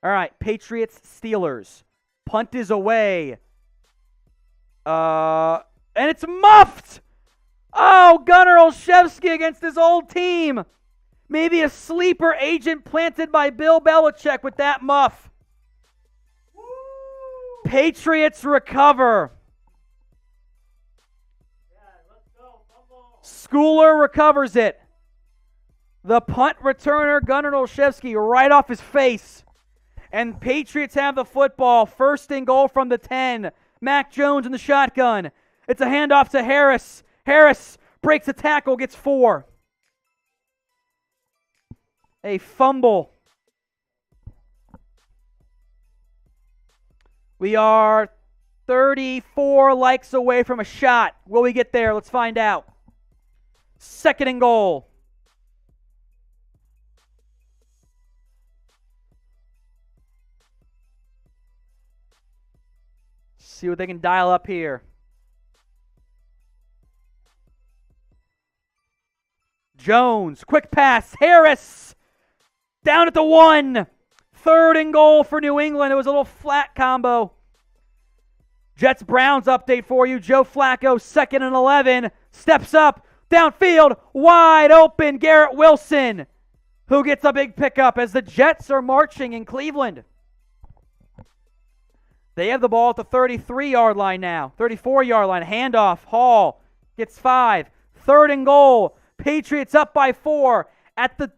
All right, Patriots, Steelers. Punt is away. And it's muffed. Oh, Gunnar Olszewski against his old team. Maybe a sleeper agent planted by Bill Belichick with that muff. Woo! Patriots recover. Yeah, let's go. Fumble. Schooler recovers it. The punt returner, Gunnar Olszewski, right off his face. And Patriots have the football. First and goal from the 10. Mac Jones in the shotgun. It's a handoff to Harris. Harris breaks a tackle, gets 4. A fumble. We are 34 likes away from a shot. Will we get there? Let's find out. Second and goal. See what they can dial up here. Jones, quick pass. Harris, down at the 1. Third and goal for New England. It was a little flat combo. Jets-Browns update for you. Joe Flacco, 2nd and 11. Steps up, downfield, wide open. Garrett Wilson, who gets a big pickup as the Jets are marching in Cleveland. They have the ball at the 33-yard line now. 34-yard line. Handoff. Hall gets 5. Third and goal. Patriots up by 4. At the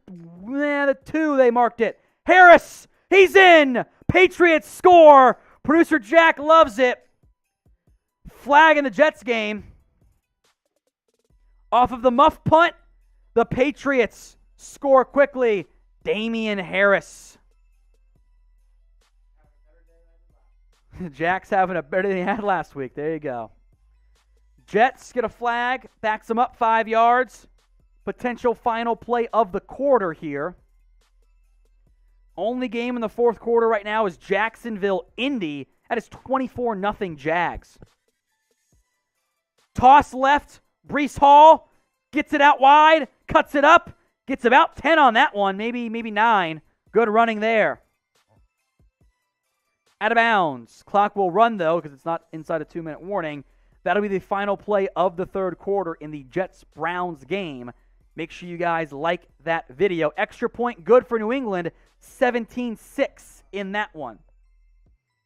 2, they marked it. Harris, he's in. Patriots score. Producer Jack loves it. Flag in the Jets game. Off of the muff punt, the Patriots score quickly. Damian Harris. Jack's having a better than he had last week. There you go. Jets get a flag. Backs them up 5 yards. Potential final play of the quarter here. Only game in the fourth quarter right now is Jacksonville-Indy. That is 24-0 Jags. Toss left. Breece Hall gets it out wide. Cuts it up. Gets about 10 on that one. Maybe 9. Good running there. Out of bounds. Clock will run, though, because it's not inside a 2-minute warning. That'll be the final play of the third quarter in the Jets-Browns game. Make sure you guys like that video. Extra point good for New England. 17-6 in that one.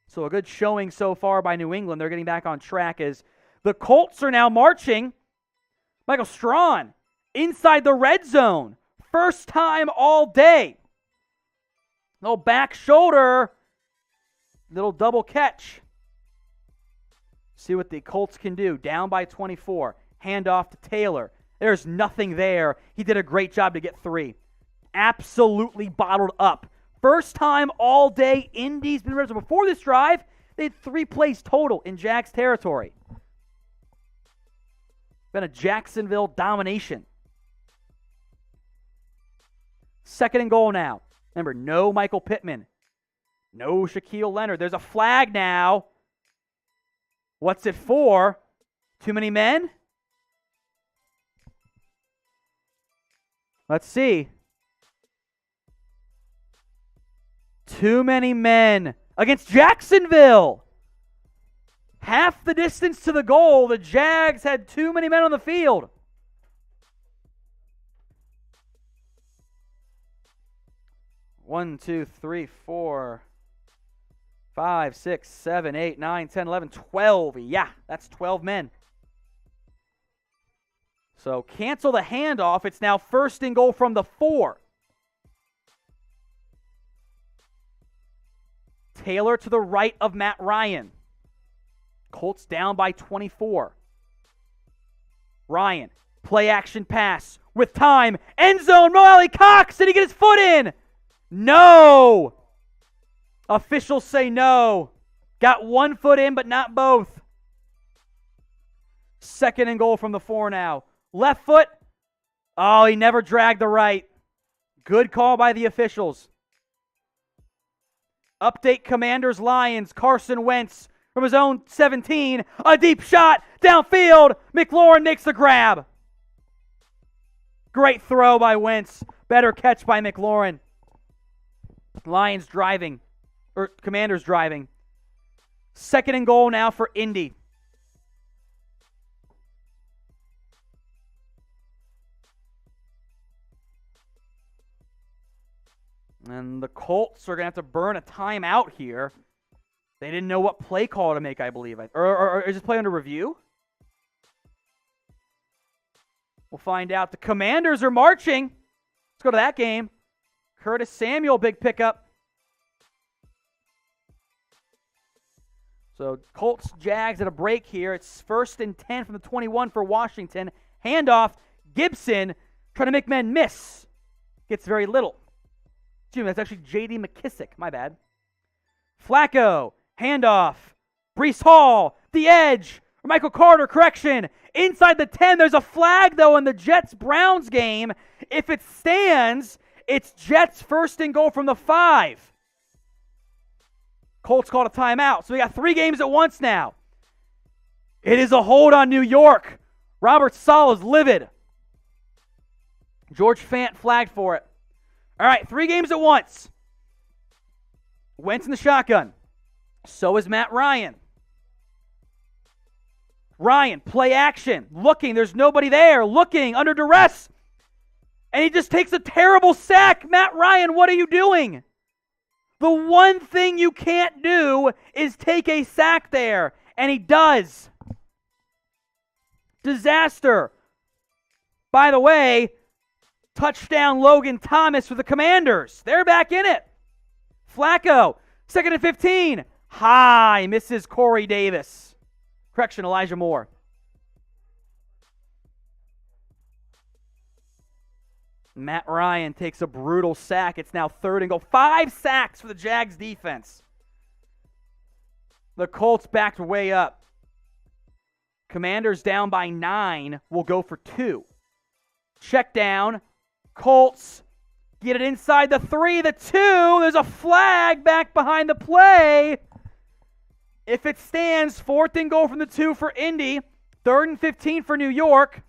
So a good showing so far by New England. They're getting back on track as the Colts are now marching. Michael Strawn inside the red zone. First time all day. Little back shoulder. Little double catch. See what the Colts can do. Down by 24. Handoff to Taylor. There's nothing there. He did a great job to get 3. Absolutely bottled up. First time all day Indy's been ready. Before this drive, they had 3 plays total in Jags territory. Been a Jacksonville domination. Second and goal now. Remember, no Michael Pittman. No Shaquille Leonard. There's a flag now. What's it for? Too many men? Let's see. Too many men against Jacksonville. Half the distance to the goal. The Jags had too many men on the field. One, 2, 3, 4, 5, 6, 7, 8, 9, 10, 11, 12. Yeah, that's 12 men. So cancel the handoff. It's now first and goal from the 4. Taylor to the right of Matt Ryan. Colts down by 24. Ryan, play action pass with time. End zone, Mo Alley Cox. Did he get his foot in? No. Officials say no. Got 1 foot in, but not both. Second and goal from the 4 now. Left foot. Oh, he never dragged the right. Good call by the officials. Update Commanders Lions. Carson Wentz from his own 17. A deep shot downfield. McLaurin makes the grab. Great throw by Wentz. Better catch by McLaurin. Lions driving. Or Commanders driving. Second and goal now for Indy. And the Colts are going to have to burn a timeout here. They didn't know what play call to make, I believe. Or is this play under review? We'll find out. The Commanders are marching. Let's go to that game. Curtis Samuel, big pickup. So Colts, Jags at a break here. It's 1st and 10 from the 21 for Washington. Handoff, Gibson trying to make men miss. Gets very little. Excuse me, that's actually J.D. McKissick. My bad. Flacco, handoff. Breece Hall, the edge. Michael Carter, correction. Inside the 10, there's a flag, though, in the Jets-Browns game. If it stands, it's Jets 1st and goal from the 5. Colts called a timeout. So we got 3 games at once now. It is a hold on New York. Robert Saleh's livid. George Fant flagged for it. All right, 3 games at once. Wentz in the shotgun. So is Matt Ryan. Ryan, play action. Looking, there's nobody there. Looking, under duress. And he just takes a terrible sack. Matt Ryan, what are you doing? The one thing you can't do is take a sack there. And he does. Disaster. By the way, touchdown Logan Thomas for the Commanders. They're back in it. Flacco, 2nd and 15. High, misses Corey Davis. Correction, Elijah Moore. Matt Ryan takes a brutal sack. It's now 3rd and goal. 5 sacks for the Jags defense. The Colts backed way up. Commanders down by 9 will go for 2. Check down. Colts get it inside the 3, the 2. There's a flag back behind the play. If it stands, 4th and goal from the 2 for Indy. 3rd and 15 for New York.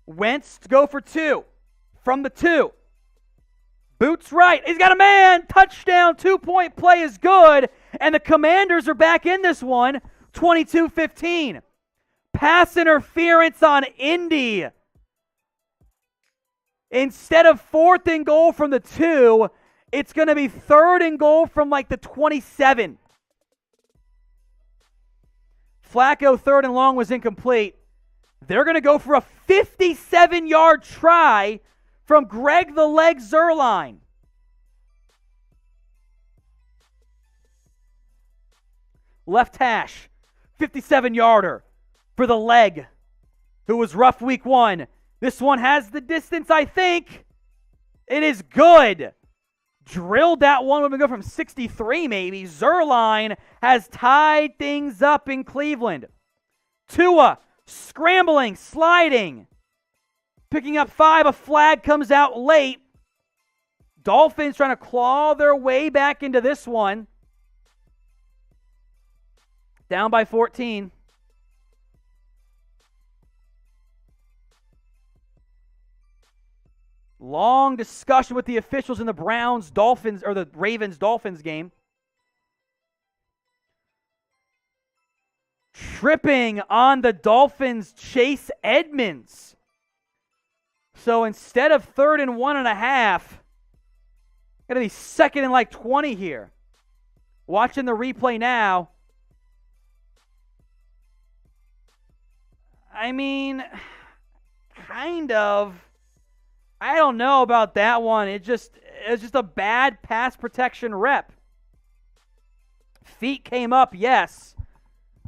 Wentz to go for 2. From the 2. Boots right. He's got a man. Touchdown. 2-point play is good. And the Commanders are back in this one. 22-15. Pass interference on Indy. Instead of 4th and goal from the 2, it's going to be 3rd and goal from like the 27. Flacco, 3rd and long, was incomplete. They're going to go for a 57-yard try from Greg the Leg Zuerlein. Left hash, 57-yarder for the Leg, who was rough week 1. This one has the distance, I think. It is good. Drilled that one. We're going to go from 63 maybe. Zuerlein has tied things up in Cleveland. Tua scrambling, sliding. Picking up 5. A flag comes out late. Dolphins trying to claw their way back into this one. Down by 14. Long discussion with the officials in the Browns-Dolphins, or the Ravens-Dolphins game. Tripping on the Dolphins, Chase Edmonds. So instead of 3rd and 1.5, going to be 2nd and like 20 here. Watching the replay now. I mean, kind of. I don't know about that one. It's just a bad pass protection rep. Feet came up, yes.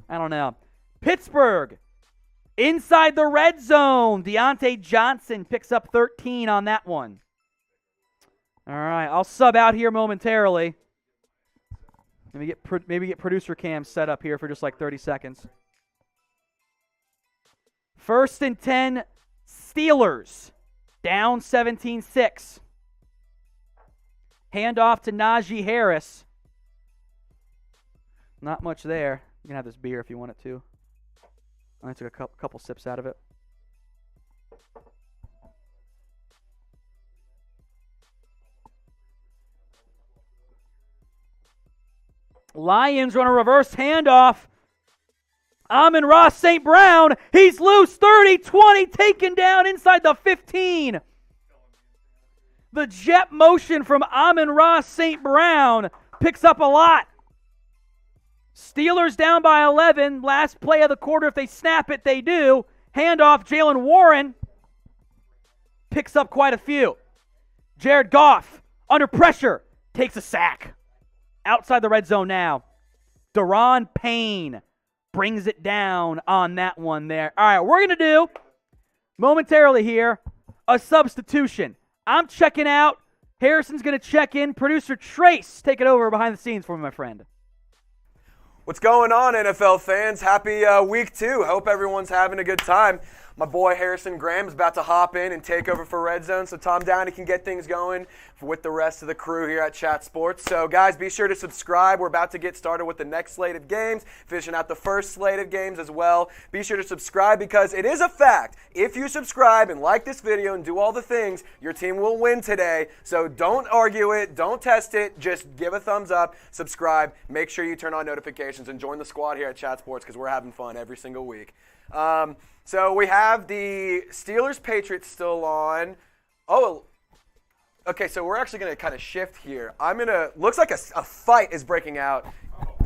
I don't know. Pittsburgh, inside the red zone. Deontay Johnson picks up 13 on that one. All right, I'll sub out here momentarily. Maybe get producer cam set up here for just like 30 seconds. 1st and 10, Steelers. Down 17-6. Handoff to Najee Harris. Not much there. You can have this beer if you want it to. I took a couple sips out of it. Lions run a reverse handoff. Amon-Ra St. Brown, he's loose, 30-20, taken down inside the 15. The jet motion from Amon-Ra St. Brown picks up a lot. Steelers down by 11. Last play of the quarter. If they snap it, they do. Handoff, Jaylen Warren picks up quite a few. Jared Goff, under pressure, takes a sack. outside the red zone now. Daron Payne brings it down on that one there. All right, we're going to do, momentarily here, a substitution. I'm checking out. Harrison's going to check in. Producer Trace, take it over behind the scenes for me, my friend.
What's going on, NFL fans? Happy week 2. Hope everyone's having a good time. My boy Harrison Graham's about to hop in and take over for Red Zone so Tom Downey can get things going with the rest of the crew here at Chat Sports. So, guys, be sure to subscribe. We're about to get started with the next slate of games, finishing out the first slate of games as well. Be sure to subscribe because it is a fact. If you subscribe and like this video and do all the things, your team will win today. So don't argue it. Don't test it. Just give a thumbs up, subscribe, make sure you turn on notifications, and join the squad here at Chat Sports because we're having fun every single week. So we have the Steelers-Patriots still on. Oh, okay, so we're actually going to kind of shift here. Looks like a fight is breaking out.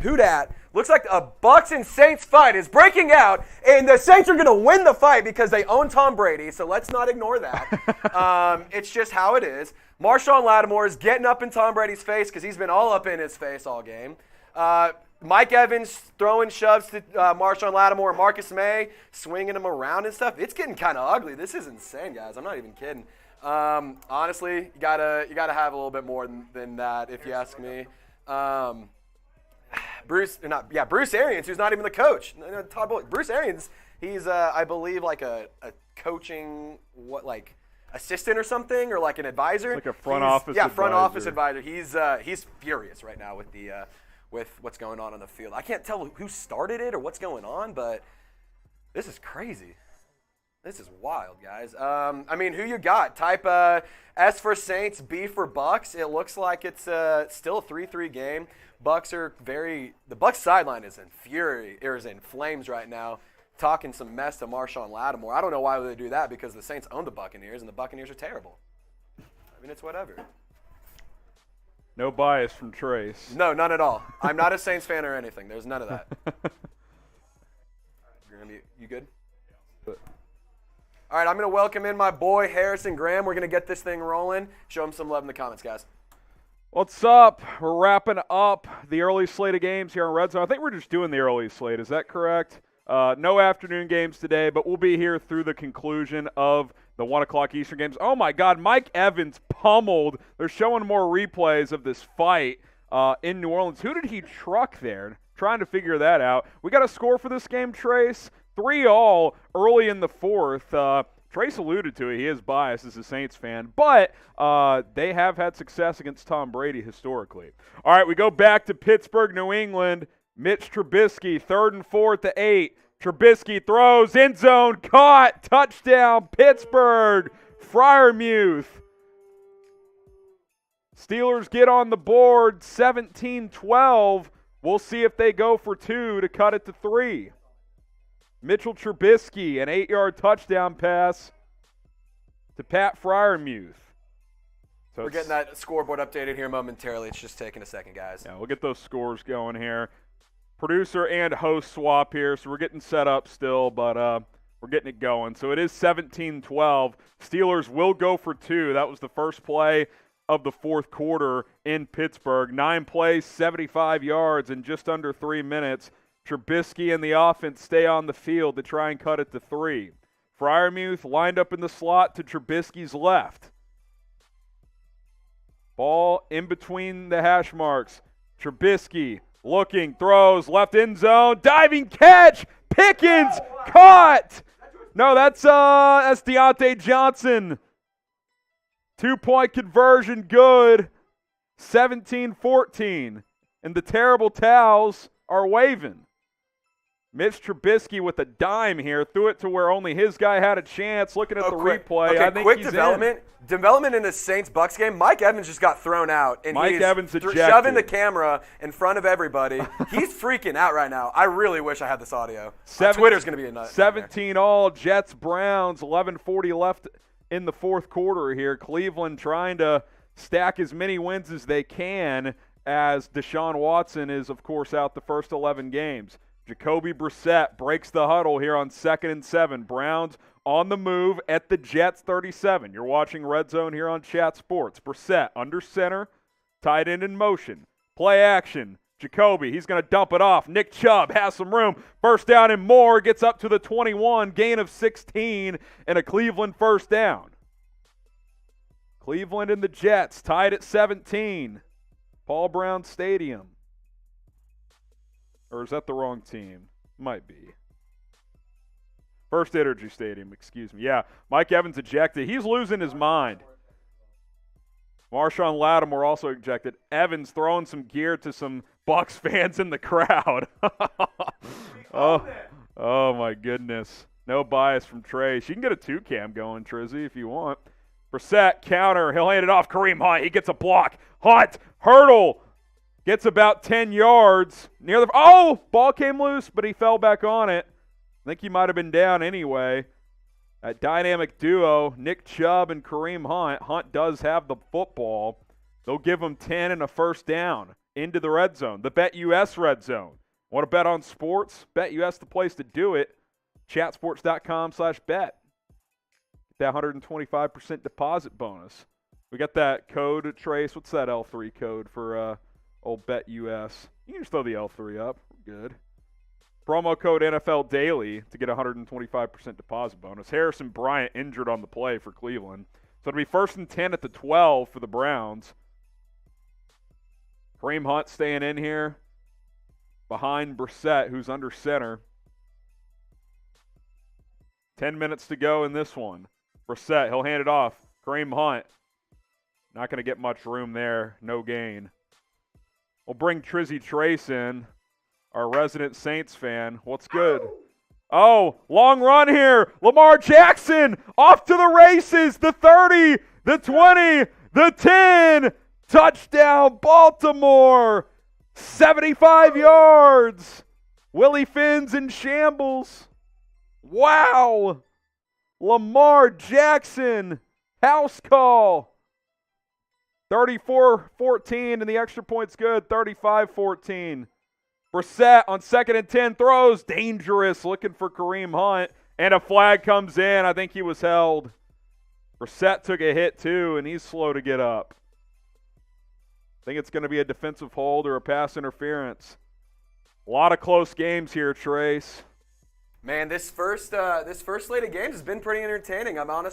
Who dat? Looks like a Bucs and Saints fight is breaking out, and the Saints are going to win the fight because they own Tom Brady, so let's not ignore that. It's just how it is. Marshawn Lattimore is getting up in Tom Brady's face because he's been all up in his face all game. Mike Evans throwing shoves to Marshawn Lattimore and Marcus May, swinging him around and stuff. It's getting kind of ugly. This is insane, guys. I'm not even kidding. Honestly, you gotta have a little bit more than that, if you ask me. Bruce Arians, who's not even the coach. Bruce Arians, he's I believe like a coaching assistant or something, or like an advisor.
Like a front office advisor. Yeah,
front office advisor. He's furious right now with what's going on the field. I can't tell who started it or what's going on, but this is crazy. This is wild, guys. Who you got? Type S for Saints, B for Bucs. It looks like it's still a 3-3 game. The Bucs sideline is in flames right now, talking some mess to Marshawn Lattimore. I don't know why they do that because the Saints own the Buccaneers, and the Buccaneers are terrible. It's whatever.
No bias from Trace.
No, none at all. I'm not a Saints fan or anything. There's none of that. You good? All right, I'm going to welcome in my boy Harrison Graham. We're going to get this thing rolling. Show him some love in the comments, guys.
What's up? We're wrapping up the early slate of games here on Red Zone. I think we're just doing the early slate. Is that correct? No afternoon games today, but we'll be here through the conclusion of the 1 o'clock Eastern games. Oh, my God. Mike Evans pummeled. They're showing more replays of this fight in New Orleans. Who did he truck there? Trying to figure that out. We got a score for this game, Trace. 3-all early in the fourth. Trace alluded to it. He is biased as a Saints fan, but they have had success against Tom Brady historically. All right, we go back to Pittsburgh, New England. Mitch Trubisky, 3rd and 4 to 8. Trubisky throws, end zone, caught, touchdown, Pittsburgh, Freiermuth. Steelers get on the board, 17-12. We'll see if they go for 2 to cut it to 3. Mitchell Trubisky, an 8-yard touchdown pass to Pat Freiermuth. So
we're getting that scoreboard updated here momentarily. It's just taking a second, guys.
Yeah, we'll get those scores going here. Producer and host swap here, so we're getting set up still, but we're getting it going. So it is 17-12. Steelers will go for 2. That was the first play of the fourth quarter in Pittsburgh. 9 plays, 75 yards in just under 3 minutes. Trubisky and the offense stay on the field to try and cut it to 3. Freiermuth lined up in the slot to Trubisky's left. Ball in between the hash marks. Trubisky looking, throws, left end zone, diving catch, Pickens, caught! No, that's Deontay Johnson. 2-point conversion, good. 17-14. And the terrible towels are waving. Mitch Trubisky with a dime here, threw it to where only his guy had a chance. Looking at the replay,
okay,
I think
quick
he's
development in the Saints-Bucs game. Mike Evans just got thrown out, and
Mike Evans ejected.
Shoving the camera in front of everybody. He's freaking out right now. I really wish I had this audio. Twitter's going to be a nut.
17-all, Jets-Browns, 11:40 left in the fourth quarter here. Cleveland trying to stack as many wins as they can as Deshaun Watson is, of course, out the first 11 games. Jacoby Brissett breaks the huddle here on 2nd and 7. Browns on the move at the Jets 37. You're watching Red Zone here on Chat Sports. Brissett under center, tight end in motion. Play action. Jacoby, he's going to dump it off. Nick Chubb has some room. First down and more. Gets up to the 21. Gain of 16 and a Cleveland first down. Cleveland and the Jets tied at 17. Paul Brown Stadium. Or is that the wrong team? Might be. First Energy Stadium, excuse me. Yeah, Mike Evans ejected. He's losing his mind. Marshawn Lattimore also ejected. Evans throwing some gear to some Bucs fans in the crowd. Oh my goodness. No bias from Trace. You can get a 2-cam going, Trizzy, if you want. Brissett, counter. He'll hand it off. Kareem Hunt. He gets a block. Hunt, hurdle. Gets about 10 yards. Near the ball came loose, but he fell back on it. I think he might have been down anyway. That dynamic duo, Nick Chubb and Kareem Hunt. Hunt does have the football. They'll give him 10 and a first down into the red zone, the BetUS red zone. Want to bet on sports? BetUS the place to do it. Chatsports.com/bet. Get that 125% deposit bonus. We got that code, Trace. What's that L3 code for old BetUS? You can just throw the L3 up. We're good. Promo code NFL Daily to get a 125% deposit bonus. Harrison Bryant injured on the play for Cleveland. So it'll be 1st and 10 at the 12 for the Browns. Kareem Hunt staying in here behind Brissett, who's under center. 10 minutes to go in this one. Brissett, he'll hand it off. Kareem Hunt. Not going to get much room there. No gain. We'll bring Trizzy Trace in. Our resident Saints fan. What's good? Oh, long run here. Lamar Jackson off to the races. The 30, the 20, the 10. Touchdown, Baltimore. 75 yards. Willie Finn's in shambles. Wow. Lamar Jackson. House call. 34-14, and the extra point's good. 35-14. Brissett on 2nd and 10 throws. Dangerous, looking for Kareem Hunt. And a flag comes in. I think he was held. Brissett took a hit too, and he's slow to get up. I think it's going to be a defensive hold or a pass interference. A lot of close games here, Trace.
Man, this first slate of games has been pretty entertaining. I got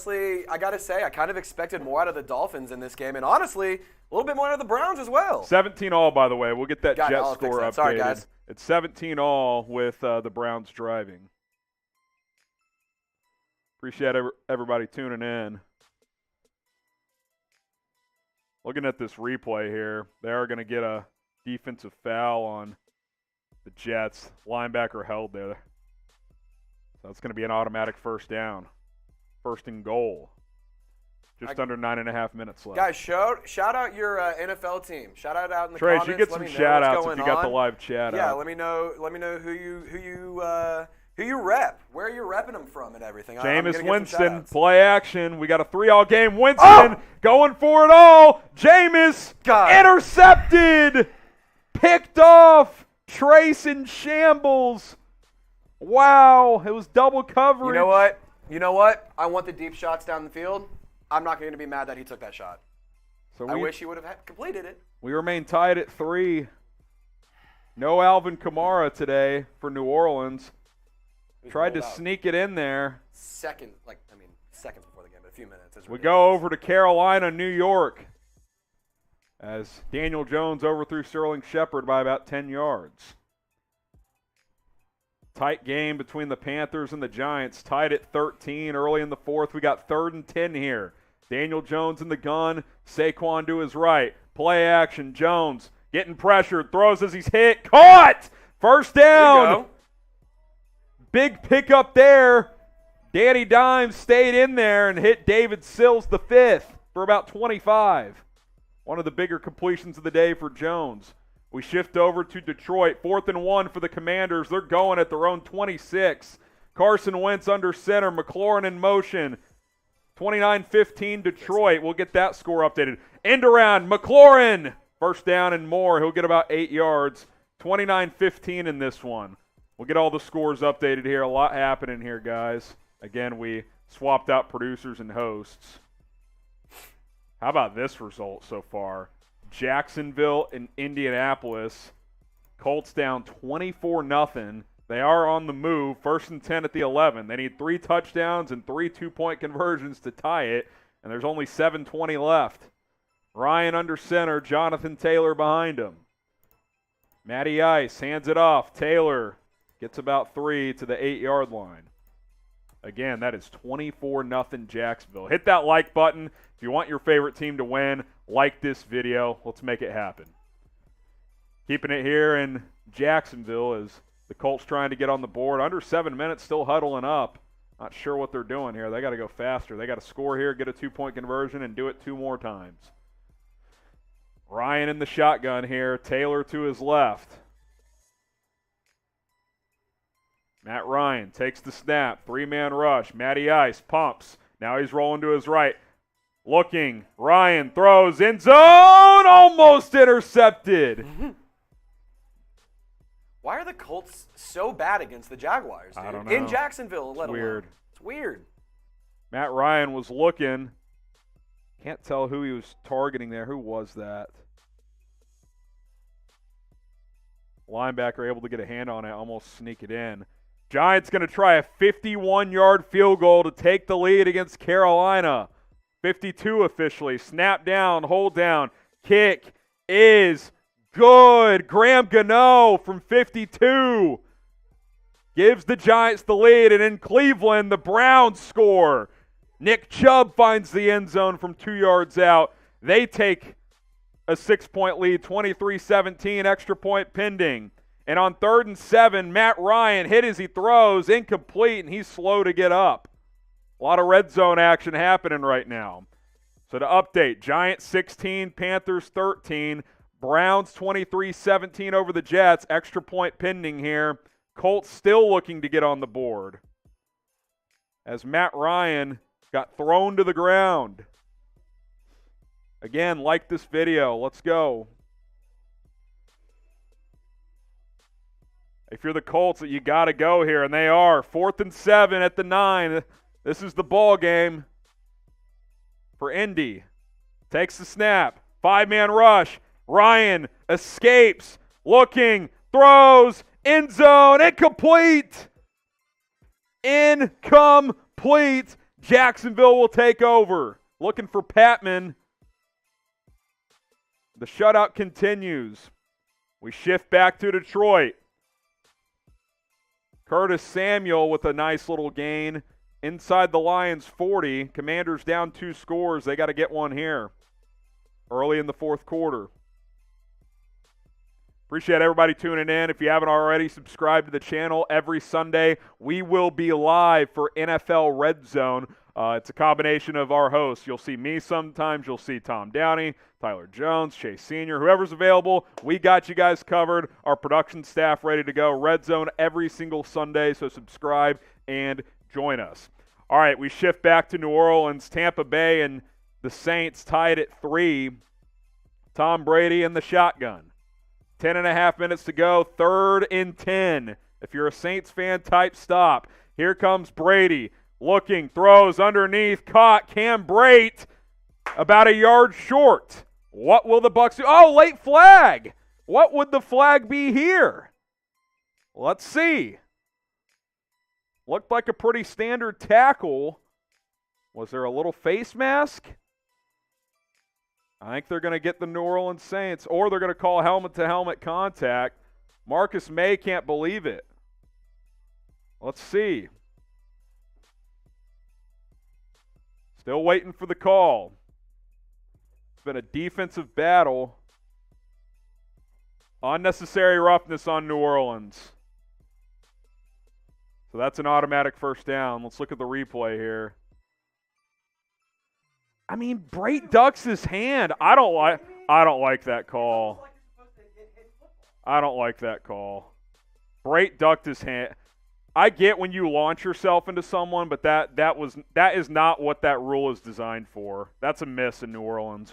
to say, I kind of expected more out of the Dolphins in this game, and honestly, a little bit more out of the Browns as well.
17-all, by the way. We'll get that Jet score updated.
Sorry, guys.
It's 17-all with the Browns driving. Appreciate everybody tuning in. Looking at this replay here, they are going to get a defensive foul on the Jets. Linebacker held there. So it's going to be an automatic first down. 1st and goal. Just under 9.5 minutes left.
Guys, shout out your NFL team. Shout out in the
Trace,
comments.
you get some shout outs if you got the live chat
Yeah,
out.
let me know who you rep. Where you're repping them from and everything.
Jameis Winston, play action. We got a 3-all game. Winston going for it all. Jameis intercepted. Picked off. Trace in shambles. Wow, it was double coverage.
You know what? I want the deep shots down the field. I'm not going to be mad that he took that shot. I wish he would have completed it.
We remain tied at 3. No Alvin Kamara today for New Orleans. Tried to sneak it in there.
Seconds before the game, but a few minutes.
We go over to Carolina, New York, as Daniel Jones overthrew Sterling Shepard by about 10 yards. Tight game between the Panthers and the Giants. Tied at 13 early in the 4th. We got 3rd and 10 here. Daniel Jones in the gun. Saquon to his right. Play action. Jones getting pressured. Throws as he's hit. Caught! First down. Big pickup there. Danny Dimes stayed in there and hit David Sills the 5th for about 25. One of the bigger completions of the day for Jones. We shift over to Detroit. 4th and 1 for the Commanders. They're going at their own 26. Carson Wentz under center. McLaurin in motion. 29-15 Detroit. We'll get that score updated. End around. McLaurin. First down and more. He'll get about 8 yards. 29-15 in this one. We'll get all the scores updated here. A lot happening here, guys. Again, we swapped out producers and hosts. How about this result so far? Jacksonville and Indianapolis. Colts down 24-0. They are on the move. 1st and 10 at the 11. They need 3 touchdowns and 3 2-point conversions to tie it, and there's only 7:20 left. Ryan under center, Jonathan Taylor behind him. Matty Ice hands it off. Taylor gets about 3 to the 8-yard line. Again, that is 24-0 Jacksonville. Hit that like button if you want your favorite team to win. Like this video. Let's make it happen. Keeping it here in Jacksonville as the Colts trying to get on the board. Under 7 minutes, still huddling up. Not sure what they're doing here. They got to go faster. They got to score here, get a 2-point conversion, and do it 2 more times. Ryan in the shotgun here. Taylor to his left. Matt Ryan takes the snap. 3-man rush. Matty Ice pumps. Now he's rolling to his right. Looking. Ryan throws. End zone. Almost intercepted.
Why are the Colts so bad against the Jaguars, dude?
I don't know.
In Jacksonville, let alone.
Weird.
It's weird.
Matt Ryan was looking. Can't tell who he was targeting there. Who was that? Linebacker able to get a hand on it, almost sneak it in. Giants going to try a 51-yard field goal to take the lead against Carolina. 52 officially. Snap down, hold down. Kick is good. Graham Gano from 52 gives the Giants the lead, and in Cleveland, the Browns score. Nick Chubb finds the end zone from 2 yards out. They take a 6-point lead, 23-17, extra point pending. And on 3rd and 7, Matt Ryan hit as he throws, incomplete, and he's slow to get up. A lot of red zone action happening right now. So to update, Giants 16, Panthers 13, Browns 23-17 over the Jets, extra point pending here. Colts still looking to get on the board as Matt Ryan got thrown to the ground. Again, like this video. Let's go. If you're the Colts, you got to go here, and they are. 4th and 7 at the 9. This is the ball game for Indy. Takes the snap. 5-man rush. Ryan escapes. Looking. Throws. End zone. Incomplete. Incomplete. Jacksonville will take over. Looking for Patman. The shutout continues. We shift back to Detroit. Curtis Samuel with a nice little gain inside the Lions 40. Commanders down 2 scores. They got to get one here early in the 4th quarter. Appreciate everybody tuning in. If you haven't already, subscribe to the channel. Every Sunday, we will be live for NFL RedZone. It's a combination of our hosts. You'll see me sometimes. You'll see Tom Downey, Tyler Jones, Chase Sr., whoever's available. We got you guys covered. Our production staff ready to go. RedZone every single Sunday, so subscribe and join us. All right, we shift back to New Orleans. Tampa Bay and the Saints tied at 3. Tom Brady in the shotgun. 10.5 minutes to go. 3rd and 10. If you're a Saints fan, type stop. Here comes Brady. Looking, throws underneath, caught. Cam Brate about a yard short. What will the Bucs do? Oh, late flag. What would the flag be here? Let's see. Looked like a pretty standard tackle. Was there a little face mask? I think they're going to get the New Orleans Saints, or they're going to call helmet-to-helmet contact. Marcus May can't believe it. Let's see. Still waiting for the call. It's been a defensive battle. Unnecessary roughness on New Orleans. So that's an automatic first down. Let's look at the replay here. I mean, Brate ducks his hand. I don't like that call. I don't like that call. Brate ducked his hand. I get when you launch yourself into someone, but that is not what that rule is designed for. That's a miss in New Orleans.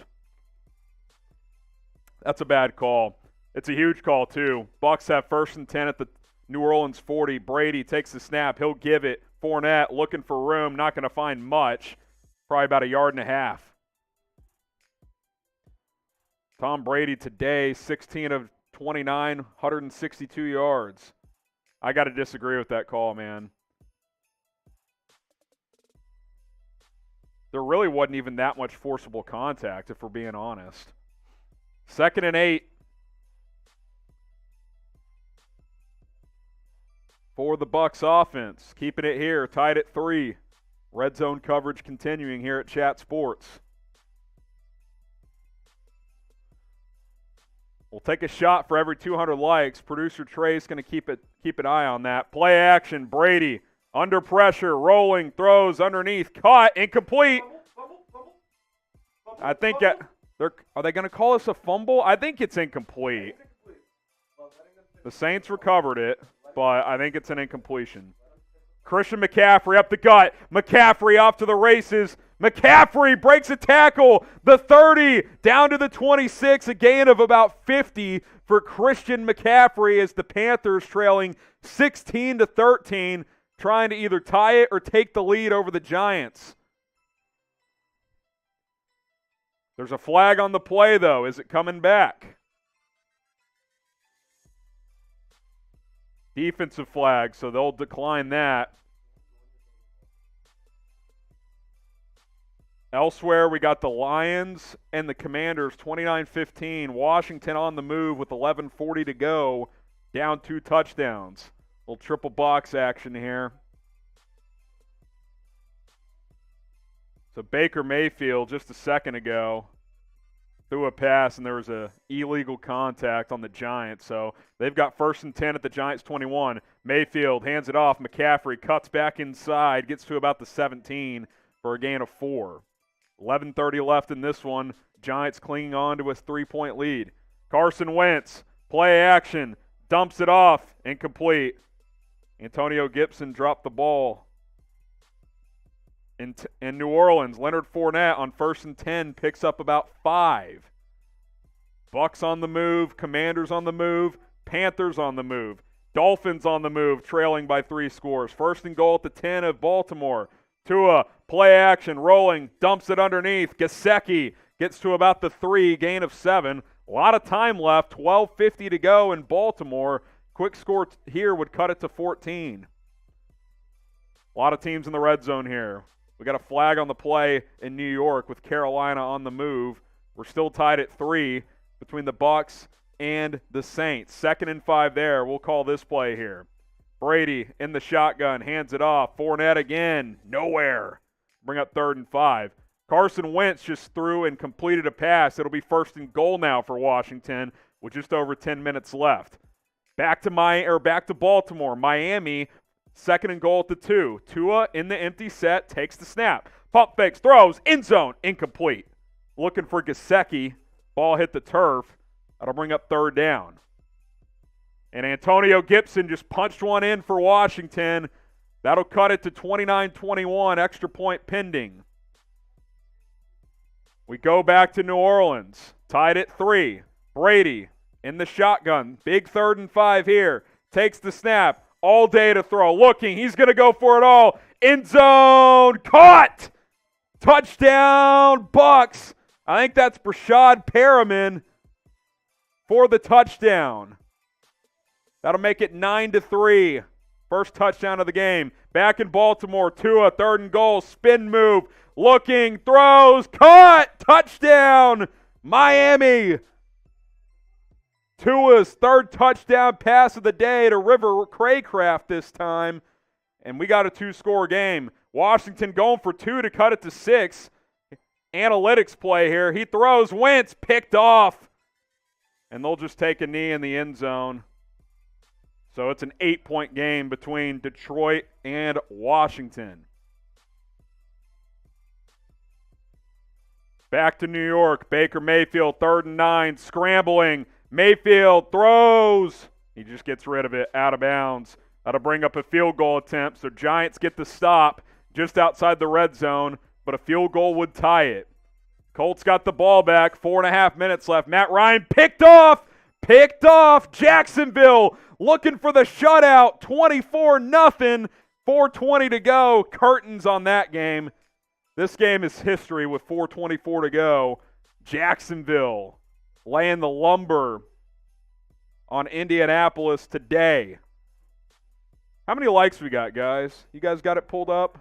That's a bad call. It's a huge call too. Bucs have 1st and 10 at the New Orleans 40. Brady takes the snap. He'll give it. Fournette looking for room. Not going to find much. Probably about a yard and a half. Tom Brady today, 16 of 29, 162 yards. I got to disagree with that call, man. There really wasn't even that much forcible contact, if we're being honest. 2nd and 8 for the Bucs offense. Keeping it here, tied at 3. Red zone coverage continuing here at Chat Sports. We'll take a shot for every 200 likes. Producer Trey's going to keep an eye on that. Play action, Brady under pressure, rolling, throws underneath, caught, incomplete. I think are they going to call this a fumble? I think it's incomplete. The Saints recovered it, but I think it's an incompletion. Christian McCaffrey up the gut. McCaffrey off to the races. McCaffrey breaks a tackle. The 30 down to the 26. A gain of about 50 for Christian McCaffrey as the Panthers trailing 16-13, trying to either tie it or take the lead over the Giants. There's a flag on the play, though. Is it coming back? Defensive flag, so they'll decline that. Elsewhere, we got the Lions and the Commanders, 29-15. Washington on the move with 11:40 to go, down 2 touchdowns. Little triple box action here. So Baker Mayfield, just a second ago, threw a pass, and there was a illegal contact on the Giants. So they've got 1st and 10 at the Giants' 21. Mayfield hands it off. McCaffrey cuts back inside, gets to about the 17 for a gain of 4. 11:30 left in this one. Giants clinging on to a 3-point lead. Carson Wentz, play action, dumps it off, incomplete. Antonio Gibson dropped the ball. In New Orleans, Leonard Fournette on 1st and 10 picks up about 5. Bucs on the move, Commanders on the move, Panthers on the move, Dolphins on the move, trailing by 3 scores. 1st and goal at the 10 of Baltimore. Tua, play action, rolling, dumps it underneath. Gesicki gets to about the 3, gain of 7. A lot of time left, 12:50 to go in Baltimore. Quick score here would cut it to 14. A lot of teams in the red zone here. We got a flag on the play in New York with Carolina on the move. We're still tied at 3 between the Bucs and the Saints. 2nd and 5 there. We'll call this play here. Brady in the shotgun, hands it off. Fournette again, nowhere. Bring up 3rd and 5. Carson Wentz just threw and completed a pass. It'll be 1st and goal now for Washington with just over 10 minutes left. Back to Baltimore. Miami, 2nd and goal at the 2. Tua in the empty set, takes the snap. Pump fakes, throws, end zone, incomplete. Looking for Gesicki. Ball hit the turf. That'll bring up 3rd down. And Antonio Gibson just punched one in for Washington. That'll cut it to 29-21, extra point pending. We go back to New Orleans, tied at 3. Brady in the shotgun, big 3rd and 5 here. Takes the snap, all day to throw. Looking, he's going to go for it all. End zone, caught! Touchdown, Bucs. I think that's Brashad Perriman for the touchdown. That'll make it 9-3. First touchdown of the game. Back in Baltimore, Tua, 3rd and goal, spin move, looking, throws, caught, touchdown, Miami. Tua's 3rd touchdown pass of the day to River Craycraft this time, and we got a 2-score game. Washington going for 2 to cut it to 6. Analytics play here. He throws, Wentz picked off, and they'll just take a knee in the end zone. So it's an 8-point game between Detroit and Washington. Back to New York. Baker Mayfield, 3rd and 9, scrambling. Mayfield throws. He just gets rid of it, out of bounds. That'll bring up a field goal attempt. So Giants get the stop just outside the red zone, but a field goal would tie it. Colts got the ball back, 4.5 minutes left. Matt Ryan picked off. Jacksonville looking for the shutout, 24-0, 4:20 to go. Curtains on that game. This game is history with 4:24 to go. Jacksonville laying the lumber on Indianapolis today. How many likes we got, guys? You guys got it pulled up?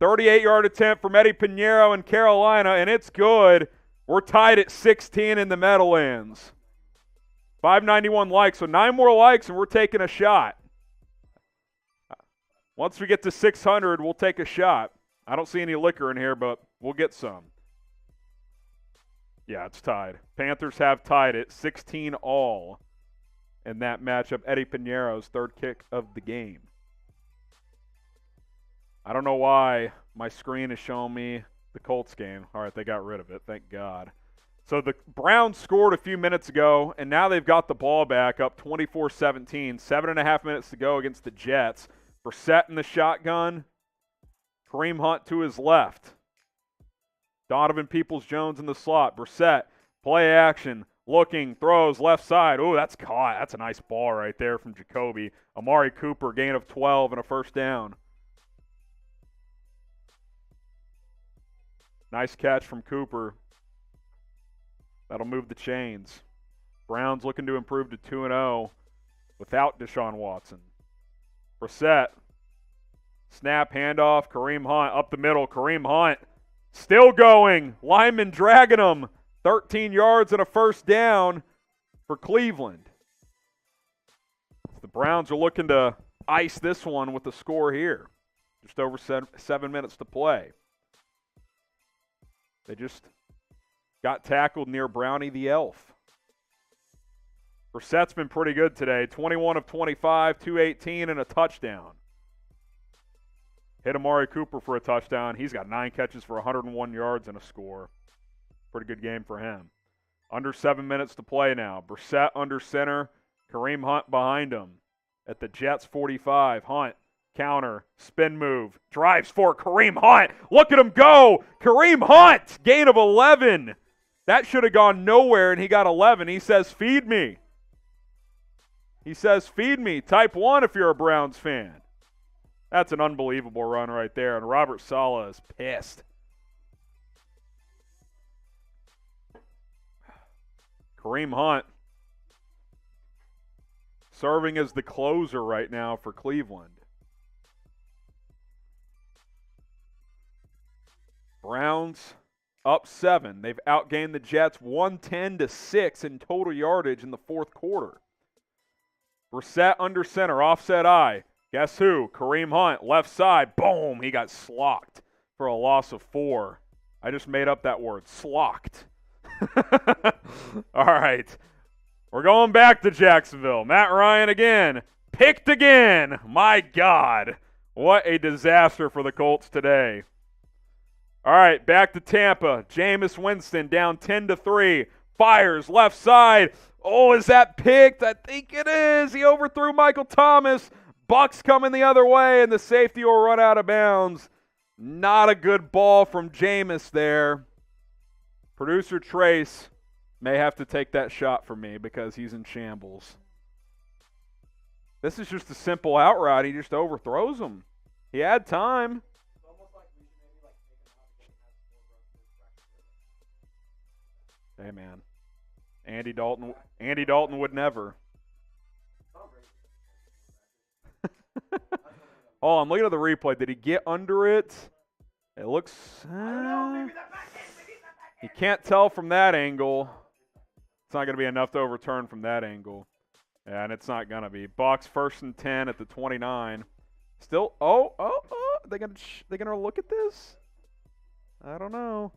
38-yard attempt from Eddie Pinheiro in Carolina, and it's good. We're tied at 16 in the Meadowlands. 591 likes, so 9 more likes, and we're taking a shot. Once we get to 600, we'll take a shot. I don't see any liquor in here, but we'll get some. Yeah, it's tied. Panthers have tied it 16 all in that matchup. Eddie Pinheiro's third kick of the game. I don't know why my screen is showing me the Colts game. All right, they got rid of it. Thank God. So the Browns scored a few minutes ago, and now they've got the ball back up 24-17. 7.5 minutes to go against the Jets. Brissett in the shotgun. Kareem Hunt to his left. Donovan Peoples-Jones in the slot. Brissett, play action, looking, throws, left side. Oh, that's caught. That's a nice ball right there from Jacoby. Amari Cooper, gain of 12 and a first down. Nice catch from Cooper. That'll move the chains. Browns looking to improve to 2-0 without Deshaun Watson. Brissett. Snap, handoff, Kareem Hunt up the middle. Kareem Hunt still going. Lineman dragging him. 13 yards and a first down for Cleveland. The Browns are looking to ice this one with the score here. Just over 7 minutes to play. They just got tackled near Brownie the Elf. Brissett's been pretty good today. 21 of 25, 218, and a touchdown. Hit Amari Cooper for a touchdown. He's got 9 catches for 101 yards and a score. Pretty good game for him. Under 7 minutes to play now. Brissett under center. Kareem Hunt behind him. At the Jets 45. Hunt. Counter. Spin move. Drives for Kareem Hunt. Look at him go. Kareem Hunt. Gain of 11. That should have gone nowhere, and he got 11. He says, feed me. He says, feed me. Type 1 if you're a Browns fan. That's an unbelievable run right there, and Robert Saleh is pissed. Kareem Hunt serving as the closer right now for Cleveland. Browns up 7. They've outgained the Jets 110-6 in total yardage in the fourth quarter. Brissett under center, offset eye. Guess who? Kareem Hunt, left side. Boom! He got slocked for a loss of 4. I just made up that word, slocked. All right. We're going back to Jacksonville. Matt Ryan again. Picked again. My God. What a disaster for the Colts today. All right, back to Tampa. Jameis Winston down 10-3. Fires left side. Oh, is that picked? I think it is. He overthrew Michael Thomas. Bucks coming the other way, and the safety will run out of bounds. Not a good ball from Jameis there. Producer Trace may have to take that shot for me because he's in shambles. This is just a simple out route. He just overthrows him. He had time. Hey, man. Andy Dalton would never. Oh, I'm looking at the replay. Did he get under it? It looks... you can't tell from that angle. It's not going to be enough to overturn from that angle. Yeah, and it's not going to be. Bucks 1st and 10 at the 29. Still... Oh. They gonna look at this? I don't know.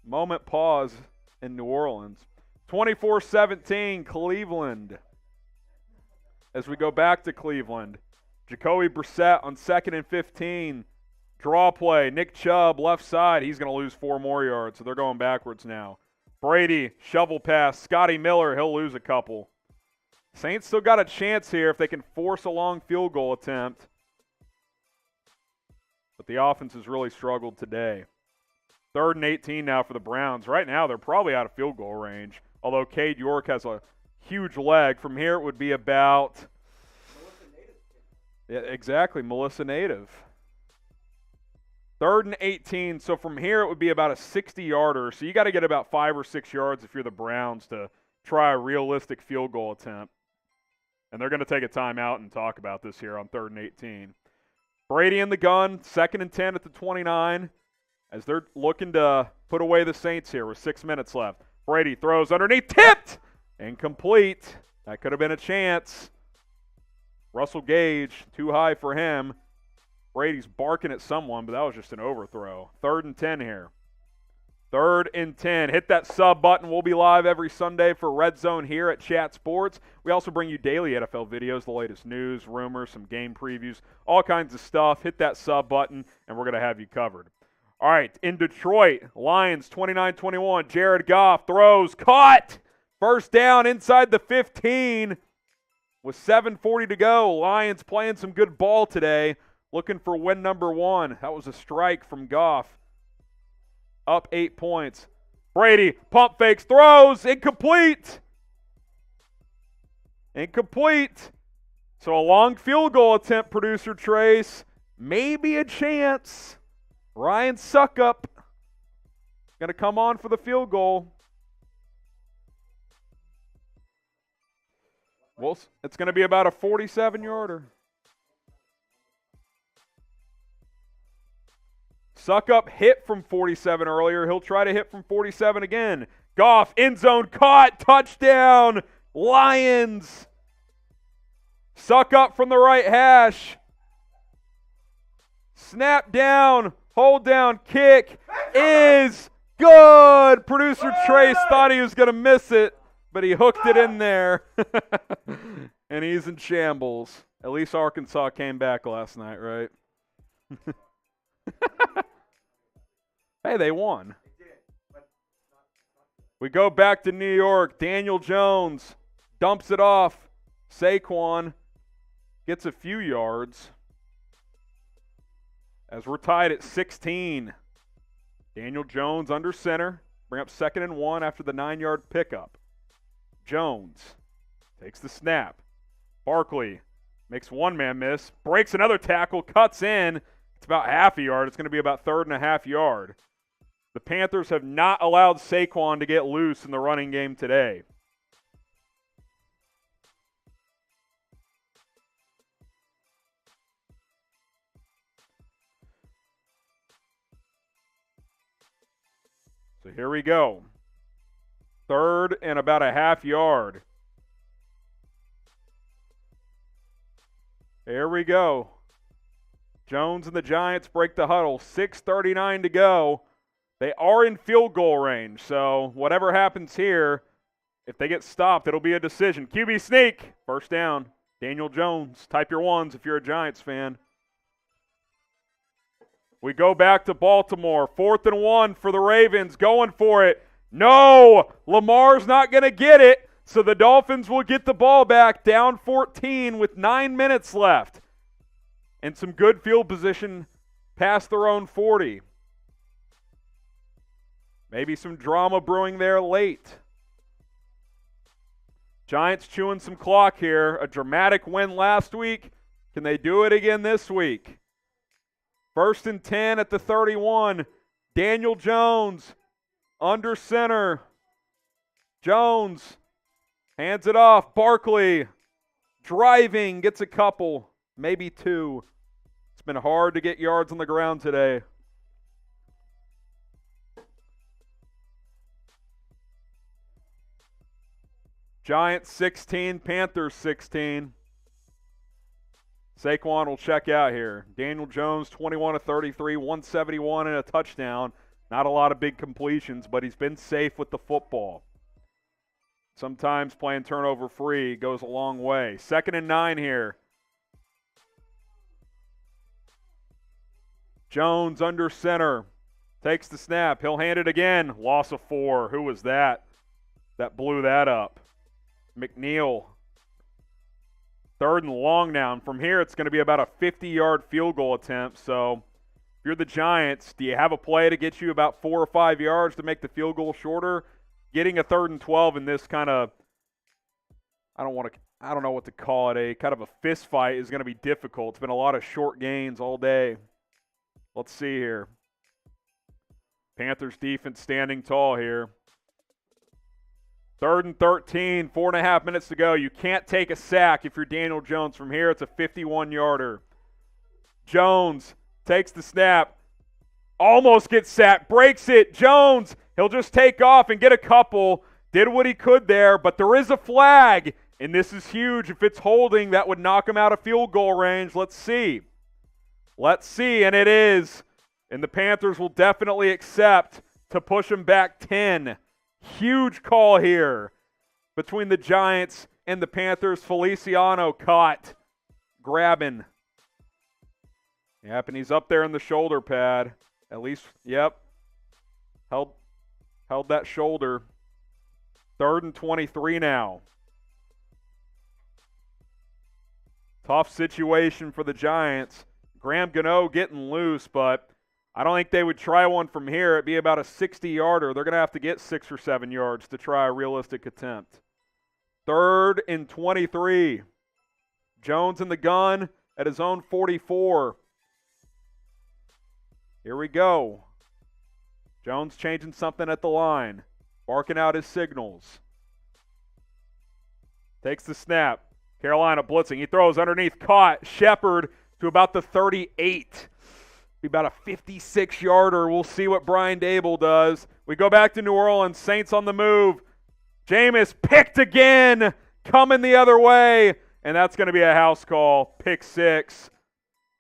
Moment pause in New Orleans. 24-17, Cleveland. As we go back to Cleveland, Jacoby Brissett on 2nd and 15. Draw play. Nick Chubb, left side. He's going to lose 4 more yards, so they're going backwards now. Brady, shovel pass. Scotty Miller, he'll lose a couple. Saints still got a chance here if they can force a long field goal attempt. But the offense has really struggled today. 3rd and 18 now for the Browns. Right now, they're probably out of field goal range, although Cade York has a huge leg. From here, it would be about... Yeah, exactly, Melissa Native. 3rd and 18. So from here, it would be about a 60-yarder. So you got to get about 5 or 6 yards if you're the Browns to try a realistic field goal attempt. And they're going to take a timeout and talk about this here on 3rd and 18. Brady in the gun, 2nd and 10 at the 29, as they're looking to put away the Saints here with 6 minutes left. Brady throws underneath, tipped, incomplete. That could have been a chance. Russell Gage, too high for him. Brady's barking at someone, but that was just an overthrow. 3rd and 10 here. 3rd and 10. Hit that sub button. We'll be live every Sunday for Red Zone here at Chat Sports. We also bring you daily NFL videos, the latest news, rumors, some game previews, all kinds of stuff. Hit that sub button, and we're going to have you covered. All right, in Detroit, Lions 29-21. Jared Goff throws, caught. First down inside the 15 with 7:40 to go. Lions playing some good ball today, looking for win number 1. That was a strike from Goff. Up 8 points. Brady, pump fakes, throws, incomplete. Incomplete. So a long field goal attempt, producer Trace. Maybe a chance. Ryan Suckup going to come on for the field goal. Well, it's going to be about a 47-yarder. Suckup hit from 47 earlier. He'll try to hit from 47 again. Goff, end zone, caught, touchdown, Lions. Suckup from the right hash. Snap down, hold down, kick is good. Producer Trace thought he was going to miss it, but he hooked it in there. And he's in shambles. At least Arkansas came back last night, right? Hey, they won. We go back to New York. Daniel Jones dumps it off. Saquon gets a few yards as we're tied at 16. Daniel Jones under center. Bring up 2nd and 1 after the 9-yard pickup. Jones takes the snap. Barkley makes one-man miss. Breaks another tackle. Cuts in. It's about half a yard. It's going to be about 3rd and a half yard. The Panthers have not allowed Saquon to get loose in the running game today. So here we go. 3rd and about a half yard. Here we go. Jones and the Giants break the huddle. 6:39 to go. They are in field goal range, so whatever happens here, if they get stopped, it'll be a decision. QB sneak. First down. Daniel Jones. Type your ones if you're a Giants fan. We go back to Baltimore. 4th and 1 for the Ravens. Going for it. No! Lamar's not going to get it, so the Dolphins will get the ball back. Down 14 with 9 minutes left. And some good field position past their own 40. Maybe some drama brewing there late. Giants chewing some clock here. A dramatic win last week. Can they do it again this week? 1st and 10 at the 31. Daniel Jones under center. Jones hands it off. Barkley driving, gets a couple, maybe 2. It's been hard to get yards on the ground today. Giants 16, Panthers 16. Saquon will check out here. Daniel Jones 21 of 33, 171 and a touchdown. Not a lot of big completions, but he's been safe with the football. Sometimes playing turnover free goes a long way. 2nd and 9 here. Jones under center. Takes the snap. He'll hand it again. Loss of 4. Who was that? That blew that up. McNeil. 3rd and long now. And from here, it's going to be about a 50-yard field goal attempt. So if you're the Giants, do you have a play to get you about 4 or 5 yards to make the field goal shorter? Getting a 3rd and 12 in this kind of, I don't know what to call it, a kind of a fist fight is going to be difficult. It's been a lot of short gains all day. Let's see here. Panthers defense standing tall here. 3rd and 13, 4.5 minutes to go. You can't take a sack if you're Daniel Jones from here. It's a 51-yarder. Jones takes the snap. Almost gets sacked. Breaks it. Jones, he'll just take off and get a couple. Did what he could there, but there is a flag. And this is huge. If it's holding, that would knock him out of field goal range. Let's see. Let's see, and it is. And the Panthers will definitely accept to push him back 10. Huge call here between the Giants and the Panthers. Feliciano caught, grabbing. Yep, and he's up there in the shoulder pad. At least, yep. Held that shoulder. 3rd and 23 now. Tough situation for the Giants. Graham Gano getting loose, but I don't think they would try one from here. It'd be about a 60-yarder. They're going to have to get 6 or 7 yards to try a realistic attempt. 3rd and 23. Jones in the gun at his own 44. Here we go. Jones changing something at the line. Barking out his signals. Takes the snap. Carolina blitzing. He throws underneath. Caught. Shepard to about the 38. Be about a 56-yarder. We'll see what Brian Dable does. We go back to New Orleans. Saints on the move. Jameis picked again. Coming the other way. And that's going to be a house call. Pick 6.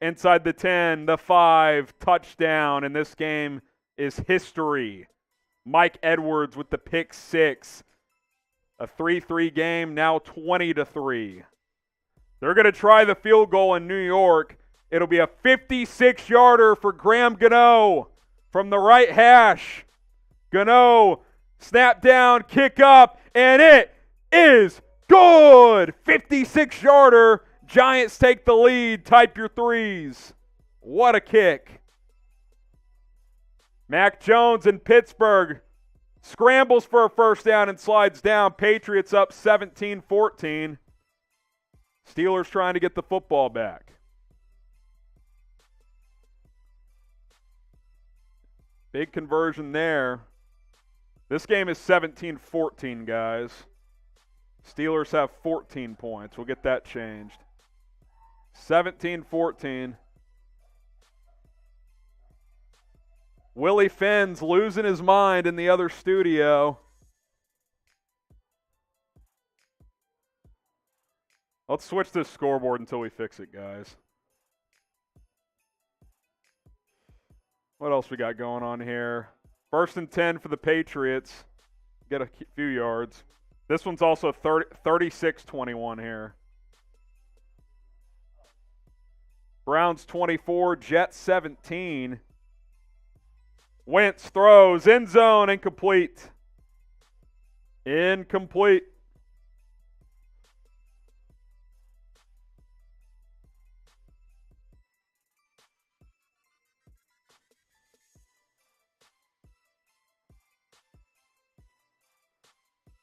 Inside the 10, the 5. Touchdown. And this game is history. Mike Edwards with the pick 6. A 3-3 game, now 20-3. They're going to try the field goal in New York. It'll be a 56-yarder for Graham Gano from the right hash. Gano, snap down, kick up, and it is good. 56-yarder. Giants take the lead. Type your 3s. What a kick. Mac Jones in Pittsburgh scrambles for a first down and slides down. Patriots up 17-14. Steelers trying to get the football back. Big conversion there. This game is 17-14, guys. Steelers have 14 points. We'll get that changed. 17-14. Willie Finn's losing his mind in the other studio. Let's switch this scoreboard until we fix it, guys. What else we got going on here? 1st and 10 for the Patriots. Get a few yards. This one's also 36-21 here. Browns 24, Jets 17. Wentz throws, end zone, incomplete. Incomplete.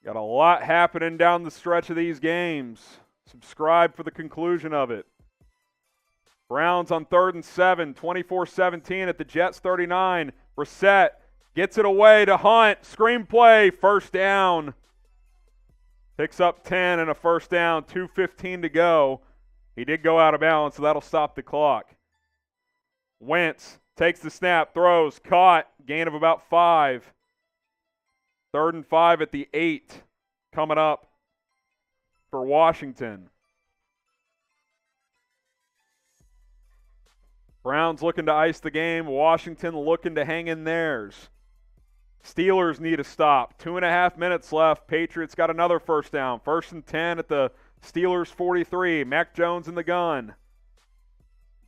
Got a lot happening down the stretch of these games. Subscribe for the conclusion of it. Browns on 3rd and 7, 24-17 at the Jets 39. Brissett gets it away to Hunt. Screen play, first down. Picks up 10 and a first down, 2:15 to go. He did go out of bounds, so that'll stop the clock. Wentz takes the snap, throws, caught, gain of about 5. 3rd and 5 at the 8 coming up for Washington. Browns looking to ice the game. Washington looking to hang in theirs. Steelers need a stop. 2.5 minutes left. Patriots got another first down. 1st and 10 at the Steelers 43. Mac Jones in the gun.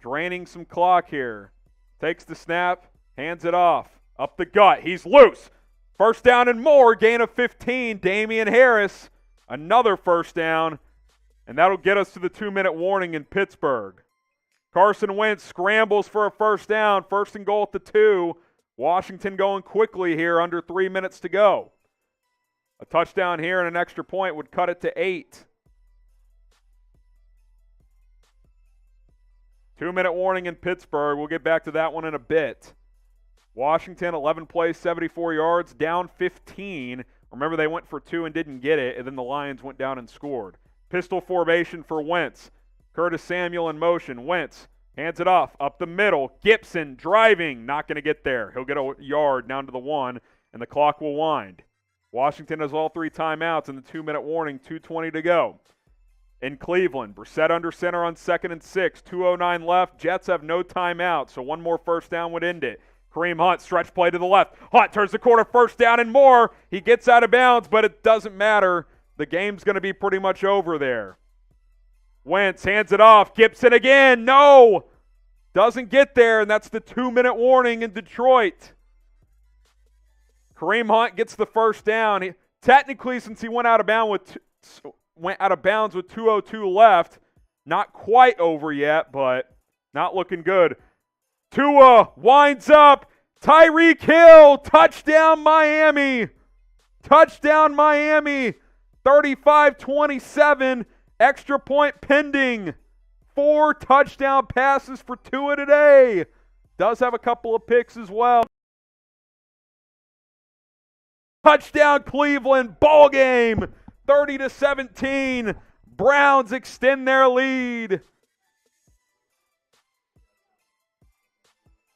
Draining some clock here. Takes the snap. Hands it off. Up the gut. He's loose. First down and more. Gain of 15. Damian Harris. Another first down. And that'll get us to the 2-minute warning in Pittsburgh. Carson Wentz scrambles for a first down. 1st and goal at the 2. Washington going quickly here, under 3 minutes to go. A touchdown here and an extra point would cut it to 8. 2-minute warning in Pittsburgh. We'll get back to that one in a bit. Washington, 11 plays, 74 yards, down 15. Remember, they went for 2 and didn't get it, and then the Lions went down and scored. Pistol formation for Wentz. Curtis Samuel in motion. Wentz hands it off, up the middle. Gibson driving, not going to get there. He'll get a yard down to the 1, and the clock will wind. Washington has all 3 timeouts in the 2-minute warning, 2:20 to go. In Cleveland, Brissett under center on 2nd and 6, 2:09 left. Jets have no timeout, so one more first down would end it. Kareem Hunt, stretch play to the left. Hunt turns the corner, first down and more. He gets out of bounds, but it doesn't matter. The game's going to be pretty much over there. Wentz hands it off. Gibson again. No! Doesn't get there, and that's the 2-minute warning in Detroit. Kareem Hunt gets the first down. Technically, since he went out of bounds with 2:02 left, not quite over yet, but not looking good. Tua winds up. Tyreek Hill, touchdown Miami. Touchdown Miami. 35-27, extra point pending. 4 touchdown passes for Tua today. Does have a couple of picks as well. Touchdown Cleveland, ball game. 30-17. Browns extend their lead.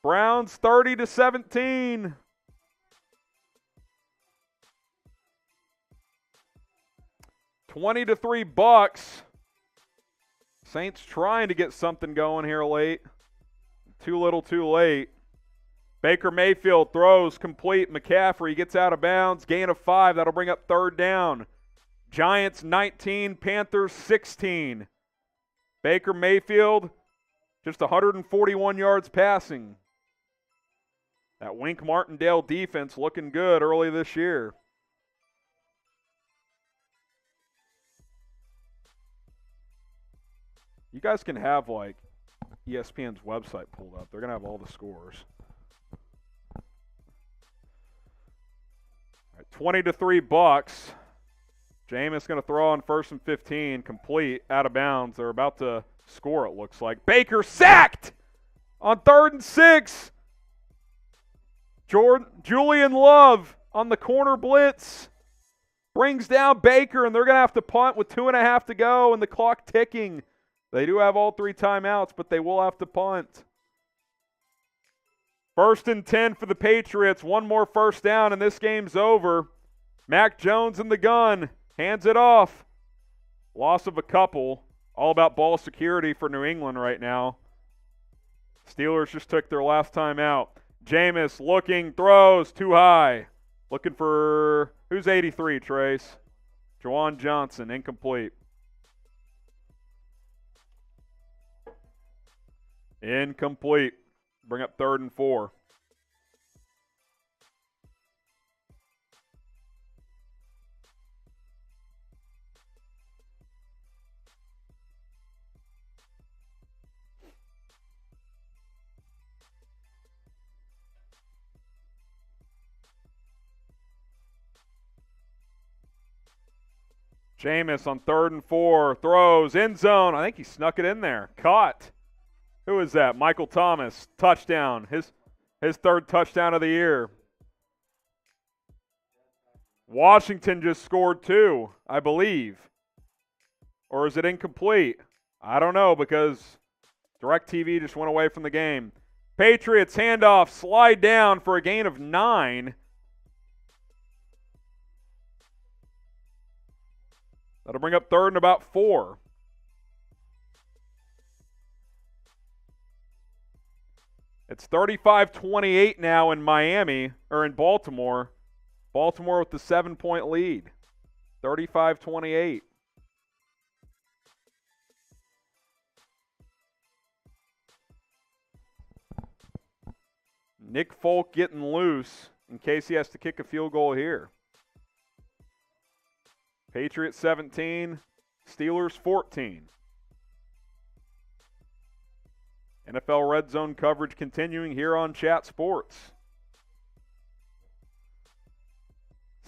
Browns 30-17. $20-3. Saints trying to get something going here late. Too little, too late. Baker Mayfield throws complete. McCaffrey gets out of bounds. Gain of 5. That'll bring up 3rd down. Giants 19, Panthers 16. Baker Mayfield just 141 yards passing. That Wink Martindale defense looking good early this year. You guys can have like ESPN's website pulled up. They're going to have all the scores. All right, 20-3 Bucks. Jameis going to throw on 1st and 15, complete, out of bounds. They're about to score, it looks like. Baker sacked on 3rd and 6. Julian Love on the corner blitz brings down Baker, and they're going to have to punt with 2.5 to go and the clock ticking. They do have all 3 timeouts, but they will have to punt. 1st and 10 for the Patriots. One more first down, and this game's over. Mac Jones in the gun. Hands it off. Loss of a couple. All about ball security for New England right now. Steelers just took their last time out. Jameis looking, throws too high. Looking for, who's 83, Trace? Juwan Johnson, incomplete. Incomplete. Bring up 3rd and 4. Jameis on 3rd and 4, throws, end zone. I think he snuck it in there. Caught. Who is that? Michael Thomas, touchdown. His 3rd touchdown of the year. Washington just scored 2, I believe. Or is it incomplete? I don't know because DirecTV just went away from the game. Patriots handoff, slide down for a gain of 9. That'll bring up 3rd and about 4. It's 35-28 now in Miami, or in Baltimore. Baltimore with the 7-point lead. 35-28. Nick Folk getting loose in case he has to kick a field goal here. Patriots 17, Steelers 14. NFL Red Zone coverage continuing here on Chat Sports.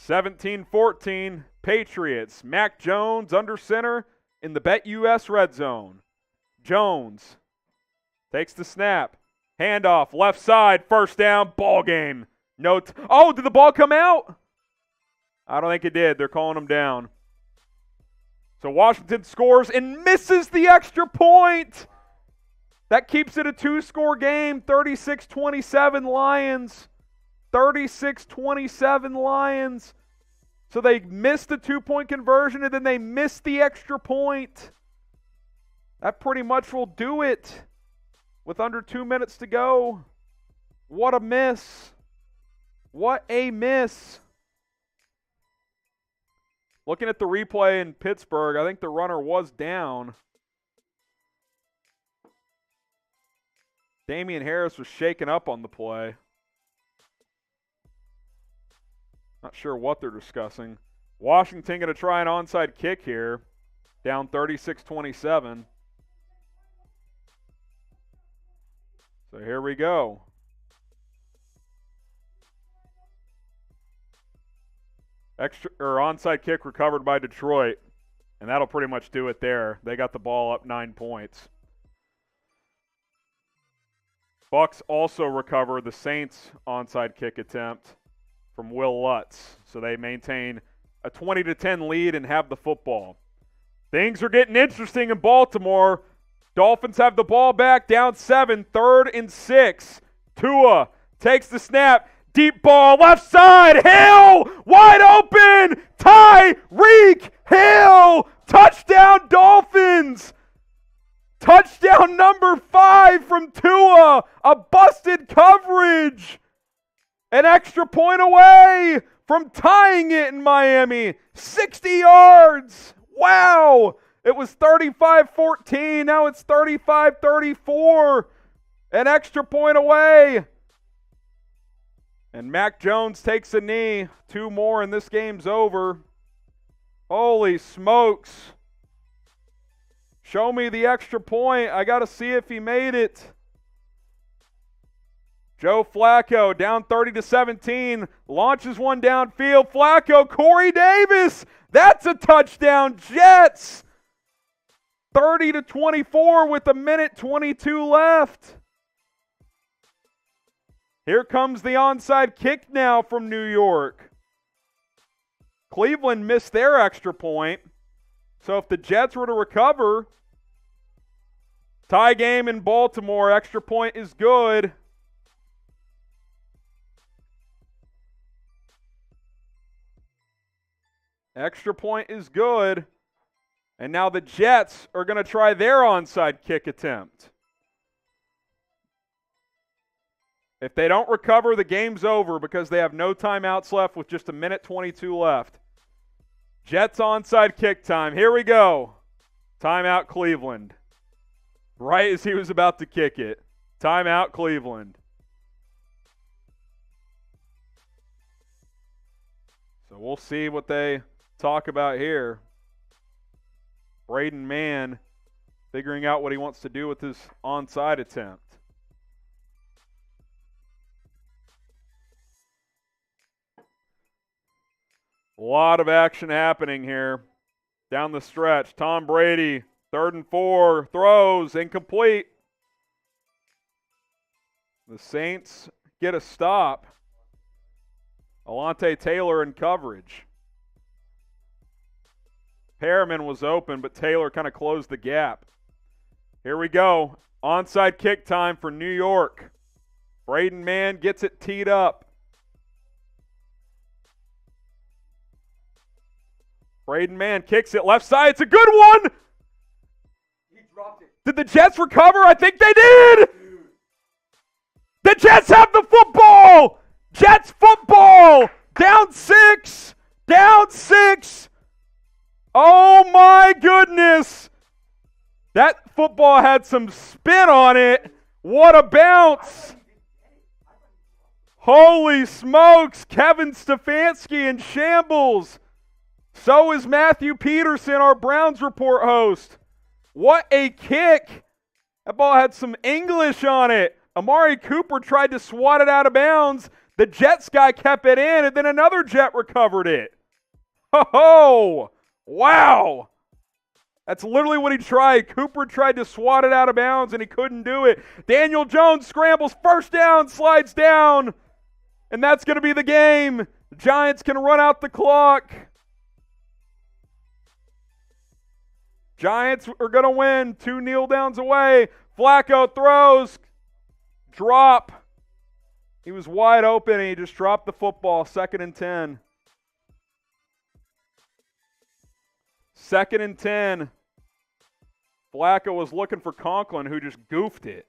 17-14, Patriots. Mac Jones under center in the BetUS Red Zone. Jones Takes the snap. Handoff, left side, first down, ball game. Oh, did the ball come out? I don't think it did. They're calling him down. So Washington scores and misses the extra point. That keeps it a 2-score game, 36-27 Lions. 36-27 Lions. So they missed the 2-point conversion and then they missed the extra point. That pretty much will do it with under 2 minutes to go. What a miss. What a miss. Looking at the replay in Pittsburgh, I think the runner was down. Damian Harris was shaken up on the play. Not sure what they're discussing. Washington going to try an onside kick here. Down 36-27. So here we go. Onside kick recovered by Detroit. And that'll pretty much do it there. They got the ball up 9 points. Bucks also recover the Saints onside kick attempt from Will Lutz. So they maintain a 20-10 lead and have the football. Things are getting interesting in Baltimore. Dolphins have the ball back, down 7, 3rd and 6. Tua takes the snap. Deep ball, left side, Hill, wide open, Tyreek Hill, touchdown Dolphins. Touchdown number 5 from Tua, a busted coverage. An extra point away from tying it in Miami, 60 yards. Wow, it was 35-14, now it's 35-34, an extra point away. And Mac Jones takes a knee. 2 more and this game's over. Holy smokes. Show me the extra point. I got to see if he made it. Joe Flacco down 30-17. Launches one downfield. Flacco, Corey Davis. That's a touchdown. Jets. 30-24 with 1:22 left. Here comes the onside kick now from New York. Cleveland missed their extra point. So if the Jets were to recover, tie game in Baltimore, extra point is good. Extra point is good. And now the Jets are going to try their onside kick attempt. If they don't recover, the game's over because they have no timeouts left with just 1:22 left. Jets onside kick time. Here we go. Timeout Cleveland. Right as he was about to kick it. Timeout Cleveland. So we'll see what they talk about here. Braden Mann figuring out what he wants to do with his onside attempt. A lot of action happening here down the stretch. Tom Brady, 3rd and 4, throws, incomplete. The Saints get a stop. Alante Taylor in coverage. Perriman was open, but Taylor kind of closed the gap. Here we go. Onside kick time for New York. Braden Mann gets it teed up. Braden Mann kicks it left side. It's a good one.
He dropped it.
Did the Jets recover? I think they did. The Jets have the football. Jets football. Down 6. Down 6. Oh my goodness. That football had some spin on it. What a bounce. Holy smokes. Kevin Stefanski in shambles. So is Matthew Peterson, our Browns Report host. What a kick. That ball had some English on it. Amari Cooper tried to swat it out of bounds. The Jets guy kept it in, and then another Jet recovered it. Ho-ho! Wow! That's literally what he tried. Cooper tried to swat it out of bounds, and he couldn't do it. Daniel Jones scrambles, first down, slides down, and that's going to be the game. The Giants can run out the clock. Giants are going to win. 2 kneel downs away. Flacco throws. Drop. He was wide open, and he just dropped the football. 2nd and 10. 2nd and 10. Flacco was looking for Conklin, who just goofed it.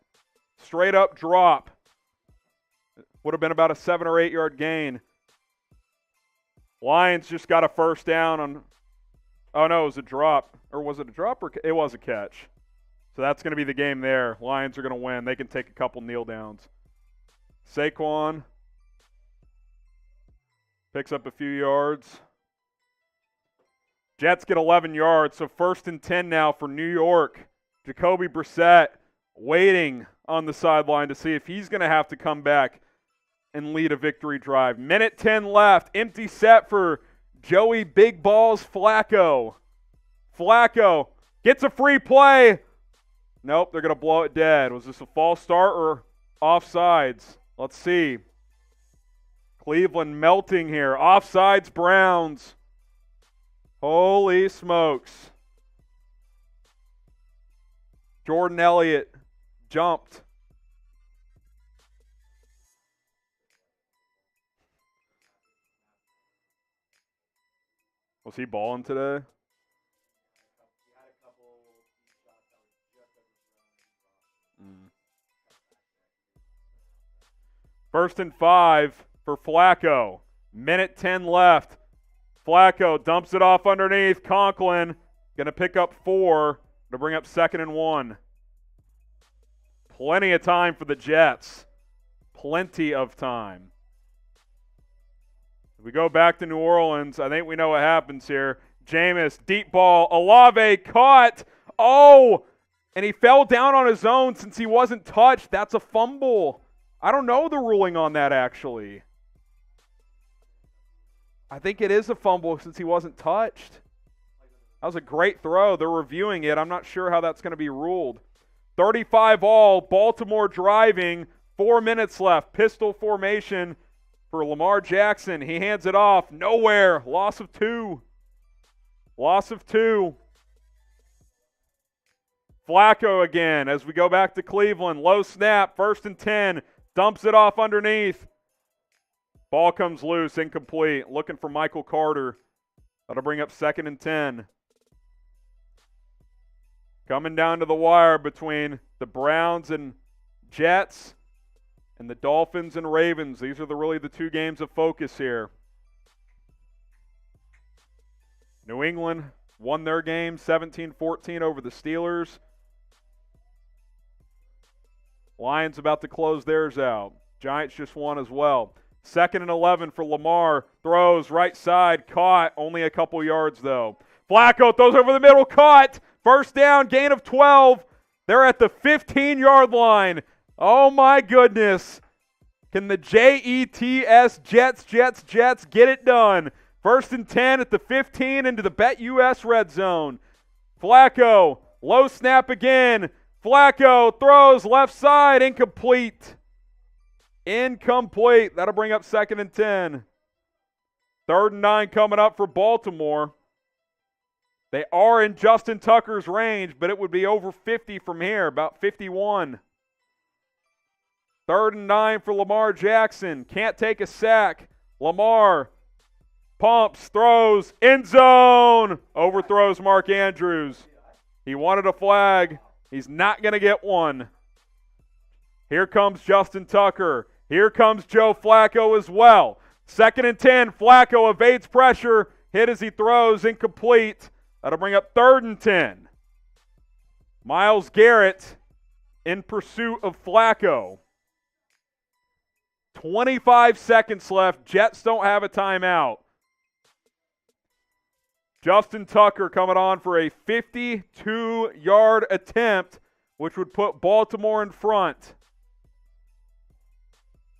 Straight up drop. Would have been about a 7 or 8 yard gain. Lions just got a first down on. Oh no, it was a drop. Or was it a drop? Or it was a catch. So that's going to be the game there. Lions are going to win. They can take a couple kneel downs. Saquon picks up a few yards. Jets get 11 yards, so 1st and 10 now for New York. Jacoby Brissett waiting on the sideline to see if he's going to have to come back and lead a victory drive. Minute 10 left. Empty set for Joey Big Balls Flacco. Flacco gets a free play. Nope, they're going to blow it dead. Was this a false start or offsides? Let's see. Cleveland melting here. Offsides, Browns. Holy smokes. Jordan Elliott jumped. Was he balling today? First and 5 for Flacco. Minute 10 left. Flacco dumps it off underneath. Conklin going to pick up 4 to bring up 2nd and 1. Plenty of time for the Jets. Plenty of time. If we go back to New Orleans, I think we know what happens here. Jameis, deep ball. Olave caught. Oh, and he fell down on his own since he wasn't touched. That's a fumble. I don't know the ruling on that, actually. I think it is a fumble since he wasn't touched. That was a great throw. They're reviewing it. I'm not sure how that's going to be ruled. 35 all. Baltimore driving. 4 minutes left. Pistol formation for Lamar Jackson. He hands it off. Nowhere. Loss of 2. Loss of 2. Flacco again as we go back to Cleveland. Low snap. 1st and 10. Dumps it off underneath. Ball comes loose. Incomplete. Looking for Michael Carter. That'll bring up 2nd and 10. Coming down to the wire between the Browns and Jets and the Dolphins and Ravens. These are really the 2 games of focus here. New England won their game 17-14 over the Steelers. Lions about to close theirs out. Giants just won as well. 2nd and 11 for Lamar. Throws right side. Caught. Only a couple yards though. Flacco throws over the middle. Caught. First down. Gain of 12. They're at the 15-yard line. Oh my goodness. Can the Jets get it done? 1st and 10 at the 15 into the BetUS red zone. Flacco. Low snap again. Flacco throws left side. Incomplete. Incomplete. That'll bring up 2nd and 10. 3rd and 9 coming up for Baltimore. They are in Justin Tucker's range, but it would be over 50 from here, about 51. 3rd and 9 for Lamar Jackson. Can't take a sack. Lamar pumps, throws, end zone. Overthrows Mark Andrews. He wanted a flag. He's not going to get one. Here comes Justin Tucker. Here comes Joe Flacco as well. 2nd and 10. Flacco evades pressure. Hit as he throws. Incomplete. That'll bring up 3rd and 10. Myles Garrett in pursuit of Flacco. 25 seconds left. Jets don't have a timeout. Justin Tucker coming on for a 52-yard attempt, which would put Baltimore in front.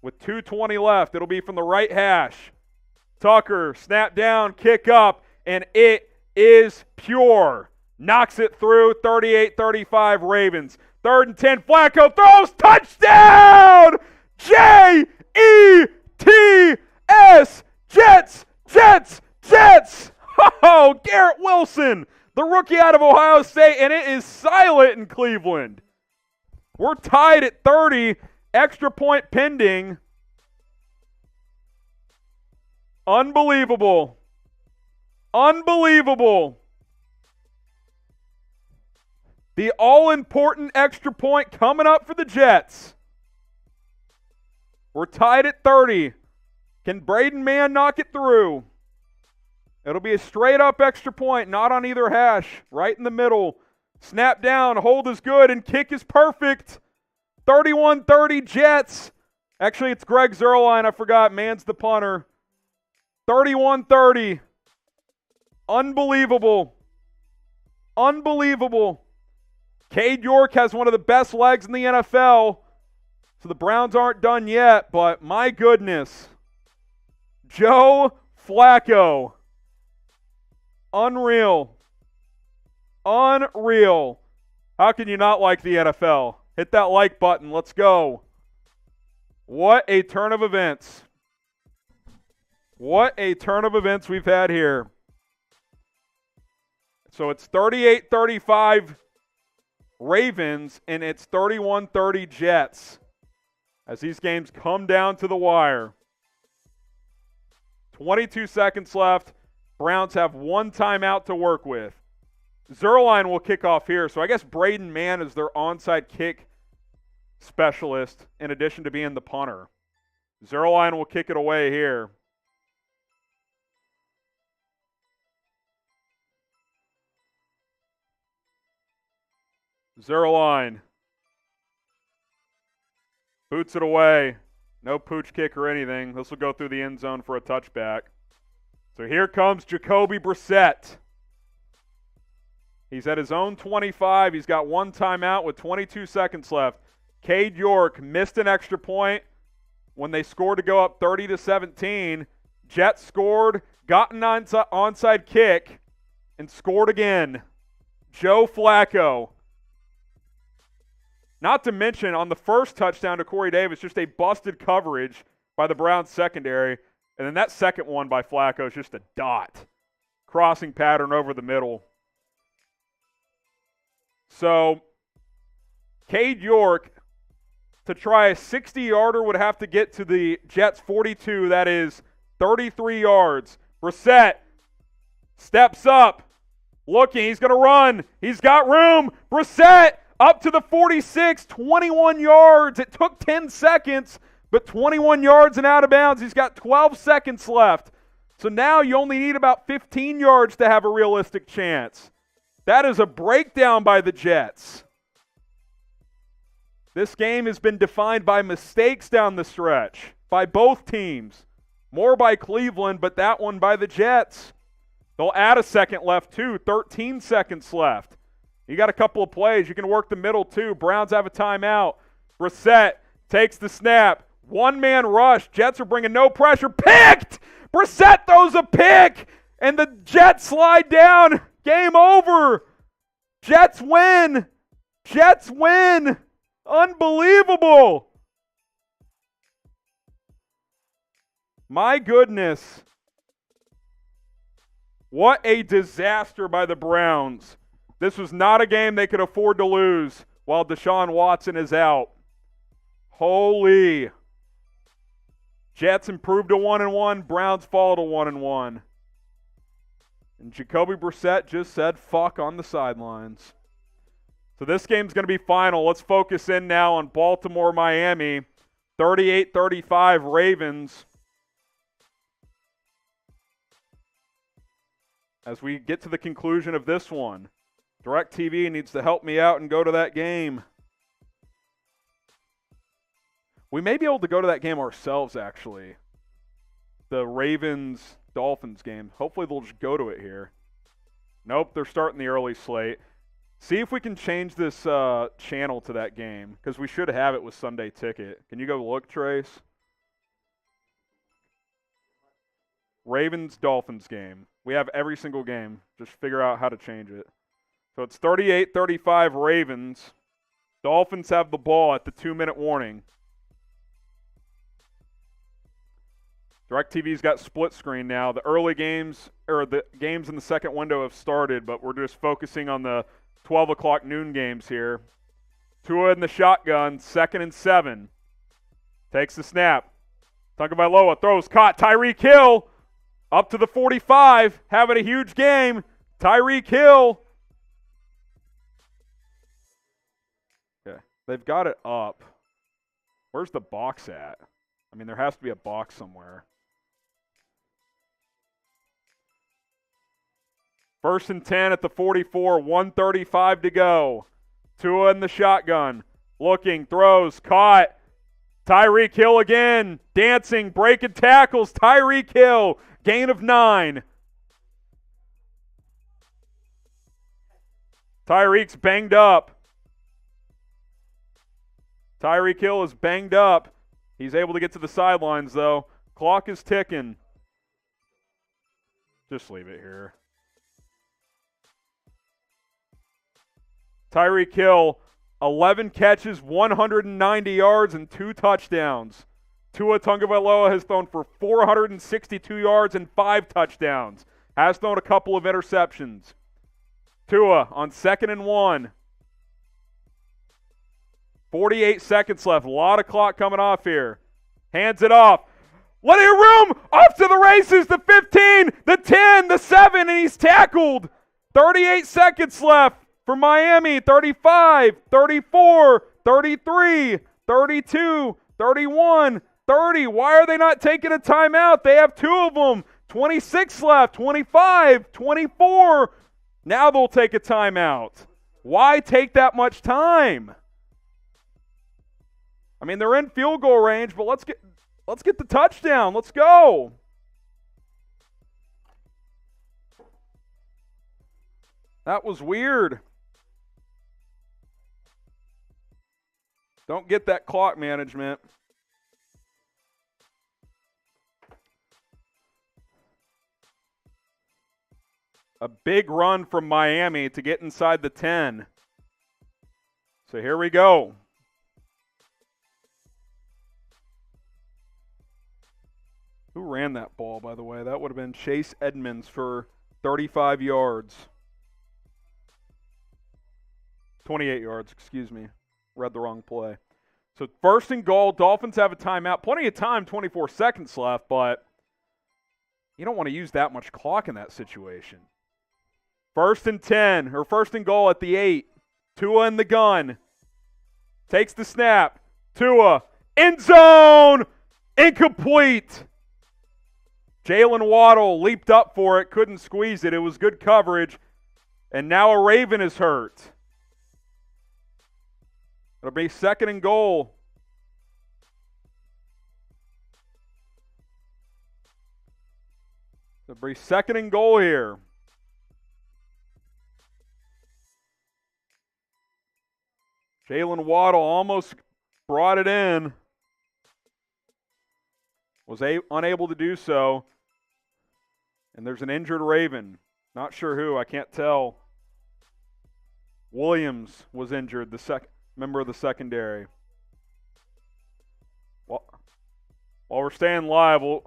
With 2:20 left, it'll be from the right hash. Tucker, snap down, kick up, and it is pure. Knocks it through. 38-35 Ravens. 3rd and 10. Flacco throws. Touchdown! J-E-T-S. Jets. Jets. Jets. Oh, Garrett Wilson, the rookie out of Ohio State, and it is silent in Cleveland. We're tied at 30. Extra point pending. Unbelievable. Unbelievable. The all-important extra point coming up for the Jets. We're tied at 30. Can Braden Mann knock it through? It'll be a straight-up extra point, not on either hash. Right in the middle. Snap down, hold is good, and kick is perfect. 31-30 Jets. Actually, it's Greg Zuerlein. I forgot. Mann's the punter. 31-30. Unbelievable. Unbelievable. Cade York has one of the best legs in the NFL. So the Browns aren't done yet, but my goodness. Joe Flacco. Unreal. Unreal. How can you not like the NFL? Hit that like button. Let's go. What a turn of events. What a turn of events we've had here. So it's 38-35 Ravens, and it's 31-30 Jets as these games come down to the wire. 22 seconds left. Browns have one timeout to work with. Zuerlein will kick off here, so I guess Braden Mann is their onside kick specialist in addition to being the punter. Zuerlein will kick it away here. Zuerlein boots it away. No pooch kick or anything. This will go through the end zone for a touchback. So here comes Jacoby Brissett. He's at his own 25. He's got one timeout with 22 seconds left. Cade York missed an extra point when they scored to go up 30-17. Jets scored, got an onside kick, and scored again. Joe Flacco. Not to mention, on the first touchdown to Corey Davis, just a busted coverage by the Browns secondary. And then that second one by Flacco is just a dot. Crossing pattern over the middle. So, Cade York, to try a 60-yarder, would have to get to the Jets' 42. That is 33 yards. Brissett steps up. Looking, he's going to run. He's got room. Brissett up to the 46, 21 yards. It took 10 seconds, but 21 yards and out of bounds. He's got 12 seconds left. So now you only need about 15 yards to have a realistic chance. That is a breakdown by the Jets. This game has been defined by mistakes down the stretch by both teams. More by Cleveland, but that one by the Jets. They'll add a second left too, 13 seconds left. You got a couple of plays. You can work the middle too. Browns have a timeout. Brissett takes the snap. One-man rush. Jets are bringing no pressure. Picked! Brissett throws a pick, and the Jets slide down. Game over. Jets win. Jets win. Unbelievable. My goodness. What a disaster by the Browns. This was not a game they could afford to lose while Deshaun Watson is out. Holy. Jets improved to 1-1. Browns fall to 1-1. And Jacoby Brissett just said fuck on the sidelines. So this game's going to be final. Let's focus in now on Baltimore-Miami. 38-35 Ravens. As we get to the conclusion of this one, DirecTV needs to help me out and go to that game. We may be able to go to that game ourselves, actually. The Ravens-Dolphins game. Hopefully they'll just go to it here. Nope, they're starting the early slate. See if we can change this channel to that game, because we should have it with Sunday Ticket. Can you go look, Trace? Ravens-Dolphins game. We have every single game. Just figure out how to change it. So it's 38-35 Ravens. Dolphins have the ball at the 2-minute warning. DirecTV's got split screen now. The early games, or the games in the second window have started, but we're just focusing on the 12 o'clock noon games here. Tua in the shotgun, 2nd and 7. Takes the snap. Tagovailoa throws, caught. Tyreek Hill up to the 45, having a huge game. Tyreek Hill. Okay, they've got it up. Where's the box at? I mean, there has to be a box somewhere. 1st and 10 at the 44, 1:35 to go. Tua in the shotgun, looking, throws, caught. Tyreek Hill again, dancing, breaking tackles. Tyreek Hill, gain of 9. Tyreek's banged up. Tyreek Hill is banged up. He's able to get to the sidelines, though. Clock is ticking. Just leave it here. Tyreek Hill, 11 catches, 190 yards, and 2 touchdowns. Tua Tagovailoa has thrown for 462 yards and 5 touchdowns. Has thrown a couple of interceptions. Tua on 2nd and 1. 48 seconds left. A lot of clock coming off here. Hands it off. Plenty of room. Off to the races. The 15, the 10, the 7, and he's tackled. 38 seconds left for Miami. 35, 34, 33, 32, 31, 30. Why are they not taking a timeout? They have 2 of them. 26 left. 25, 24. Now they'll take a timeout. Why take that much time? I mean, they're in field goal range, but let's get the touchdown. Let's go. That was weird. Don't get that clock management. A big run from Miami to get inside the 10. So here we go. Who ran that ball, by the way? That would have been Chase Edmonds for 35 yards. 28 yards, excuse me. Read the wrong play. So 1st and goal. Dolphins have a timeout. Plenty of time, 24 seconds left, but you don't want to use that much clock in that situation. 1st and 10, or 1st and goal at the 8. Tua in the gun. Takes the snap. Tua, end zone, incomplete. Jaylen Waddle leaped up for it, couldn't squeeze it. It was good coverage. And now a Raven is hurt. It'll be 2nd and goal. It'll be 2nd and goal here. Jaylen Waddle almost brought it in. Was unable to do so. And there's an injured Raven. Not sure who, I can't tell. Williams was injured, the member of the secondary. While we're staying live, we'll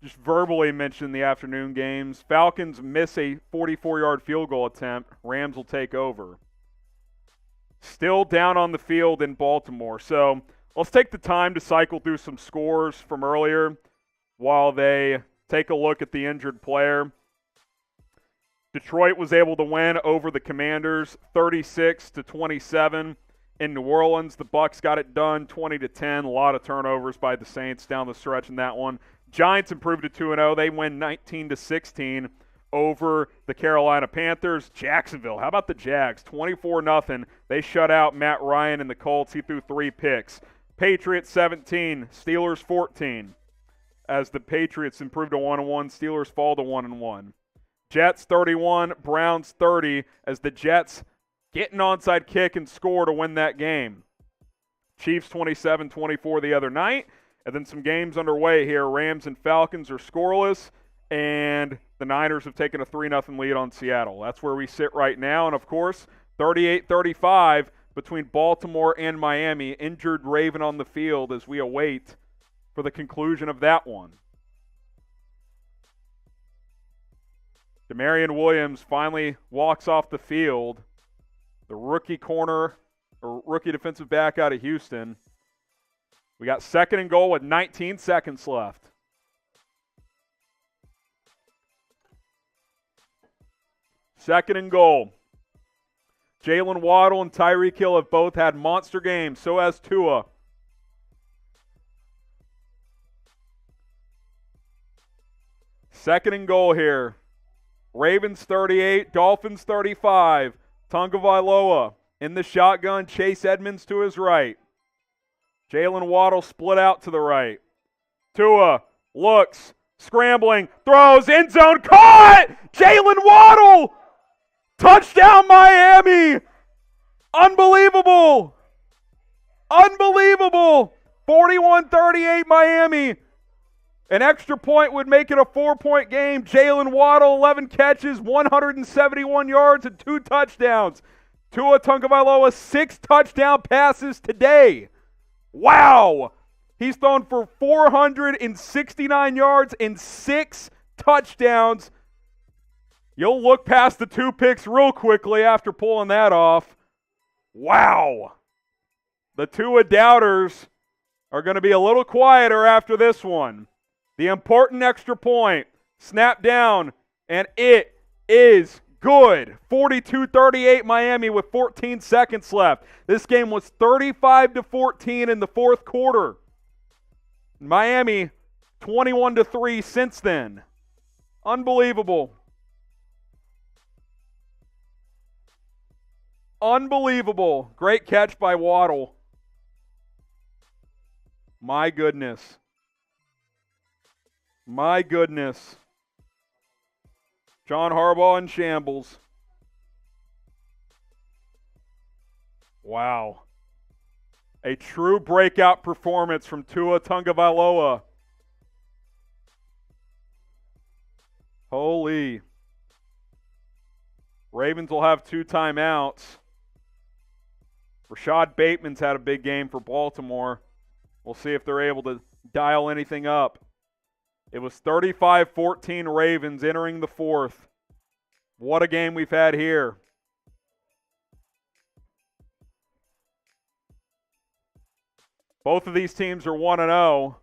just verbally mention the afternoon games. Falcons miss a 44-yard field goal attempt. Rams will take over. Still down on the field in Baltimore. So let's take the time to cycle through some scores from earlier while they take a look at the injured player. Detroit was able to win over the Commanders 36-27. In New Orleans, the Bucs got it done 20-10. A lot of turnovers by the Saints down the stretch in that one. Giants improved to 2-0. They win 19-16 over the Carolina Panthers. Jacksonville, how about the Jags? 24-0. They shut out Matt Ryan and the Colts. He threw 3 picks. Patriots 17, Steelers 14. As the Patriots improve to 1-1, Steelers fall to 1-1. Jets 31, Browns 30, as the Jets get an onside kick and score to win that game. Chiefs 27-24 the other night. And then some games underway here. Rams and Falcons are scoreless. and the Niners have taken a 3-0 lead on Seattle. That's where we sit right now. And, of course, 38-35 between Baltimore and Miami. Injured Raven on the field as we await for the conclusion of that one. Demarion Williams finally walks off the field. The rookie corner, or rookie defensive back out of Houston. We got 2nd and goal with 19 seconds left. Second and goal. Jaylen Waddle and Tyreek Hill have both had monster games. So has Tua. Second and goal here. Ravens 38, Dolphins 35. Tagovailoa in the shotgun. Chase Edmonds to his right. Jaylen Waddle split out to the right. Tua looks, scrambling, throws, end zone, caught! Jaylen Waddle! Touchdown Miami! Unbelievable! Unbelievable! 41-38 Miami. An extra point would make it a 4-point game. Jaylen Waddle, 11 catches, 171 yards, and 2 touchdowns. Tua Tagovailoa, 6 touchdown passes today. Wow! He's thrown for 469 yards and 6 touchdowns. You'll look past the 2 picks real quickly after pulling that off. Wow! The Tua doubters are going to be a little quieter after this one. The important extra point, snap down, and it is good. 42-38 Miami with 14 seconds left. This game was 35-14 in the fourth quarter. Miami 21-3 since then. Unbelievable. Unbelievable. Great catch by Waddle. My goodness. My goodness. John Harbaugh in shambles. Wow. A true breakout performance from Tua Tagovailoa. Holy. Ravens will have 2 timeouts. Rashad Bateman's had a big game for Baltimore. We'll see if they're able to dial anything up. It was 35-14 Ravens entering the fourth. What a game we've had here. Both of these teams are 1-0.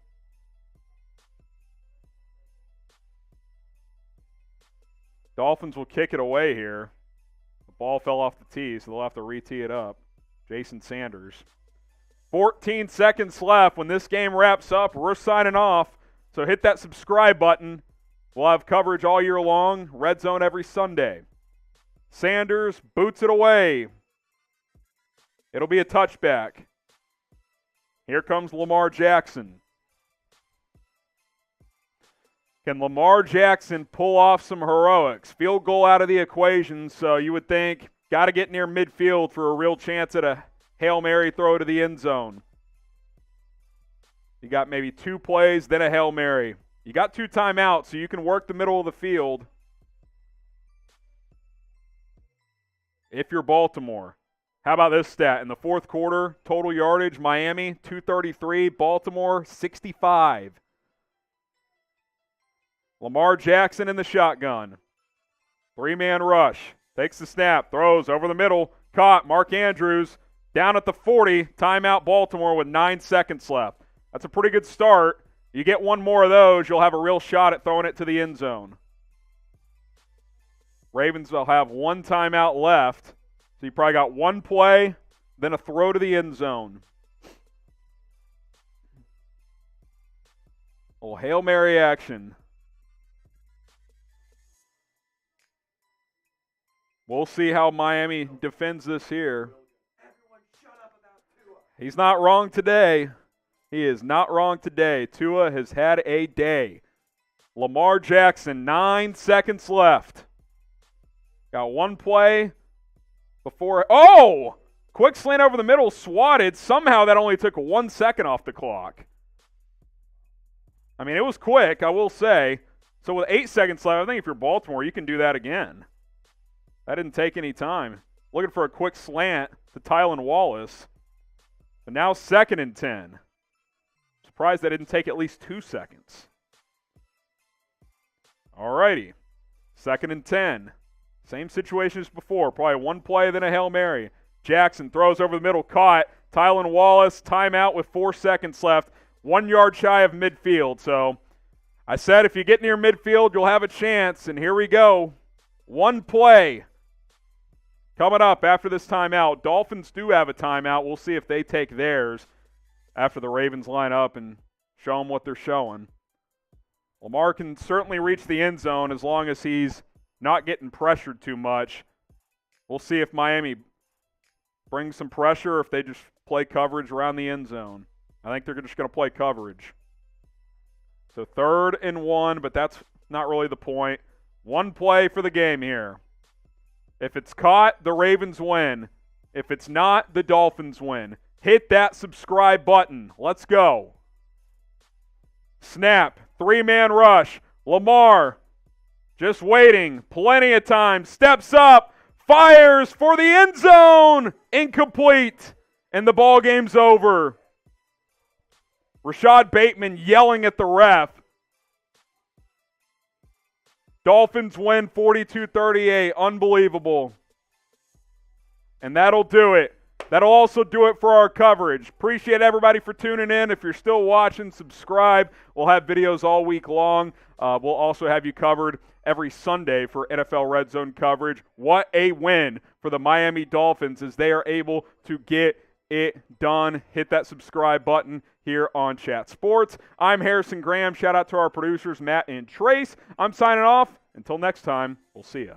Dolphins will kick it away here. The ball fell off the tee, so they'll have to re-tee it up. Jason Sanders. 14 seconds left. When this game wraps up, we're signing off. So hit that subscribe button. We'll have coverage all year long. Red Zone every Sunday. Sanders boots it away. It'll be a touchback. Here comes Lamar Jackson. Can Lamar Jackson pull off some heroics? Field goal out of the equation, so you would think got to get near midfield for a real chance at a Hail Mary throw to the end zone. You got maybe 2 plays, then a Hail Mary. You got 2 timeouts, so you can work the middle of the field if you're Baltimore. How about this stat? In the fourth quarter, total yardage, Miami, 233, Baltimore, 65. Lamar Jackson in the shotgun. 3-man rush. Takes the snap, throws over the middle, caught. Mark Andrews down at the 40, timeout Baltimore with 9 seconds left. That's a pretty good start. You get 1 more of those, you'll have a real shot at throwing it to the end zone. Ravens will have 1 timeout left. So you probably got 1 play, then a throw to the end zone. Oh, Hail Mary action. We'll see how Miami defends this here. He's not wrong today. He is not wrong today. Tua has had a day. Lamar Jackson, 9 seconds left. Got 1 play before. Oh! Quick slant over the middle, swatted. Somehow that only took 1 second off the clock. I mean, it was quick, I will say. So with 8 seconds left, I think if you're Baltimore, you can do that again. That didn't take any time. Looking for a quick slant to Tylan Wallace. But now 2nd and 10. Surprised that didn't take at least 2 seconds. All righty. 2nd and 10. Same situation as before. Probably one play, then a Hail Mary. Jackson throws over the middle, caught. Tylan Wallace, timeout with 4 seconds left. 1 yard shy of midfield. So I said if you get near midfield, you'll have a chance. And here we go. One play coming up after this timeout. Dolphins do have a timeout. We'll see if they take theirs after the Ravens line up and show them what they're showing. Lamar can certainly reach the end zone as long as he's not getting pressured too much. We'll see if Miami brings some pressure or if they just play coverage around the end zone. I think they're just going to play coverage. So 3rd and 1, but that's not really the point. One play for the game here. If it's caught, the Ravens win. If it's not, the Dolphins win. Hit that subscribe button. Let's go. Snap. 3-man rush. Lamar just waiting. Plenty of time. Steps up. Fires for the end zone. Incomplete. And the ball game's over. Rashad Bateman yelling at the ref. Dolphins win 42-38. Unbelievable. And that'll do it. That'll also do it for our coverage. Appreciate everybody for tuning in. If you're still watching, subscribe. We'll have videos all week long. We'll also have you covered every Sunday for NFL Red Zone coverage. What a win for the Miami Dolphins as they are able to get it done. Hit that subscribe button here on Chat Sports. I'm Harrison Graham. Shout out to our producers, Matt and Trace. I'm signing off. Until next time, we'll see ya.